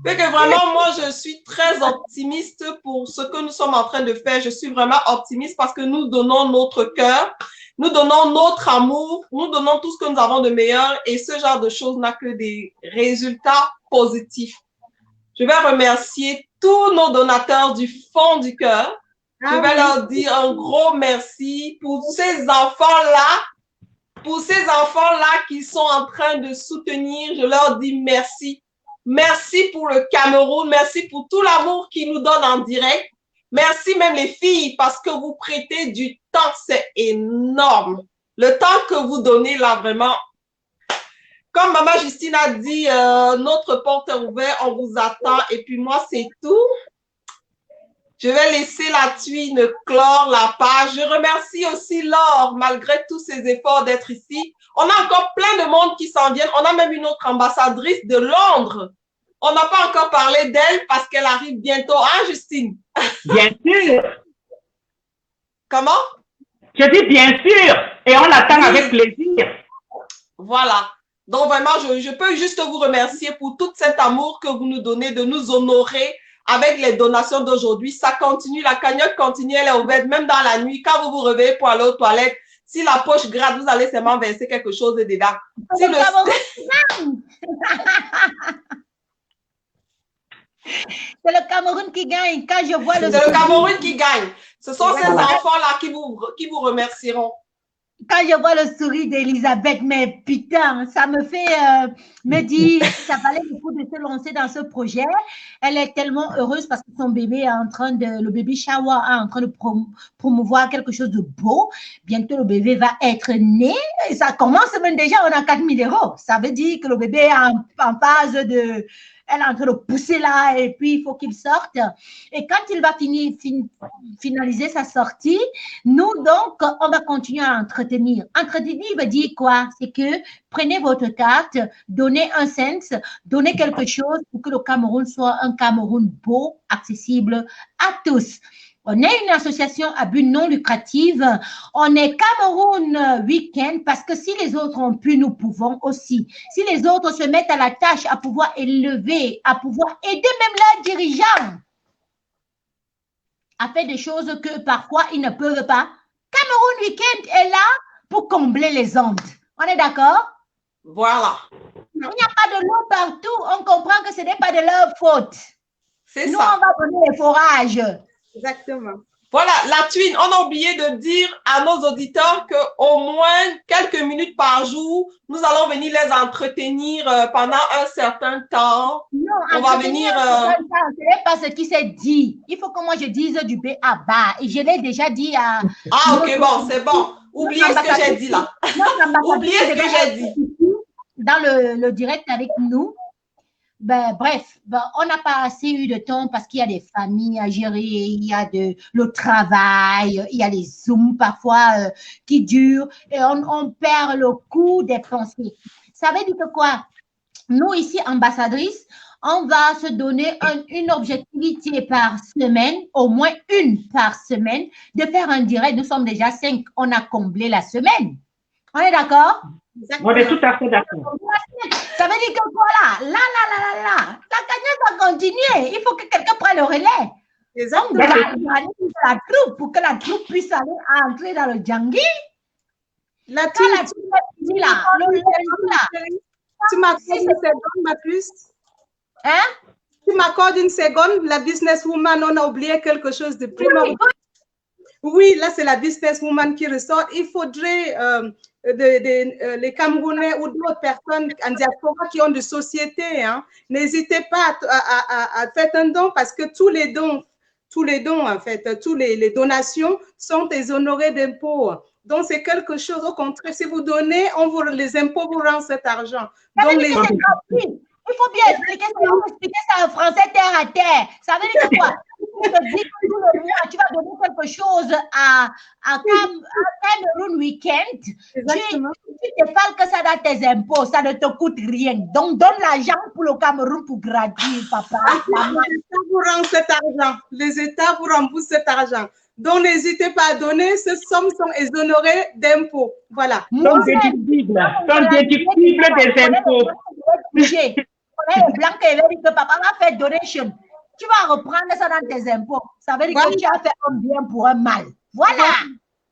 D: Fait que vraiment, moi, je suis très optimiste pour ce que nous sommes en train de faire. Je suis vraiment optimiste parce que nous donnons notre cœur, nous donnons notre amour, nous donnons tout ce que nous avons de meilleur et ce genre de choses n'a que des résultats positifs. Je vais remercier tous nos donateurs du fond du cœur. Je vais leur dire un gros merci pour ces enfants-là, qui sont en train de soutenir. Je leur dis merci. Merci pour le Cameroun. Merci pour tout l'amour qu'ils nous donnent en direct. Merci même les filles parce que vous prêtez du temps. C'est énorme. Le temps que vous donnez là, vraiment. Comme Maman Justine a dit, notre porte est ouverte, on vous attend. Et puis moi, c'est tout. Je vais laisser la Tuine clore la page. Je remercie aussi Laure, malgré tous ses efforts d'être ici. On a encore plein de monde qui s'en viennent. On a même une autre ambassadrice de Londres. On n'a pas encore parlé d'elle parce qu'elle arrive bientôt. Hein, Justine?
A: Bien sûr.
D: Comment?
A: Je dis bien sûr. Et on l'attend avec plaisir.
D: Voilà. Donc vraiment, je peux juste vous remercier pour tout cet amour que vous nous donnez, de nous honorer avec les donations d'aujourd'hui. Ça continue, la cagnotte continue, elle est ouverte même dans la nuit. Quand vous vous réveillez pour aller aux toilettes, si la poche gratte, vous allez seulement verser quelque chose dedans. Si
B: c'est le Cameroun qui gagne. Quand je vois
D: c'est le Cameroun qui gagne. Ce sont ces enfants-là qui vous remercieront.
B: Quand je vois le sourire d'Elisabeth, mais putain, ça me fait me dire ça valait le coup de se lancer dans ce projet. Elle est tellement heureuse parce que son bébé est en train de, le baby shower est en train de promouvoir quelque chose de beau. Bientôt, le bébé va être né. Et ça commence même déjà, on a 4 000 €. Ça veut dire que le bébé est en phase de... Elle est en train de pousser là et puis il faut qu'il sorte. Et quand il va finaliser sa sortie, nous, donc, on va continuer à entretenir. Entretenir veut dire quoi? C'est que prenez votre carte, donnez un cent, donnez quelque chose pour que le Cameroun soit un Cameroun beau, accessible à tous. On est une association à but non lucratif. On est Cameroun Week-end parce que si les autres ont pu, nous pouvons aussi. Si les autres se mettent à la tâche à pouvoir élever, à pouvoir aider même leurs dirigeants à faire des choses que parfois ils ne peuvent pas, Cameroun Week-end est là pour combler les ondes. On est d'accord?
D: Voilà.
B: Il n'y a pas de l'eau partout. On comprend que ce n'est pas de leur faute.
D: C'est
B: Nous,
D: ça.
B: on va donner les forages.
C: Exactement.
D: Voilà, la Twin, on a oublié de dire à nos auditeurs qu'au moins quelques minutes par jour, nous allons venir les entretenir pendant un certain temps.
B: Non,
D: on va venir.
B: Ce n'est pas ce qui s'est dit. Il faut que moi je dise du B à bas. Et je l'ai déjà dit à.
D: Ah, ok, bon, c'est bon. Oubliez ce que j'ai dit là. Oubliez ce que j'ai dit.
B: Dans le direct avec nous. Ben, bref, on n'a pas assez eu de temps parce qu'il y a des familles à gérer, il y a le travail, il y a les Zooms parfois qui durent et on perd le coup des pensées. Ça veut dire que quoi? Nous, ici, ambassadrices, on va se donner une objectivité par semaine, au moins une par semaine, de faire un direct. Nous sommes déjà 5, on a comblé la semaine. On est d'accord?
A: On est tout à fait d'accord.
B: Ça veut dire que voilà, la cagnotte va continuer. Il faut que quelqu'un prenne le relais.
C: Exactement.
B: Donc, la troupe pour que la troupe puisse aller entrer dans le Djangui.
C: La
B: Quand la troupe est finie là,
C: tu m'accordes une seconde, ma plus?
B: Hein?
C: Tu m'accordes une seconde, la businesswoman, on a oublié quelque chose de primordial. Oui, là, c'est la businesswoman qui ressort. Il faudrait les Camerounais ou d'autres personnes en diaspora qui ont des sociétés, hein, n'hésitez pas à faire un don parce que tous les dons, en fait, tous les donations sont exonérées d'impôts. Donc, c'est quelque chose, au contraire, si vous donnez, les impôts vous rendent cet argent. Donc,
B: il faut bien expliquer ça en français terre à terre. Ça veut dire quoi? Tu te dis que tout le mois, tu vas donner quelque chose à Cameroun Week-end. Tu te parles que ça dans tes impôts, ça ne te coûte rien. Donc, donne l'argent pour le Cameroun pour grandir, papa.
C: Les États vous rendent cet argent. Les États vous remboursent cet argent. Donc, n'hésitez pas à donner. Ces sommes sont exonérées d'impôts. Voilà.
A: Sont déductibles des impôts.
B: On est blanc et veut dire que papa va faire donation. Tu vas reprendre ça dans tes impôts. Ça veut dire que tu as fait un bien pour un mal. Voilà.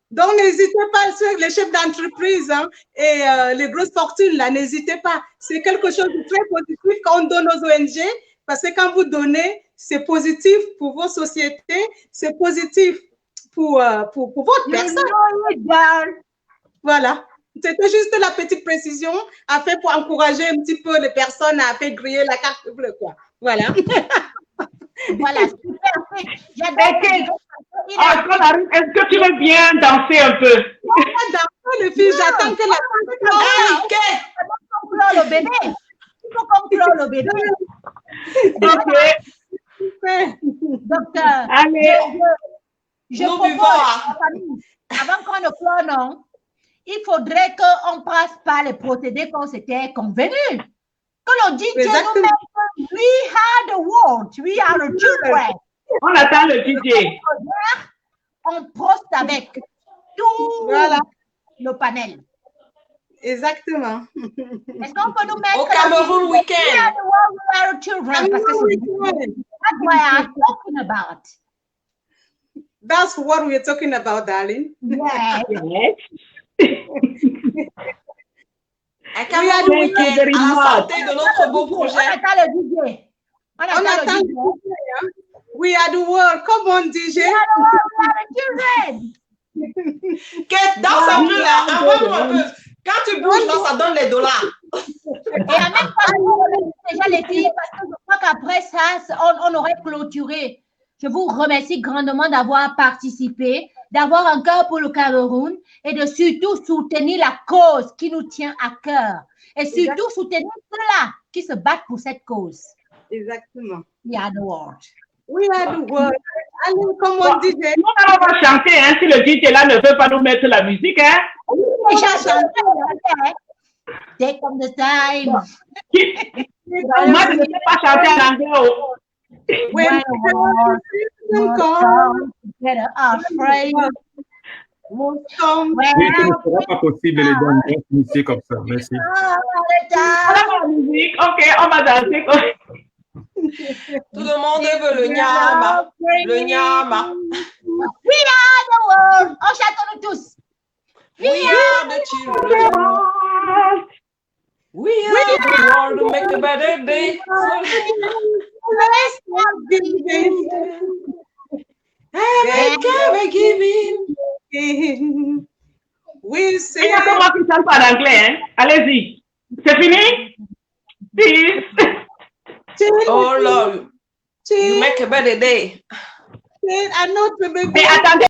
C: Donc, n'hésitez pas, sur les chefs d'entreprise hein, et les grosses fortunes, là, n'hésitez pas. C'est quelque chose de très positif quand on donne aux ONG, parce que quand vous donnez, c'est positif pour vos sociétés, c'est positif pour votre personne. Voilà. C'était juste la petite précision à faire pour encourager un petit peu les personnes à faire griller la carte bleue, quoi. Voilà.
B: Voilà, super.
A: Est-ce que tu veux bien danser un peu?
C: Danser, les filles, j'attends que la...
B: conclure le bébé. Il faut conclure le bébé.
A: Ok.
B: Donc,
A: allez.
B: Je propose à la famille, avant qu'on ne clone, non, il faudrait qu'on passe par les procédés qu'on s'était convenus. Que l'on dise que nous-mêmes, we are the world, we are the children.
A: On attend le DJ.
B: On poste avec tout le panel.
C: Exactement.
B: Est-ce qu'on peut nous mettre
D: au Cameroun Week-end?
B: We are the world, we are the children. Parce que that's what I'm talking about.
C: That's what we're talking about, darling.
B: Yes.
D: Un Cameroun Week-end à la santé de notre beau projet.
B: On attend le DJ.
C: On attend le DJ. We are the world. Come on, DJ.
B: We are the world. We are the children.
D: Kate, danse un peu là. Envoie-nous un peu. Quand tu bouges là, ça donne les dollars.
B: Et en même temps, déjà les filles, parce que je crois qu'après ça, on aurait clôturé. Je vous remercie grandement d'avoir participé, d'avoir un cœur pour le Cameroun et de surtout soutenir la cause qui nous tient à cœur. Et surtout soutenir ceux-là qui se battent pour cette cause.
C: Exactement.
B: We are the world.
C: We are the world. Allez, comment DJ?
A: Nous, on va chanter, hein, si le DJ là ne veut pas nous mettre la musique, hein.
B: Déjà chanté, hein. Take on the time.
A: Moi, je ne sais pas chanter en anglais.
B: We are the world. Together afraid.
E: Oui, ce ne sera pas possible, les dames, de finir comme ça. Merci.
A: On a la musique, ok, on va danser.
D: Tout le monde veut le nyama. Le nyama.
B: We are the world. On chante nous tous.
D: We are the children. We are the world to make a better day.
C: Let's not give
D: Ever giving.
C: We
A: Il
C: say.
A: y a comment qui chante en anglais, hein? Allez-y. C'est fini? Peace.
D: Oh Lord, you make a better day.
C: I know to be.
A: Mais attendez.